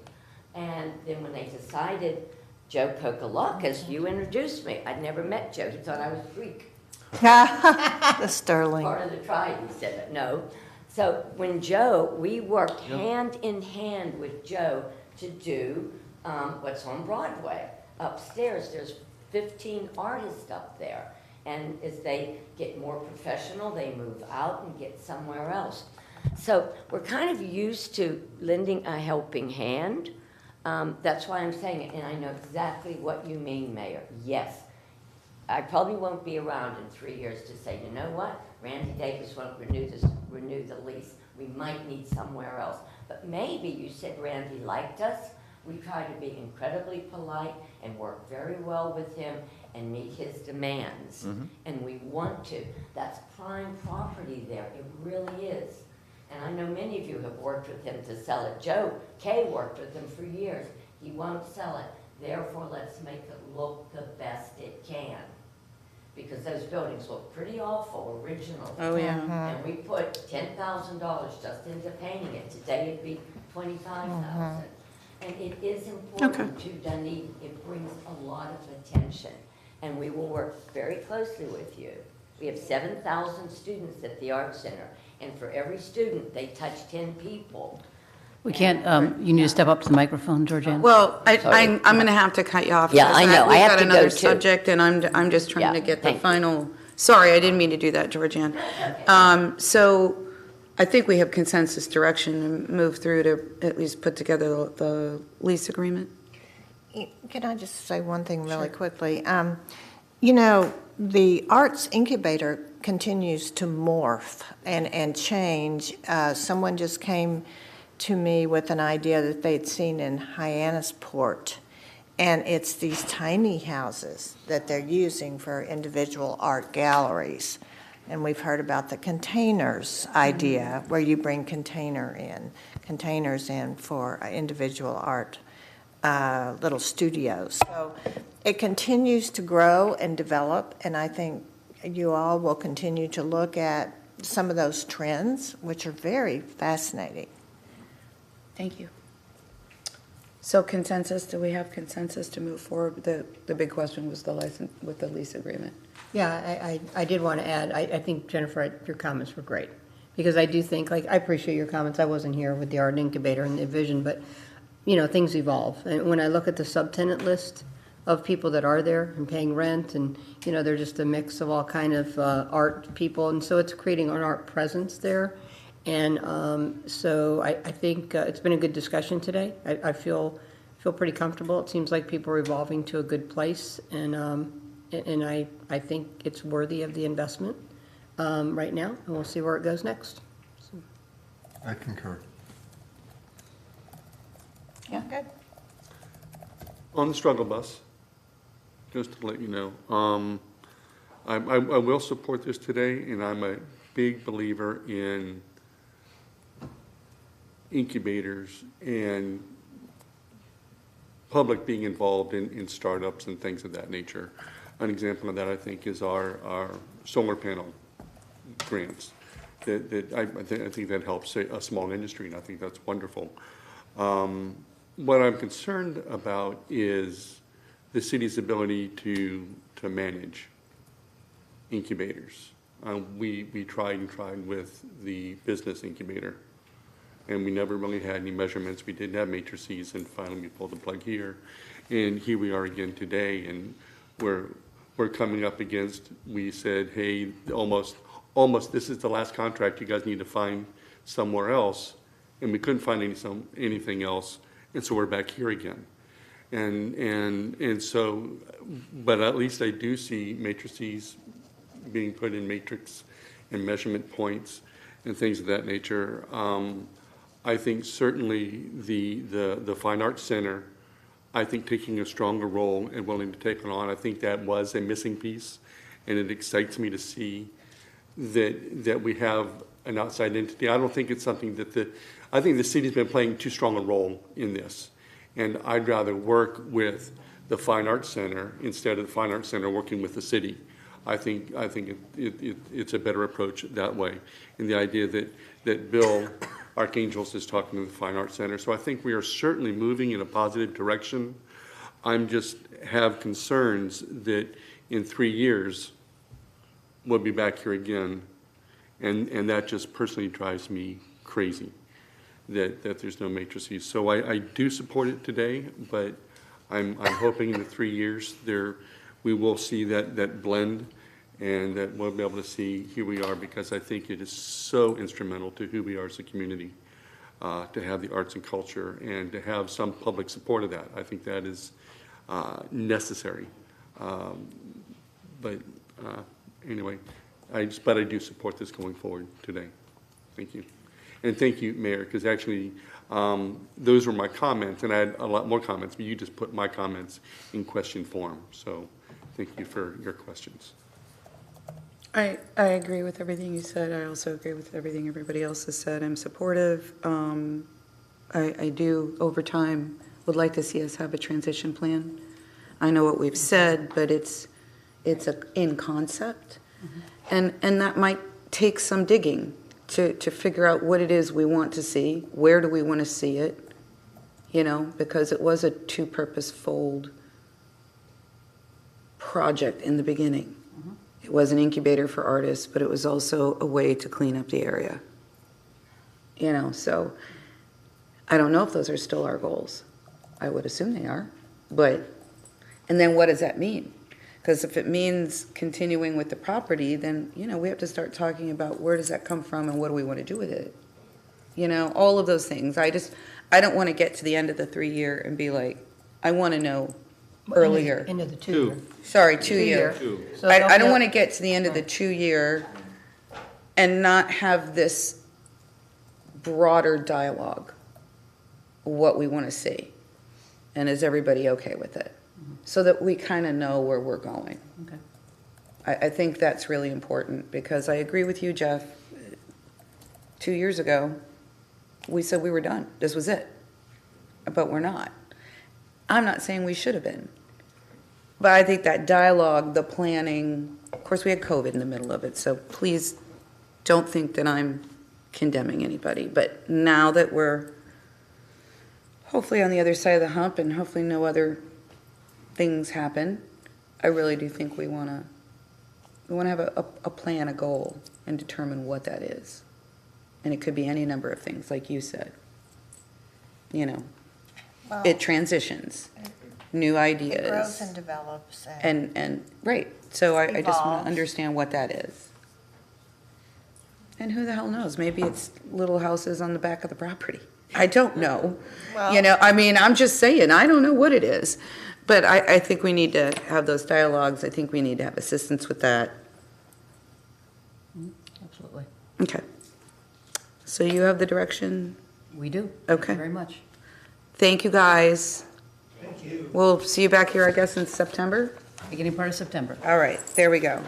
And then when they decided, Joe Kokalakis, you introduced me. I'd never met Joe. He thought I was Greek. The Sterling. Part of the tribe, he said, but no. So when Joe, we worked hand in hand with Joe to do what's on Broadway. Upstairs, there's 15 artists up there. And as they get more professional, they move out and get somewhere else. So we're kind of used to lending a helping hand. That's why I'm saying it, and I know exactly what you mean, Mayor. Yes, I probably won't be around in 3 years to say, you know what, Randy Davis won't renew the lease. We might need somewhere else. But maybe you said Randy liked us. We try to be incredibly polite and work very well with him and meet his demands. And we want to. That's prime property there. It really is. And I know many of you have worked with him to sell it. Joe Kay worked with him for years. He won't sell it. Therefore, let's make it look the best it can. Because those buildings look pretty awful originally. Oh, yeah. And we put $10,000 just into painting it. Today it'd be $25,000. And it is important to Dunedin. It brings a lot of attention. And we will work very closely with you. We have 7,000 students at the Art Center. And for every student, they touch 10 people. We can't, you need to step up to the microphone, Georgianne. Well, I'm going to have to cut you off. Yeah, because I know. I have to We've go got another too. subject, and I'm just trying to get the final, sorry, I didn't mean to do that, Georgianne. So I think we have consensus direction and move through to at least put together the lease agreement. Can I just say one thing really quickly? You know, the Arts Incubator continues to morph and change. Someone just came to me with an idea that they'd seen in Hyannisport, and it's these tiny houses that they're using for individual art galleries. And we've heard about the containers idea, where you bring containers in for individual art little studios. So it continues to grow and develop, and I think you all will continue to look at some of those trends, which are very fascinating. Thank you. So consensus, do we have consensus to move forward? The big question was the license with the lease agreement. Yeah, I did want to add, I think, Jennifer, your comments were great. Because I do think, like, I appreciate your comments. I wasn't here with the Art Incubator and the vision, but, you know, things evolve. And when I look at the subtenant list, of people that are there and paying rent, and, you know, they're just a mix of all kind of art people, and so it's creating an art presence there. And so I think it's been a good discussion today. I feel pretty comfortable. It seems like people are evolving to a good place, and I think it's worthy of the investment right now, and we'll see where it goes next. So. I concur. Yeah, good. On the struggle bus, just to let you know, I will support this today, and I'm a big believer in incubators and public being involved in startups and things of that nature. An example of that, I think, is our solar panel grants. I think that helps a small industry, and I think that's wonderful. What I'm concerned about is the city's ability to manage incubators. We tried and tried with the business incubator, and we never really had any measurements. We didn't have matrices, and finally we pulled the plug here. And here we are again today, and we're coming up against, we said, hey, almost this is the last contract, you guys need to find somewhere else. And we couldn't find anything else, and so we're back here again. And so, but at least I do see matrices being put in matrix and measurement points and things of that nature. I think certainly the Fine Arts Center, I think taking a stronger role and willing to take it on, I think that was a missing piece, and it excites me to see that we have an outside entity. I don't think it's something that I think the city's been playing too strong a role in this, and I'd rather work with the Fine Arts Center instead of the Fine Arts Center working with the city. I think it's a better approach that way, and the idea that Bill Archangels is talking to the Fine Arts Center. So I think we are certainly moving in a positive direction. I'm just have concerns that in 3 years we'll be back here again, and that just personally drives me crazy that there's no matrices. So I do support it today, but I'm hoping in the 3 years we will see that blend, and that we'll be able to see here we are, because I think it is so instrumental to who we are as a community, to have the arts and culture and to have some public support of that. I think that is necessary. But anyway, I do support this going forward today. Thank you. And thank you, Mayor, because actually those were my comments, and I had a lot more comments, but you just put my comments in question form. So thank you for your questions. I agree with everything you said. I also agree with everything everybody else has said. I'm supportive. I do, over time, would like to see us have a transition plan. I know what we've said, but it's in concept. Mm-hmm. And that might take some digging to figure out what it is we want to see. Where do we want to see it? You know, because it was a two-purpose fold project in the beginning. Mm-hmm. It was an incubator for artists, but it was also a way to clean up the area. You know, so I don't know if those are still our goals. I would assume they are, and then what does that mean? Because if it means continuing with the property, then, you know, we have to start talking about where does that come from and what do we want to do with it? You know, all of those things. I don't want to get to the end of the 3 year and be like, I want to know earlier. End of the 2 year. Sorry, 2 year. So I don't want to get to the end of the 2 year and not have this broader dialogue, what we want to see. And is everybody okay with it? So that we kind of know where we're going. Okay. I think that's really important, because I agree with you, Jeff. 2 years ago, we said we were done. This was it. But we're not. I'm not saying we should have been. But I think that dialogue, the planning, of course we had COVID in the middle of it, so please don't think that I'm condemning anybody. But now that we're hopefully on the other side of the hump and hopefully no other things happen, I really do think we want to have a plan, a goal, and determine what that is. And it could be any number of things, like you said. You know. Well, it transitions, new ideas. It grows and develops. And And, right, so I just want Evolves. to understand what that is. And who the hell knows, maybe it's little houses on the back of the property. I don't know. Well- You know, I mean, I'm just saying, I don't know what it is. But I think we need to have those dialogues, I think we need to have assistance with that. Absolutely. Okay. So you have the direction? We do. Thank Okay. you very much. Thank you, guys. Thank you. We'll see you back here, I guess, in September? Beginning part of September. All right, there we go.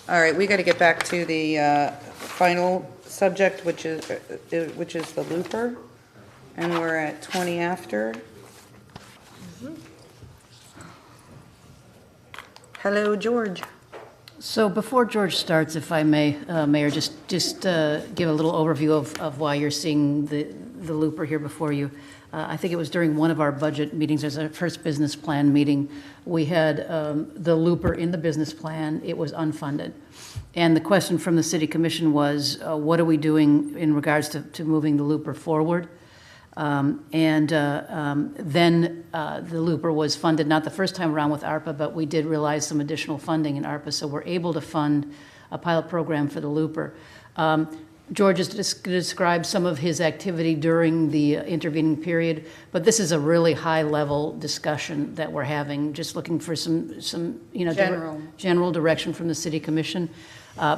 All right, we got to get back to the final subject, which is the looper, and we're at 20 after. Hello, George. So before George starts, if I may, Mayor, just give a little overview of why you're seeing the looper here before you. I think it was during one of our budget meetings, as our first business plan meeting, we had the looper in the business plan. It was unfunded. And the question from the City Commission was, what are we doing in regards to moving the looper forward? Then the looper was funded, not the first time around with ARPA, but we did realize some additional funding in ARPA, so we're able to fund a pilot program for the looper. George has described some of his activity during the intervening period, but this is a really high-level discussion that we're having, just looking for some general direction from the City Commission,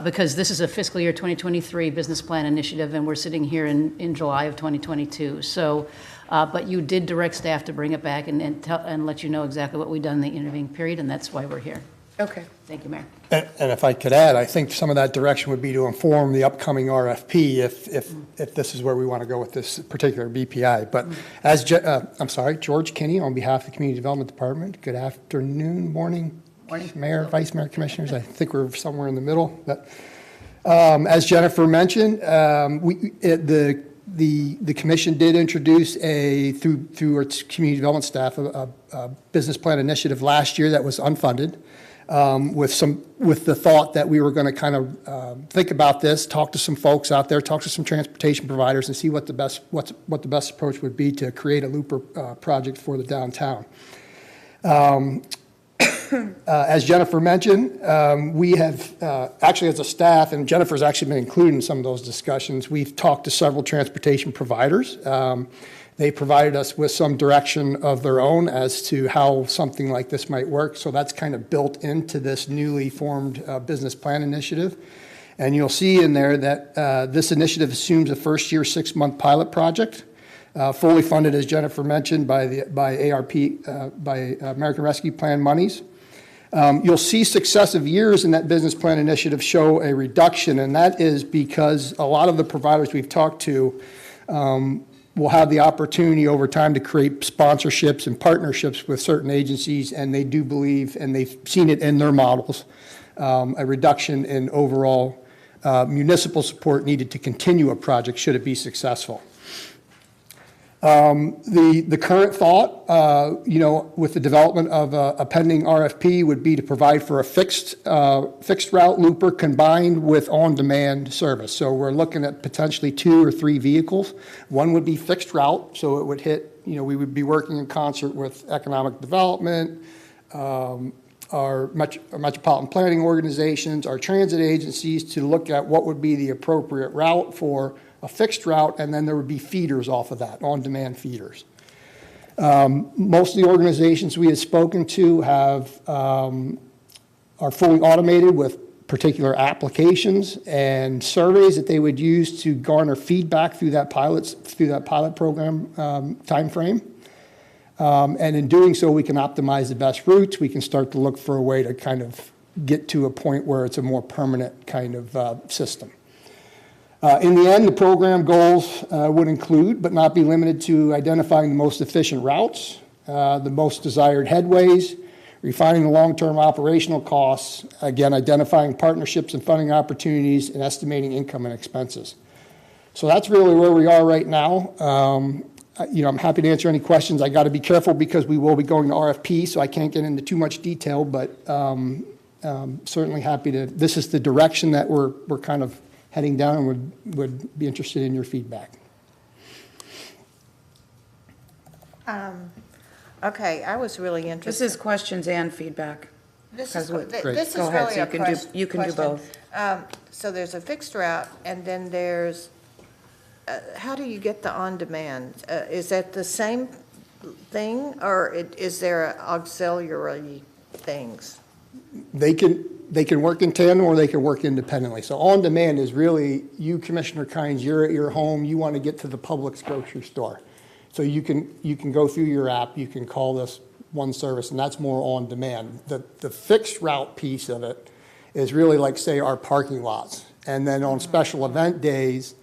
because this is a fiscal year 2023 business plan initiative, and we're sitting here in July of 2022. So, but you did direct staff to bring it back and let you know exactly what we've done in the intervening period, and that's why we're here. Okay. Thank you, Mayor. And if I could add, I think some of that direction would be to inform the upcoming RFP if this is where we want to go with this particular BPI. But as, George Kinney, on behalf of the Community Development Department, good afternoon, morning, Mayor, Vice Mayor, Commissioners. I think we're somewhere in the middle. But as Jennifer mentioned, the Commission did introduce through its Community Development staff, a business plan initiative last year that was unfunded. With the thought that we were going to kind of think about this, talk to some folks out there, talk to some transportation providers, and see what the best approach would be to create a looper project for the downtown. As Jennifer mentioned, we have actually, as a staff, and Jennifer's actually been included in some of those discussions, we've talked to several transportation providers. They provided us with some direction of their own as to how something like this might work. So that's kind of built into this newly formed business plan initiative. And you'll see in there that this initiative assumes a first-year, 6-month pilot project, fully funded, as Jennifer mentioned, by American Rescue Plan monies. You'll see successive years in that business plan initiative show a reduction, and that is because a lot of the providers we've talked to will have the opportunity over time to create sponsorships and partnerships with certain agencies, and they do believe, and they've seen it in their models, a reduction in overall municipal support needed to continue a project should it be successful. The current thought, with the development of a pending RFP would be to provide for a fixed route looper combined with on-demand service. So we're looking at potentially 2 or 3 vehicles. One would be fixed route, so it would hit, we would be working in concert with economic development, our metropolitan planning organizations, our transit agencies to look at what would be the appropriate route for a fixed route, and then there would be feeders off of that, on-demand feeders. Most of the organizations we have spoken to are fully automated with particular applications and surveys that they would use to garner feedback through that pilot program timeframe. And in doing so, we can optimize the best routes. We can start to look for a way to kind of get to a point where it's a more permanent kind of system. In the end, the program goals would include, but not be limited to, identifying the most efficient routes, the most desired headways, refining the long-term operational costs, again, identifying partnerships and funding opportunities, and estimating income and expenses. So that's really where we are right now. I'm happy to answer any questions. I got to be careful because we will be going to RFP, so I can't get into too much detail, but certainly happy to. This is the direction that we're kind of heading down, and would be interested in your feedback. Okay, I was really This interested. is questions and feedback. This 'Cause is, what- this is Go ahead, really so a you can do, you can do question. both. So there's a fixed route, and then there's, how do you get the on-demand? Is that the same thing, or is there auxiliary things? They can work in tandem or they can work independently. So on-demand is really, you, Commissioner Kynes, you're at your home, you want to get to the Publix grocery store. So you can go through your app, you can call this one service, and that's more on-demand. The fixed route piece of it is really like, say, our parking lots. And then on special event days,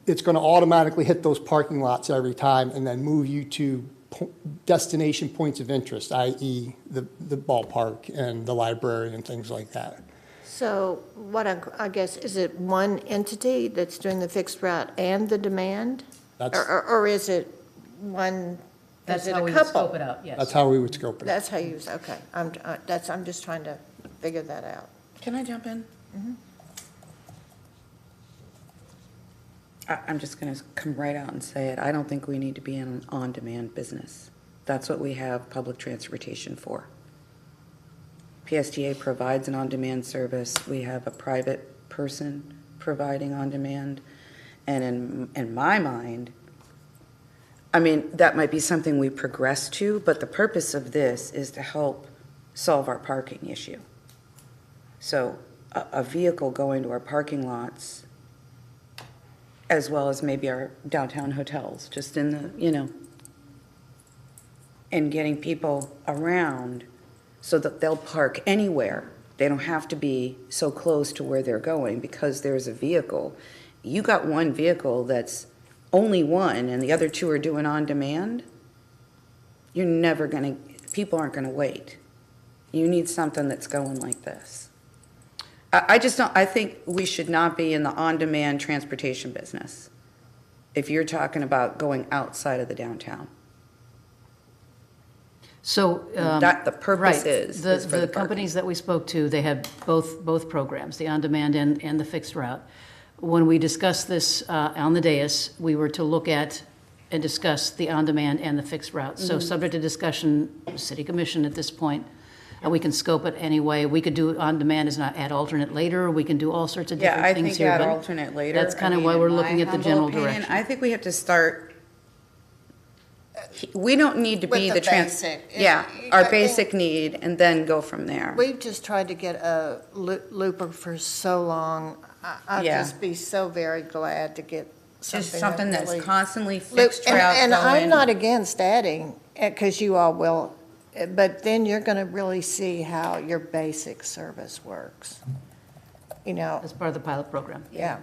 it's going to automatically hit those parking lots every time and then move you to destination points of interest, i.e. the ballpark and the library and things like that. So what I guess, is it one entity that's doing the fixed route and the demand? Or is it one, That's is it how a we would couple? scope it out, yes. That's how we would scope it. That's how you, okay. I'm just trying to figure that out. Can I jump in? I'm just going to come right out and say it. I don't think we need to be in an on-demand business. That's what we have public transportation for. PSTA provides an on-demand service. We have a private person providing on-demand. And in my mind, I mean, that might be something we progress to, but the purpose of this is to help solve our parking issue. So a vehicle going to our parking lots, as well as maybe our downtown hotels, just in the, and getting people around so that they'll park anywhere. They don't have to be so close to where they're going because there's a vehicle. You got one vehicle that's only one and the other two are doing on demand, you're never going to, people aren't going to wait. You need something that's going like this. I just don't, I think we should not be in the on-demand transportation business if you're talking about going outside of the downtown. So. That the purpose right, is for the the companies that we spoke to, they had both programs, the on-demand and the fixed route. When we discussed this on the dais, we were to look at and discuss the on-demand and the fixed route. So subject to discussion, City Commission at this point, we can scope it anyway. We could do on-demand as not add alternate later. We can do all sorts of different things here. Yeah, I think add but alternate later. That's kind of I why mean, we're in looking my at the humble general opinion, direction. I think we have to start, we don't need to be With the the trans. basic. Yeah, I our think- basic need and then go from there. We've just tried to get a looper for so long. I'd Yeah. just be so very glad to get something. Just something that that's really- constantly Look, fixed route and I'm going. not against adding, because you all will, but then you're going to really see how your basic service works. As part of the pilot program. Yeah.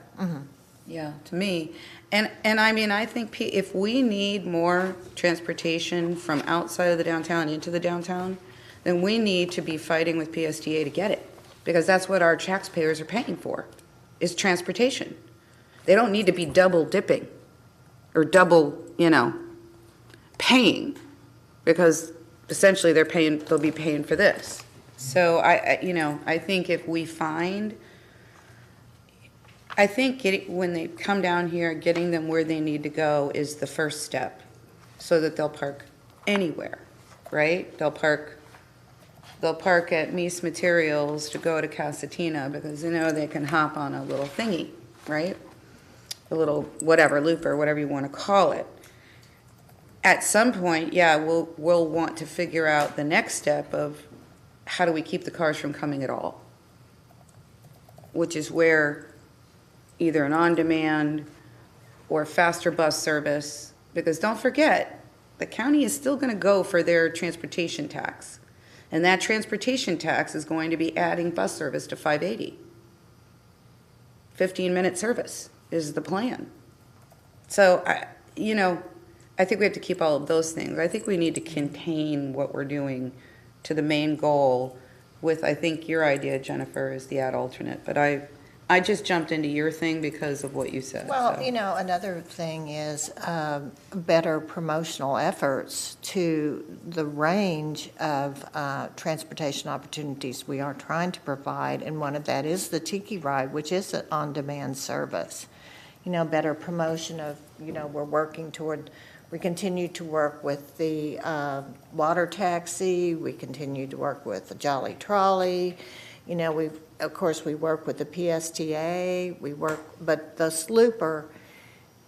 Yeah, to me. And I mean, I think if we need more transportation from outside of the downtown into the downtown, then we need to be fighting with PSTA to get it. Because that's what our taxpayers are paying for, is transportation. They don't need to be double dipping or double, paying, because essentially they'll be paying for this. So I think if we find, I think when they come down here, getting them where they need to go is the first step, so that they'll park anywhere, right? They'll park at Mies Materials to go to Casatina because they can hop on a little thingy, right? A little whatever, loop or whatever you want to call it. At some point, yeah, we'll want to figure out the next step of how do we keep the cars from coming at all, which is where either an on-demand or faster bus service, because don't forget, the county is still going to go for their transportation tax. And that transportation tax is going to be adding bus service to 580. 15-minute service is the plan. So, I think we have to keep all of those things. I think we need to contain what we're doing to the main goal with, I think your idea, Jennifer, is the ad alternate. But I just jumped into your thing because of what you said. Well, so. Another thing is better promotional efforts to the range of transportation opportunities we are trying to provide, and one of that is the Tiki Ride, which is an on-demand service. Better promotion of, we're working toward We continue to work with the water taxi, we continue to work with the Jolly Trolley. You know, of course, we work with the PSTA, but the Slooper,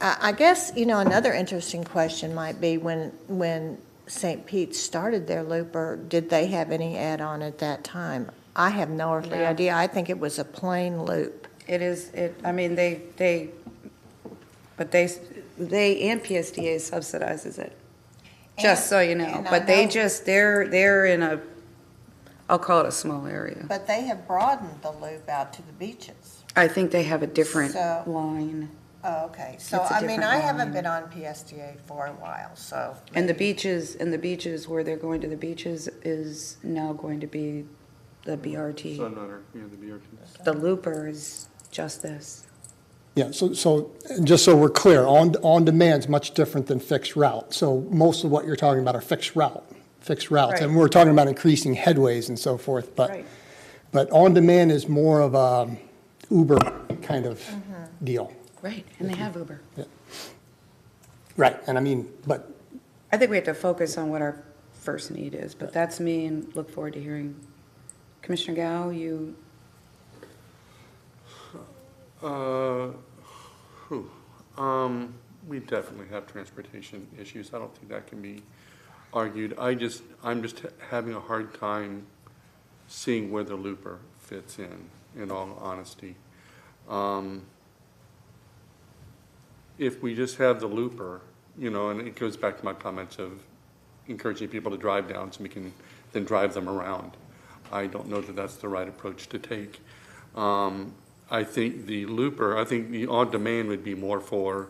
I guess, you know, another interesting question might be when St. Pete's started their looper, did they have any add-on at that time? I have no earthly idea. I think it was a plain loop. It is, I mean, they and PSDA subsidizes it, just so you know. and I But they know- just, they're in a, I'll call it a small area. But they have broadened the loop out to the beaches. I think they have a different So- line. Oh, okay. So, It's a I mean, different I haven't line. been on PSTA for a while, so. And the beaches, where they're going to the beaches is now going to be the BRT. Sunrunner, yeah, the BRT. The looper is just this. Yeah, so just so we're clear, on demand's much different than fixed route. So most of what you're talking about are fixed routes. Right. And we're talking about increasing headways and so forth, Right. but on demand is more of a Uber kind of deal. Right, and they have Uber. Right, and I mean, but I think we have to focus on what our first need is, but that's me, and look forward to hearing. Commissioner Gao, you, We definitely have transportation issues. I don't think that can be argued. I'm just having a hard time seeing where the looper fits in all honesty. If we just have the looper, you know, and it goes back to my comments of encouraging people to drive down so we can then drive them around. I don't know that that's the right approach to take. I think the looper, I think the on-demand would be more for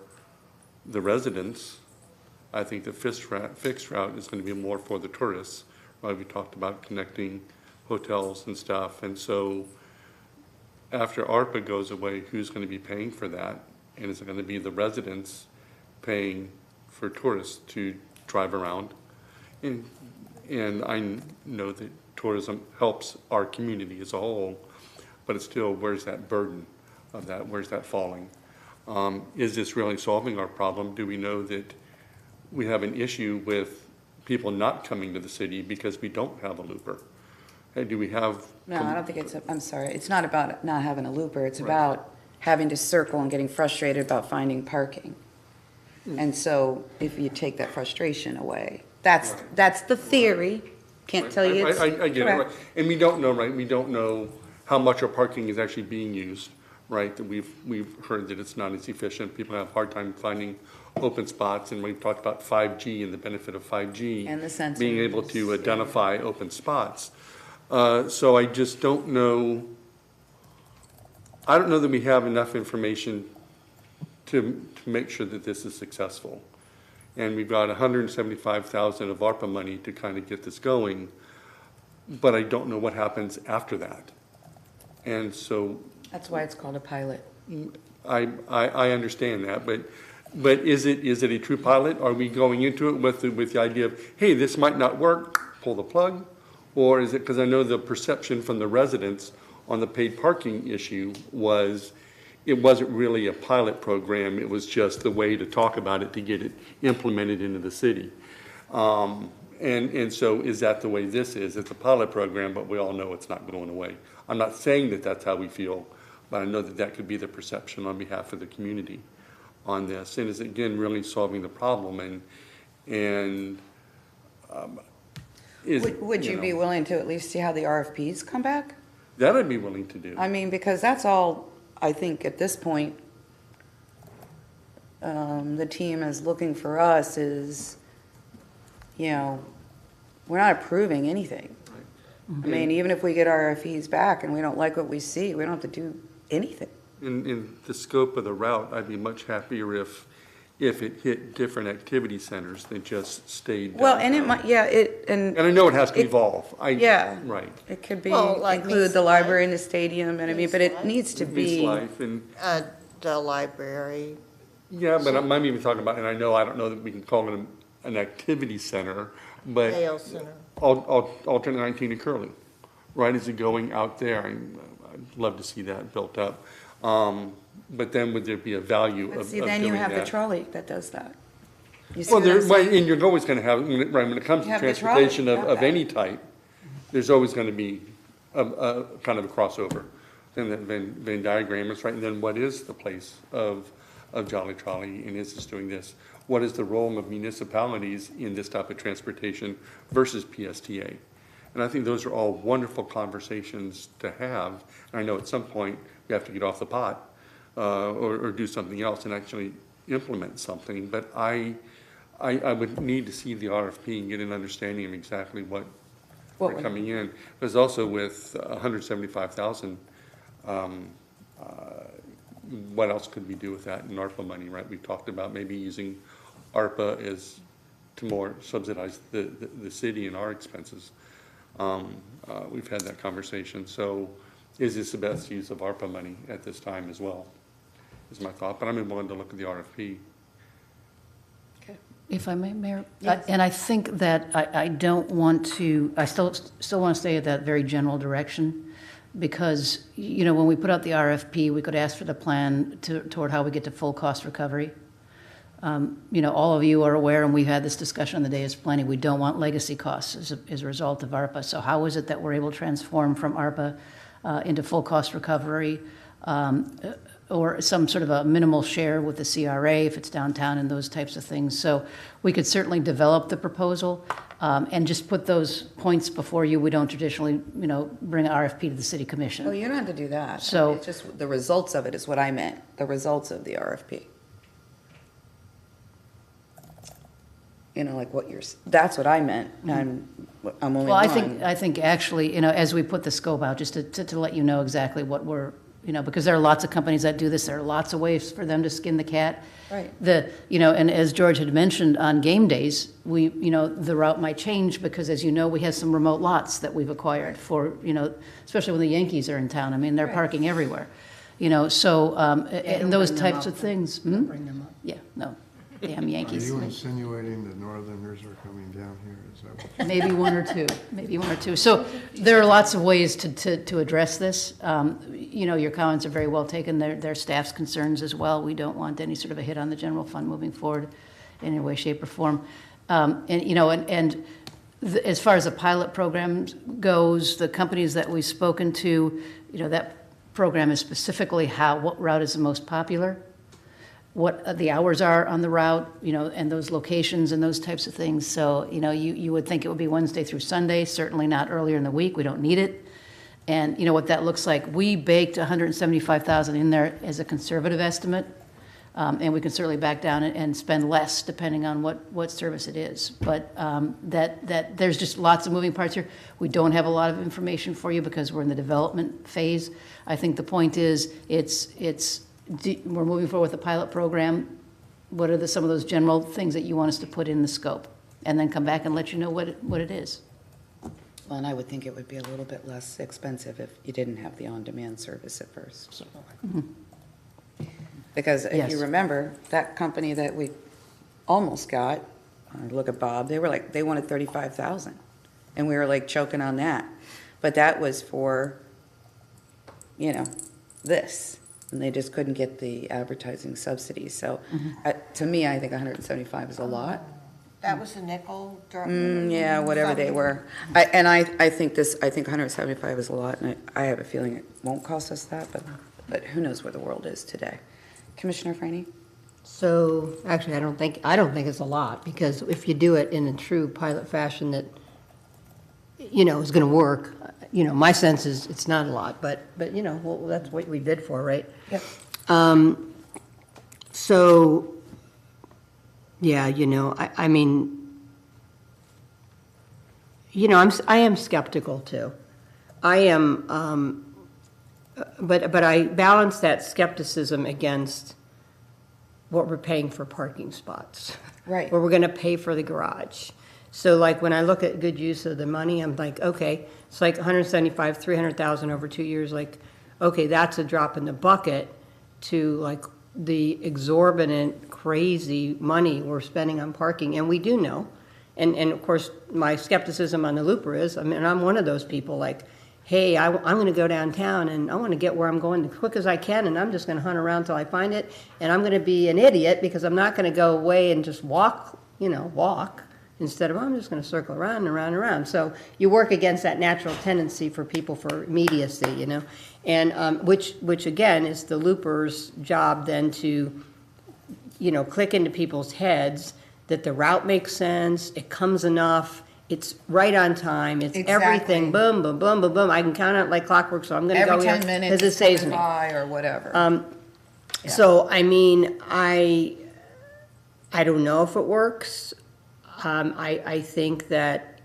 the residents. I think the fixed route is going to be more for the tourists. Right? We talked about connecting hotels and stuff. And so after ARPA goes away, who's going to be paying for that? And is it going to be the residents paying for tourists to drive around? And I know that tourism helps our community as a whole, but it's still, where's that burden of that? Where's that falling? Is this really solving our problem? Do we know that we have an issue with people not coming to the city because we don't have a looper? Hey, do we have? no, I don't think I'm sorry, it's not about not having a looper, it's Right. about having to circle and getting frustrated about finding parking. And so if you take that frustration away, that's the theory. Can't tell you it's I get it, right? correct. And we don't know, right? We don't know how much our parking is actually being used, right? That we've heard that it's not as efficient. People have a hard time finding open spots, and we've talked about 5G and the benefit of 5G. And the sensors. Being able to identify open spots. So I just don't know. I don't know that we have enough information to make sure that this is successful. And we've got $175,000 of ARPA money to kind of get this going, but I don't know what happens after that. And so That's why it's called a pilot. I understand that, but is it a true pilot? Are we going into it with the idea of, hey, this might not work, pull the plug? Or is it, because I know the perception from the residents on the paid parking issue was, it wasn't really a pilot program, it was just the way to talk about it to get it implemented into the city. And so is that the way this is? It's a pilot program, but we all know it's not going away. I'm not saying that that's how we feel, but I know that that could be the perception on behalf of the community on this. And is, again, really solving the problem Would you be willing to at least see how the RFPs come back? That I'd be willing to do. I mean, because that's all, I think, at this point, the team is looking for us is, you know, we're not approving anything. I mean, even if we get RFPs back and we don't like what we see, we don't have to do anything. In the scope of the route, I'd be much happier if it hit different activity centers than just stayed Well, and it downtown. might, yeah, And I know it has to evolve. Yeah. Right. It could be, Well, like include Nice the library and the stadium, and I mean, but it needs to Nice be. Life and, The library. yeah, but I'm even talking about, and I don't know that we can call it an activity center, but Hale Center. alternate 19 and Curlew, right? Is it going out there? I'd love to see that built up. But then would there be a value But of see, doing then you have the that? trolley that does that. You see Well, what I'm saying? and you're always gonna have, when it comes You to have the trolley, transportation you of, have of that. any type, there's always gonna be a kind of a crossover. And that Venn diagram is right, and then what is the place of Jolly Trolley, and is this doing this? What is the role of municipalities in this type of transportation versus PSTA? And I think those are all wonderful conversations to have. And I know at some point, we have to get off the pot, or do something else and actually implement something. But I would need to see the RFP and get an understanding of exactly what What are would- coming in. There's also with 175,000, what else could we do with that in ARPA money, right? We talked about maybe using ARPA as to more subsidize the city and our expenses. We've had that conversation. So is this the best use of ARPA money at this time as well, is my thought. But I'm willing to look at the RFP. If I may, Mayor? Yes. And I think that I don't want to, I still want to stay at that very general direction, because, you know, when we put out the RFP, we could ask for the plan toward how we get to full cost recovery. You know, all of you are aware, and we've had this discussion on the day is plenty, we don't want legacy costs as a result of ARPA. So how is it that we're able to transform from ARPA into full cost recovery, or some sort of a minimal share with the CRA if it's downtown and those types of things? So we could certainly develop the proposal and just put those points before you. We don't traditionally, you know, bring an RFP to the city commission. Well, you don't have to do that. So- It's just the results of it is what I meant, the results of the RFP. You know, like what that's what I meant. I'm only Well, one. I think actually, you know, as we put the scope out, just to let you know exactly what we're, you know, because there are lots of companies that do this, there are lots of ways for them to skin the cat. Right. You know, and as George had mentioned, on game days, you know, the route might change because, as you know, we have some remote lots that we've acquired for, you know, especially when the Yankees are in town. I mean, they're parking everywhere, you know, so, and those types of things. Don't bring them up. Yeah, no, damn Are Yankees. you insinuating the Northerners are coming down here? Is that what? Maybe one or two, maybe one or two. So there are lots of ways to address this. You know, your comments are very well taken. Their staff's concerns as well. We don't want any sort of a hit on the general fund moving forward in any way, shape, or form. And, you know, as far as the pilot program goes, the companies that we've spoken to, you know, that program is specifically what route is the most popular, what the hours are on the route, you know, and those locations and those types of things. So, you know, you would think it would be Wednesday through Sunday, certainly not earlier in the week. We don't need it. And you know what that looks like. We baked 175,000 in there as a conservative estimate, and we can certainly back down and spend less depending on what service it is. But that there's just lots of moving parts here. We don't have a lot of information for you because we're in the development phase. I think the point is we're moving forward with the pilot program. What are some of those general things that you want us to put in the scope? And then come back and let you know what it is. Well, and I would think it would be a little bit less expensive if you didn't have the on-demand service at first. Because if you Yes. remember, that company that we almost got, look at Bob, they wanted 35,000. And we were like choking on that. But that was for, you know, this. And they just couldn't get the advertising subsidies. So to me, I think 175 is a lot. That was a nickel drop? Yeah, whatever they were. I think 175 is a lot, and I have a feeling it won't cost us that, but who knows where the world is today. Commissioner Franny? So, actually, I don't think it's a lot, because if you do it in a true pilot fashion that, you know, is gonna work, you know, my sense is it's not a lot, but, you know, well, that's what we bid for, right? Yep. So, yeah, you know, I mean, you know, I am skeptical too. I am, but I balance that skepticism against what we're paying for parking spots. Right. Where we're gonna pay for the garage. So like when I look at good use of the money, I'm like, okay, it's like 175, 300,000 over 2 years, like, okay, that's a drop in the bucket to like the exorbitant, crazy money we're spending on parking, and we do know. And of course, my skepticism on the Looper is, I mean, I'm one of those people like, hey, I'm going to go downtown and I want to get where I'm going as quick as I can, and I'm just going to hunt around till I find it, and I'm going to be an idiot because I'm not going to go away and just walk walk, instead of, I'm just going to circle around and around and around. So you work against that natural tendency for people for immediacy, and which again is the looper's job then to, click into people's heads that the route makes sense, it comes enough, it's right on time, it's everything, boom, boom, boom, boom, boom. I can count it like clockwork, so I'm going to go Every here 10 minutes, because it saves me. by or whatever. So, I mean, I don't know if it works. I think that,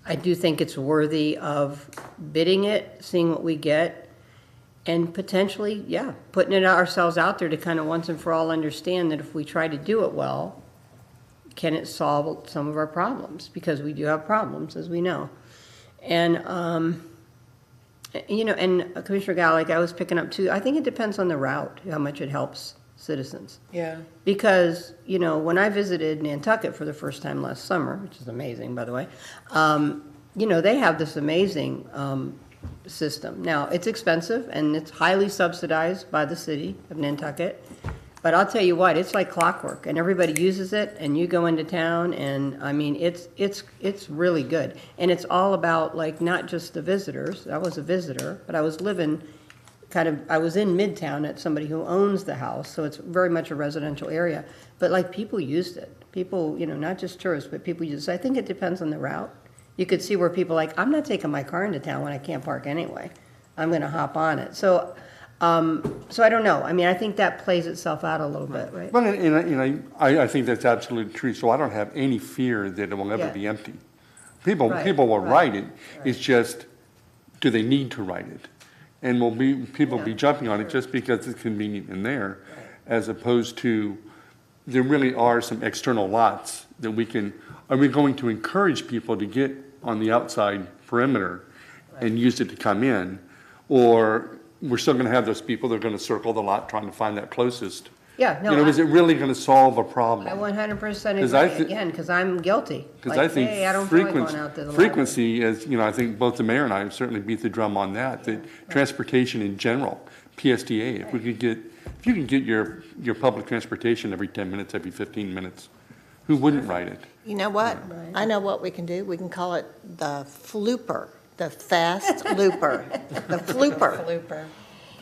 I do think it's worthy of bidding it, seeing what we get, and potentially, putting it ourselves out there to kind of once and for all understand that if we try to do it well, can it solve some of our problems? Because we do have problems, as we know. And, and Commissioner Gallagher, I was picking up too, I think it depends on the route, how much it helps citizens. Yeah. Because, when I visited Nantucket for the first time last summer, which is amazing, by the way, they have this amazing system. Now, it's expensive, and it's highly subsidized by the city of Nantucket. But I'll tell you what, it's like clockwork, and everybody uses it, and you go into town, and I mean, it's really good. And it's all about, like, not just the visitors. I was a visitor, but I was living I was in Midtown at somebody who owns the house, so it's very much a residential area. But, like, people used it. People, not just tourists, but people use it. So I think it depends on the route. You could see where people I'm not taking my car into town when I can't park anyway. I'm going to hop on it. So I don't know. I mean, I think that plays itself out a little bit, right? Well, and I think that's absolutely true. So I don't have any fear that it will ever be empty. People will write it. It's just, do they need to write it? And will people be jumping on it just because it's convenient in there, as opposed to there really are some external lots that are we going to encourage people to get on the outside perimeter and use it to come in, or we're still going to have those people that are going to circle the lot trying to find that closest? Yeah, no. Is it really going to solve a problem? I 100% agree, again, because I'm guilty. Because I think hey, I don't feel like going out to the frequency is, I think both the mayor and I have certainly beat the drum on that, transportation in general, PSDA, if you can get your public transportation every 10 minutes, every 15 minutes, who wouldn't ride it? You know what? I know what we can do. We can call it the flooper, the fast looper, the flooper.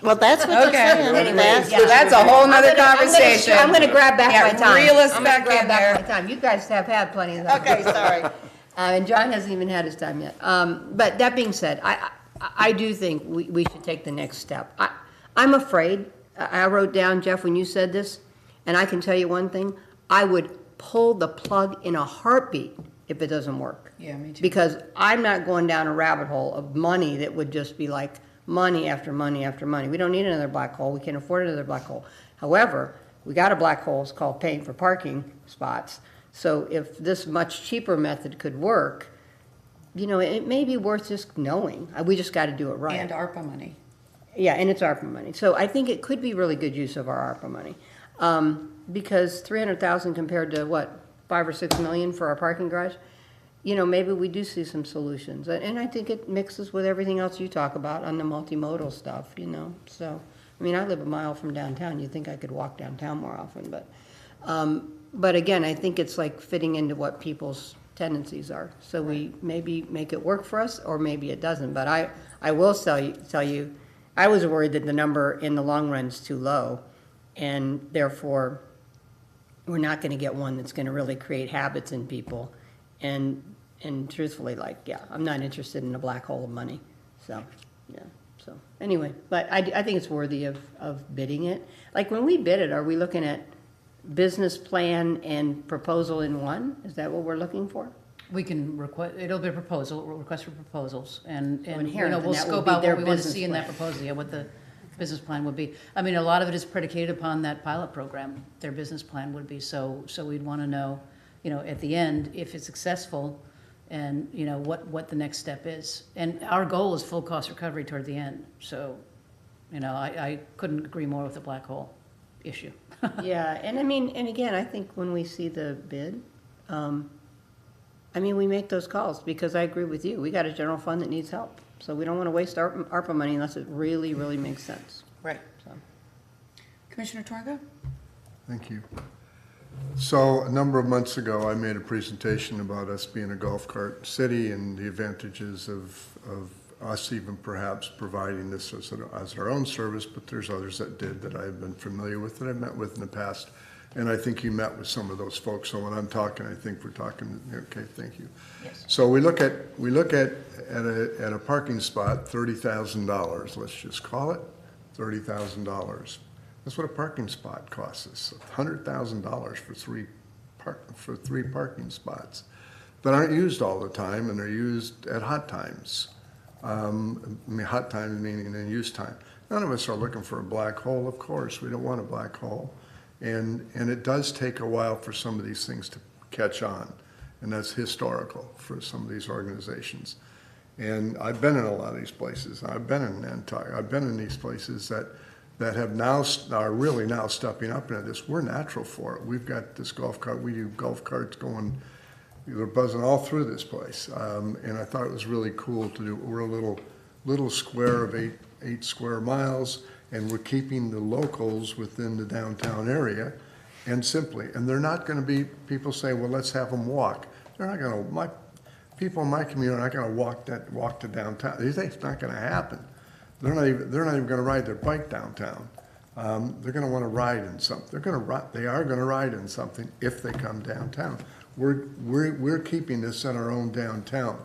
Well, that's what they're saying. Anyways, that's a whole nother conversation. I'm going to grab back my time. Reel us I'm gonna back grab in back there. my time. You guys have had plenty of that. Okay, sorry. And John hasn't even had his time yet. But that being said, I do think we should take the next step. I'm afraid. I wrote down, Jeff, when you said this, and I can tell you one thing, I would pull the plug in a heartbeat if it doesn't work. Yeah, me too. Because I'm not going down a rabbit hole of money that would just be like money after money after money. We don't need another black hole. We can't afford another black hole. However, we got a black hole. It's called paying for parking spots. So if this much cheaper method could work, it may be worth just knowing. We just got to do it right. And ARPA money. Yeah, and it's ARPA money. So I think it could be really good use of our ARPA money. Because 300,000 compared to what, 5 or 6 million for our parking garage, maybe we do see some solutions. And I think it mixes with everything else you talk about on the multimodal stuff, So, I mean, I live a mile from downtown. You'd think I could walk downtown more often, but again, I think it's like fitting into what people's tendencies are. So we maybe make it work for us, or maybe it doesn't. But I will tell you, I was worried that the number in the long run is too low, and therefore we're not going to get one that's going to really create habits in people. And truthfully, I'm not interested in a black hole of money. So, so anyway, but I think it's worthy of bidding it. Like when we bid it, are we looking at business plan and proposal in one? Is that what we're looking for? We can request, it'll be a proposal, request for proposals, and inherent in we'll that will scope be out their what we want to business see in that plan. proposal, what the business plan would be. I mean, a lot of it is predicated upon that pilot program, their business plan would be, so we'd want to know, at the end, if it's successful, and, what the next step is. And our goal is full cost recovery toward the end, so, I couldn't agree more with the black hole issue. Yeah, and I mean, and again, I think when we see the bid, we make those calls, because I agree with you. We got a general fund that needs help. So we don't want to waste our ARPA money unless it really, really makes sense. Right. So. Commissioner Torgo? Thank you. So a number of months ago, I made a presentation about us being a golf cart city and the advantages of us even perhaps providing this as our own service, but there's others that did that I've been familiar with, that I've met with in the past. And I think you met with some of those folks. So when I'm talking, I think we're talking, okay, thank you. Yes. So we look at a parking spot, $30,000, let's just call it, $30,000. That's what a parking spot costs us, $100,000 for three parking spots that aren't used all the time, and they're used at hot times. I mean, hot times meaning in use time. None of us are looking for a black hole, of course. We don't want a black hole. And it does take a while for some of these things to catch on, and that's historical for some of these organizations. And I've been in a lot of these places. I've been in Nantucket. I've been in these places that have now, are really now stepping up into this. We're natural for it. We've got this golf cart, we do golf carts going, they're buzzing all through this place. And I thought it was really cool to do. We're a little square of eight square miles, and we're keeping the locals within the downtown area. And they're not gonna be, people say, well, let's have them walk. They're not gonna, people in my community are not gonna walk to downtown. They think it's not gonna happen. They're not even gonna ride their bike downtown. They're gonna wanna ride in something. They are gonna ride in something if they come downtown. We're keeping this in our own downtown.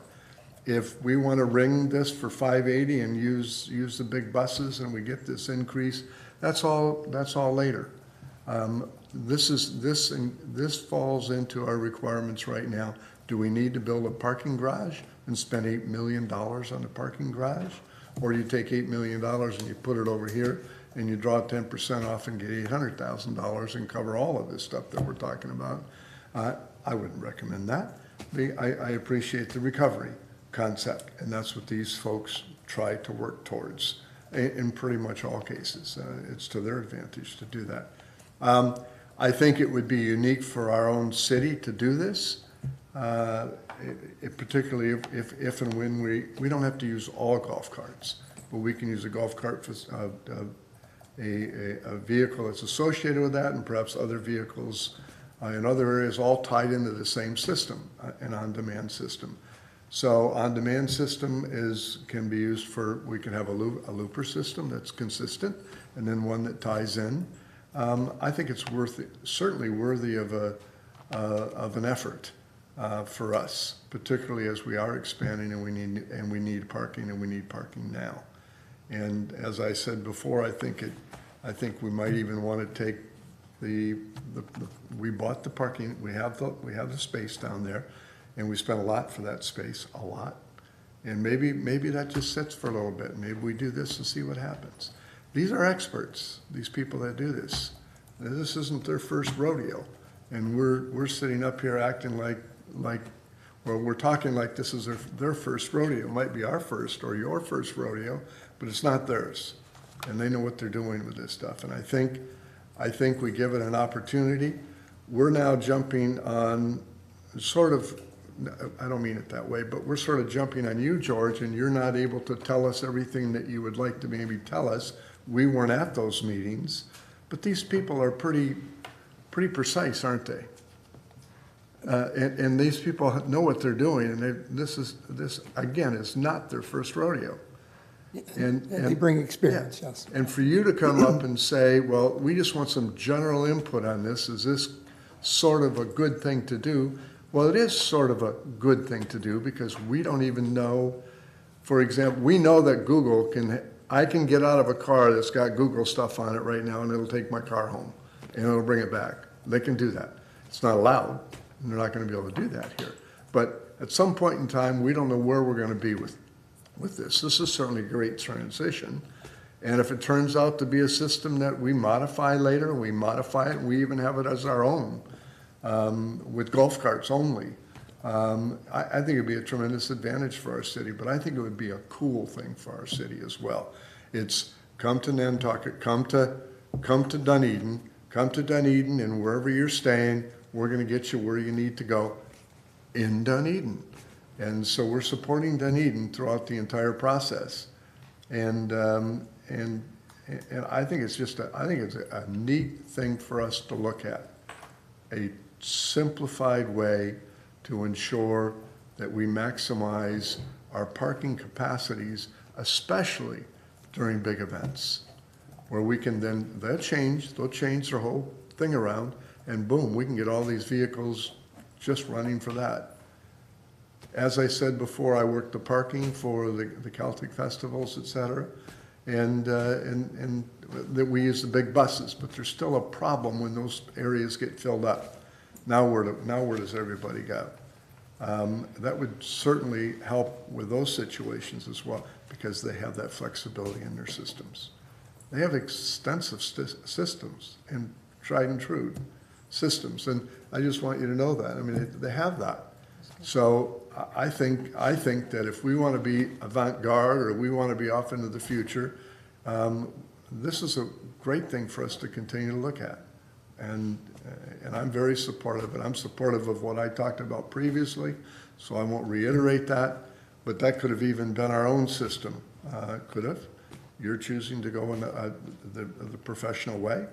If we wanna ring this for 580 and use the big buses and we get this increase, that's all later. This falls into our requirements right now. Do we need to build a parking garage and spend $8 million on a parking garage? Or do you take $8 million and you put it over here and you draw 10% off and get $800,000 and cover all of this stuff that we're talking about? I wouldn't recommend that. I appreciate the recovery concept, and that's what these folks try to work towards in pretty much all cases. It's to their advantage to do that. I think it would be unique for our own city to do this. Particularly if and when we don't have to use all golf carts, but we can use a golf cart for a vehicle that's associated with that, and perhaps other vehicles in other areas, all tied into the same system, an on-demand system. So on-demand system can be used for, we can have a looper system that's consistent, and then one that ties in. I think it's certainly worthy of an effort. For us, particularly as we are expanding and we need parking, and we need parking now. And as I said before, I think we might even want to take we bought the parking, we have the space down there, and we spent a lot for that space, a lot. And maybe that just sits for a little bit. Maybe we do this and see what happens. These are experts, these people that do this. This isn't their first rodeo, and we're sitting up here acting like we're talking like this is their first rodeo. It might be our first or your first rodeo, but it's not theirs. And they know what they're doing with this stuff. And I think we give it an opportunity. We're now jumping on sort of, I don't mean it that way, but we're sort of jumping on you, George, and you're not able to tell us everything that you would like to maybe tell us. We weren't at those meetings, but these people are pretty precise, aren't they? And these people know what they're doing, and this again is not their first rodeo. And they bring experience, yes. And for you to come up and say, well, we just want some general input on this, is this sort of a good thing to do? Well, it is sort of a good thing to do, because we don't even know, for example, we know that I can get out of a car that's got Google stuff on it right now, and it'll take my car home, and it'll bring it back. They can do that. It's not allowed. And they're not going to be able to do that here. But at some point in time, we don't know where we're going to be with this. This is certainly a great transition. And if it turns out to be a system that we modify later, we modify it, we even have it as our own, with golf carts only. I think it'd be a tremendous advantage for our city, but I think it would be a cool thing for our city as well. It's come to Nantucket, come to Dunedin, and wherever you're staying, we're going to get you where you need to go in Dunedin. And so we're supporting Dunedin throughout the entire process. And I think it's just I think it's a neat thing for us to look at. a simplified way to ensure that we maximize our parking capacities, especially during big events, where we can then, they'll change their whole thing around, and boom, we can get all these vehicles just running for that. As I said before, I worked the parking for the Celtic festivals, et cetera, and that we use the big buses, but there's still a problem when those areas get filled up. Now where does everybody go? That would certainly help with those situations as well, because they have that flexibility in their systems. They have extensive systems and tried and true systems, and I just want you to know that. I mean, they have that. So I think that if we want to be avant-garde or we want to be off into the future, this is a great thing for us to continue to look at. And I'm very supportive of it. I'm supportive of what I talked about previously, so I won't reiterate that, but that could have even been our own system, could have. You're choosing to go in the professional way.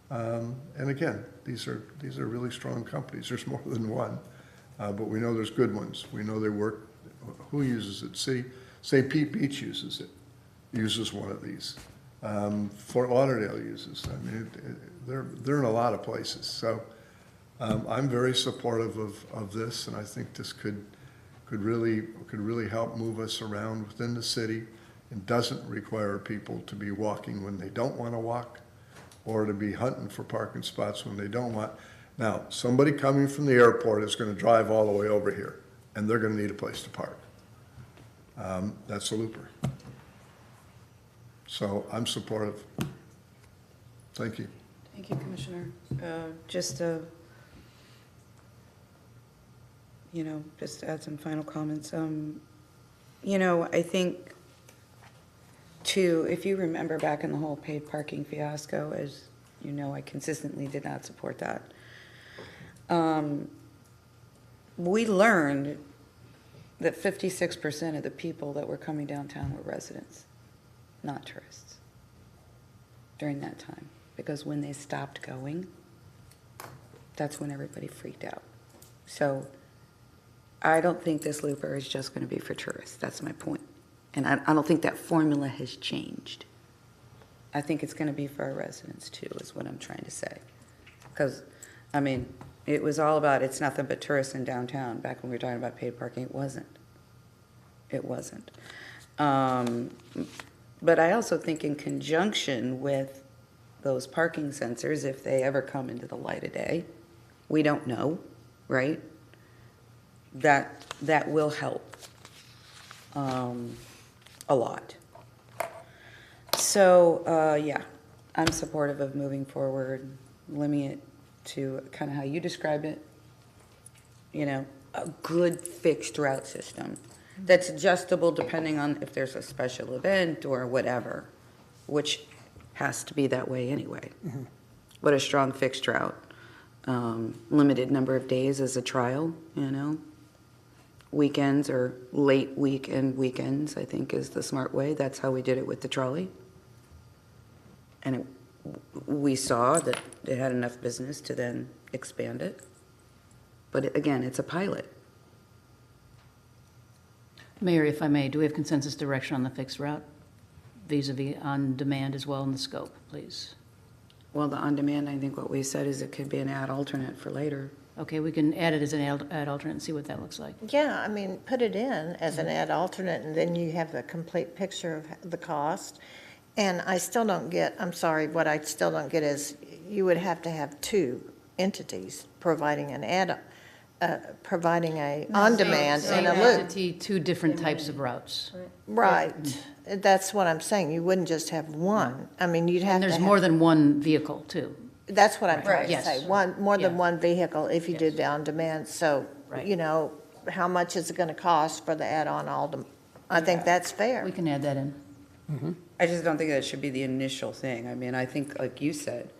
And again, these are really strong companies. There's more than one, but we know there's good ones. We know they work. Who uses it? Say Pete Beach uses one of these. Fort Lauderdale uses. I mean, they're in a lot of places. So I'm very supportive of this, and I think this could really help move us around within the city, and doesn't require people to be walking when they don't want to walk, or to be hunting for parking spots when they don't want. Now, somebody coming from the airport is going to drive all the way over here, and they're going to need a place to park. That's a looper. So I'm supportive. Thank you. Thank you, Commissioner. Just to add some final comments. I think, too, if you remember back in the whole paid parking fiasco, as you know, I consistently did not support that. We learned that 56% of the people that were coming downtown were residents, not tourists, during that time. Because when they stopped going, that's when everybody freaked out. So I don't think this looper is just going to be for tourists. That's my point. And I don't think that formula has changed. I think it's going to be for our residents too, is what I'm trying to say. Because, I mean, it was all about it's nothing but tourists in downtown. Back when we were talking about paid parking, it wasn't. It wasn't. But I also think in conjunction with those parking sensors, if they ever come into the light of day, we don't know, right? That will help a lot. So, yeah, I'm supportive of moving forward, limiting it to kind of how you described it, a good fixed route system that's adjustable depending on if there's a special event or whatever, which has to be that way anyway. Mm-hmm. But a strong fixed route, limited number of days as a trial, weekends or late weekends, I think is the smart way. That's how we did it with the trolley. And we saw that it had enough business to then expand it. But again, it's a pilot. Mayor, if I may, do we have consensus direction on the fixed route vis-a-vis on demand as well in the scope, please? Well, the on demand, I think what we said is it could be an ad alternate for later. Okay, we can add it as an ad alternate and see what that looks like. Yeah, I mean, put it in as an ad alternate, and then you have the complete picture of the cost. And I still don't get, I'm sorry, what I still don't get is you would have to have two entities providing an ad, providing a on-demand and a loop. Entity, two different types of routes. Right. That's what I'm saying. You wouldn't just have one. I mean, you'd have And to there's have. more than one vehicle, too. That's what I'm trying to Yes. say. More than one vehicle if you did the on-demand. So, how much is it going to cost for the add-on I think that's fair. We can add that in. Mm-hmm. I just don't think that should be the initial thing. I mean, I think, like you said,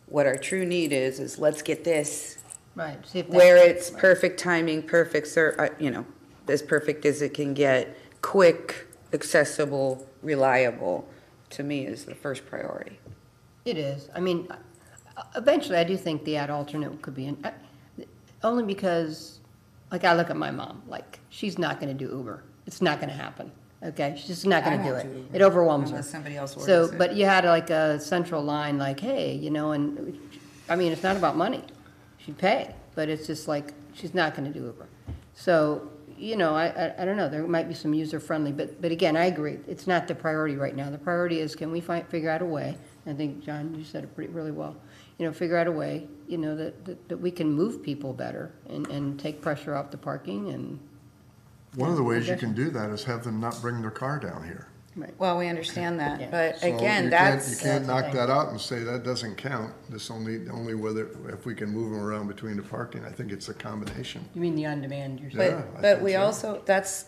what our true need is let's get this Right. where it's perfect timing, perfect, as perfect as it can get, quick, accessible, reliable, to me is the first priority. It is. I mean, Eventually, I do think the ad alternate could be in, only because, like, I look at my mom, like, she's not gonna do Uber. It's not gonna happen, okay? She's just not I gonna do won't it. do Uber It overwhelms her. unless somebody else So, orders it. but you had like a central line, like, hey, you know, and, I mean, it's not about money. She'd pay, but it's just like, she's not gonna do Uber. So, you know, I don't know, there might be some user-friendly, but again, I agree, it's not the priority right now. The priority is, can we figure out a way, I think, John, you said it really well, you know, figure out a way, you know, that we can move people better and take pressure off the parking and. One of the ways you can do that is have them not bring their car down here. Well, we understand that, but So again, you that's. can't knock that out and say that doesn't count. This only whether, if we can move them around between the parking. I think it's a combination. You mean the on-demand, you're saying? saying? Yeah, I But think we so. also, that's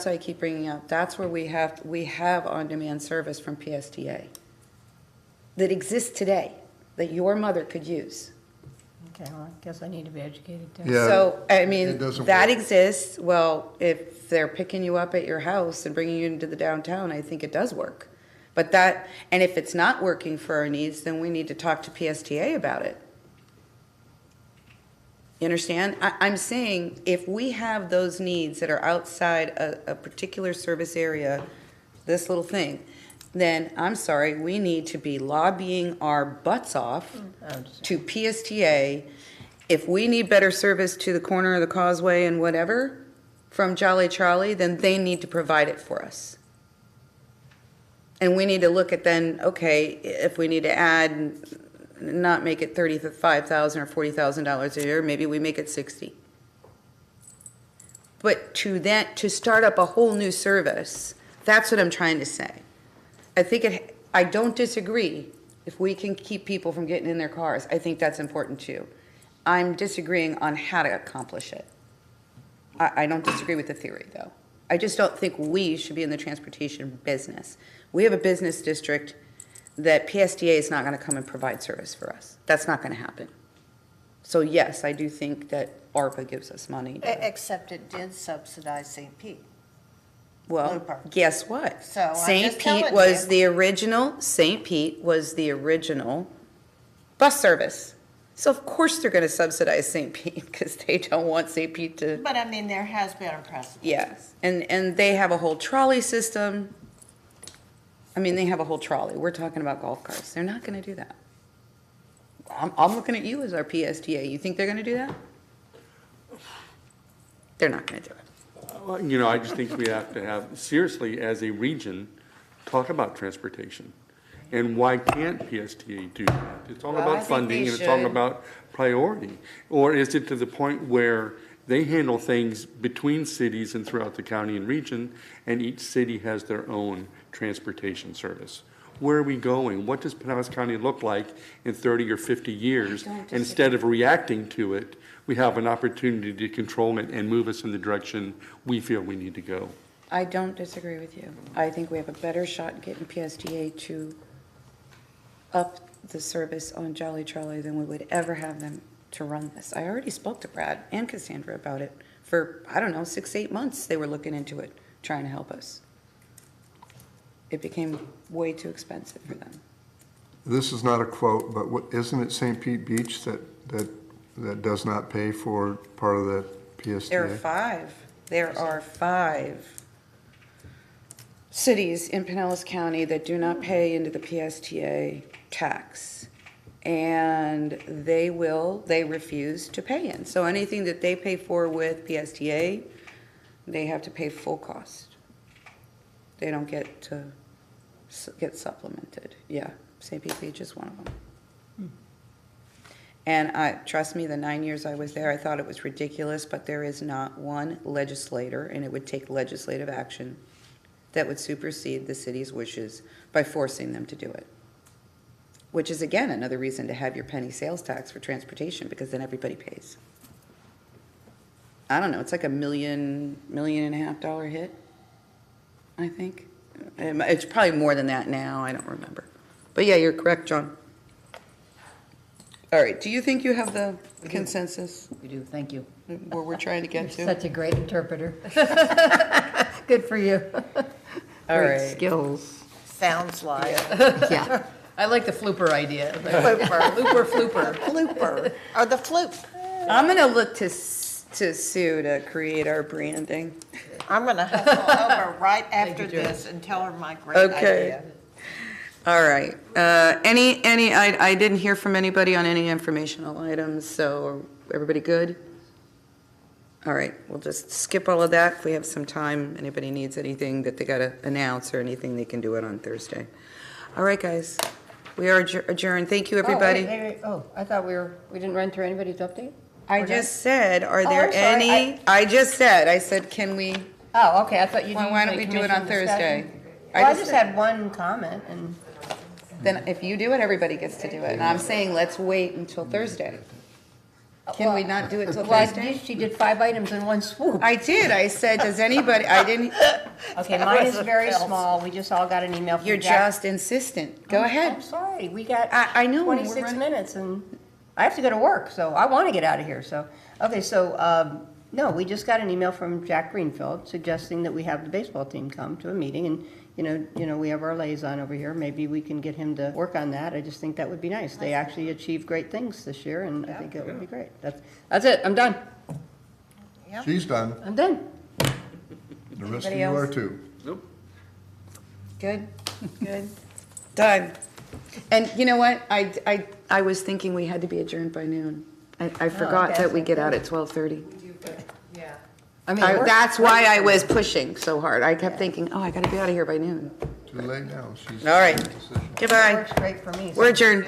why I keep bringing up, that's where we have on-demand service from PSTA that exists today, that your mother could use. Okay, well, I guess I need to be educated too. Yeah, So, I it mean, doesn't that work. exists, well, if they're picking you up at your house and bringing you into the downtown, I think it does work. But that, and if it's not working for our needs, then we need to talk to PSTA about it. You understand? I'm saying if we have those needs that are outside a particular service area, this little thing, then I'm sorry, we need to be lobbying our butts off to PSTA. If we need better service to the corner of the causeway and whatever from Jolly Charlie, then they need to provide it for us. And we need to look at then, okay, if we need to add, not make it $35,000 or $40,000 a year, maybe we make it 60. But to start up a whole new service, that's what I'm trying to say. I don't disagree if we can keep people from getting in their cars. I think that's important too. I'm disagreeing on how to accomplish it. I don't disagree with the theory though. I just don't think we should be in the transportation business. We have a business district that PSTA is not going to come and provide service for us. That's not going to happen. So yes, I do think that ARPA gives us money. Except it did subsidize St. Pete. Well, guess what? So I'm St. just Pete telling was you. the original, St. Pete was the original bus service. So of course they're going to subsidize St. Pete because they don't want St. Pete to, But I mean, there has been a precedent. yes. And they have a whole trolley system. I mean, they have a whole trolley. We're talking about golf carts. They're not going to do that. I'm looking at you as our PSTA. You think they're going to do that? They're not going to do it. You know, I just think we have to have, seriously, as a region, talk about transportation. And why can't PSTA do that? It's all Well, I about think funding they and it's all should. about priority. Or is it to the point where they handle things between cities and throughout the county and region, and each city has their own transportation service? Where are we going? What does Pinellas County look like in 30 or 50 years? Instead of reacting to it, we have an opportunity to control it and move us in the direction we feel we need to go. I don't disagree with you. I think we have a better shot at getting PSTA to up the service on Jolly Charlie than we would ever have them to run this. I already spoke to Brad and Cassandra about it for, I don't know, 6-8 months. They were looking into it, trying to help us. It became way too expensive for them. This is not a quote, but isn't it St. Pete Beach that does not pay for part of the PSTA? There are five cities in Pinellas County that do not pay into the PSTA tax. And they refuse to pay in. So anything that they pay for with PSTA, they have to pay full cost. They don't get to get supplemented. Yeah, St. Pete Beach is one of them. And trust me, the 9 years I was there, I thought it was ridiculous, but there is not one legislator, and it would take legislative action that would supersede the city's wishes by forcing them to do it. Which is, again, another reason to have your penny sales tax for transportation, because then everybody pays. I don't know, it's like $1.5 million hit, I think. It's probably more than that now, I don't remember. But yeah, you're correct, John. All right, do you think you have the consensus? We do, thank you. Where we're trying to get to? Such a great interpreter. Good for you. All Great right. skills. Sounds like. Yeah. I like the flooper idea. Flooper. Looper flooper. Flooper, or the floop. I'm going to look to Sue to create our branding. I'm going to hustle over right after this and tell her my great Okay. idea. All right. I didn't hear from anybody on any informational items, so everybody good? All right, we'll just skip all of that. If we have some time, anybody needs anything that they got to announce or anything, they can do it on Thursday. All right, guys, we are adjourned. Thank you, everybody. Oh, I thought we didn't run through anybody's update? I just said, are Oh, there I'm sorry. any? I said, can we? Oh, okay, I thought you. Why don't we do it on Thursday? Well, I just had one comment, and Then if you do it, everybody gets to do it. And I'm saying, let's wait until Thursday. Can we not do it till Thursday? She did 5 items in one swoop. I did. I said, does anybody, I didn't. Okay, mine is very small. We just all got an email from You're Jack. just insistent. Go ahead. I'm sorry, we got I know. we're 26 running- minutes, and I have to go to work, so I want to get out of here, so. Okay, so, no, we just got an email from Jack Greenfield suggesting that we have the baseball team come to a meeting, and, you know, we have our liaison over here. Maybe we can get him to work on that. I just think that would be nice. They actually achieved great things this year, and I think it would be great. That's it, I'm done. She's done. I'm done. The rest of Anybody you are else? too. Good, good. Done. And you know what? I was thinking we had to be adjourned by noon. I forgot okay. that we get out at 12:30. Yeah. I mean, it works. That's why I was pushing so hard. I kept thinking, oh, I got to be out of here by noon. Too late now. She's All right. made a decision. Goodbye. Works great for me. so- We're adjourned.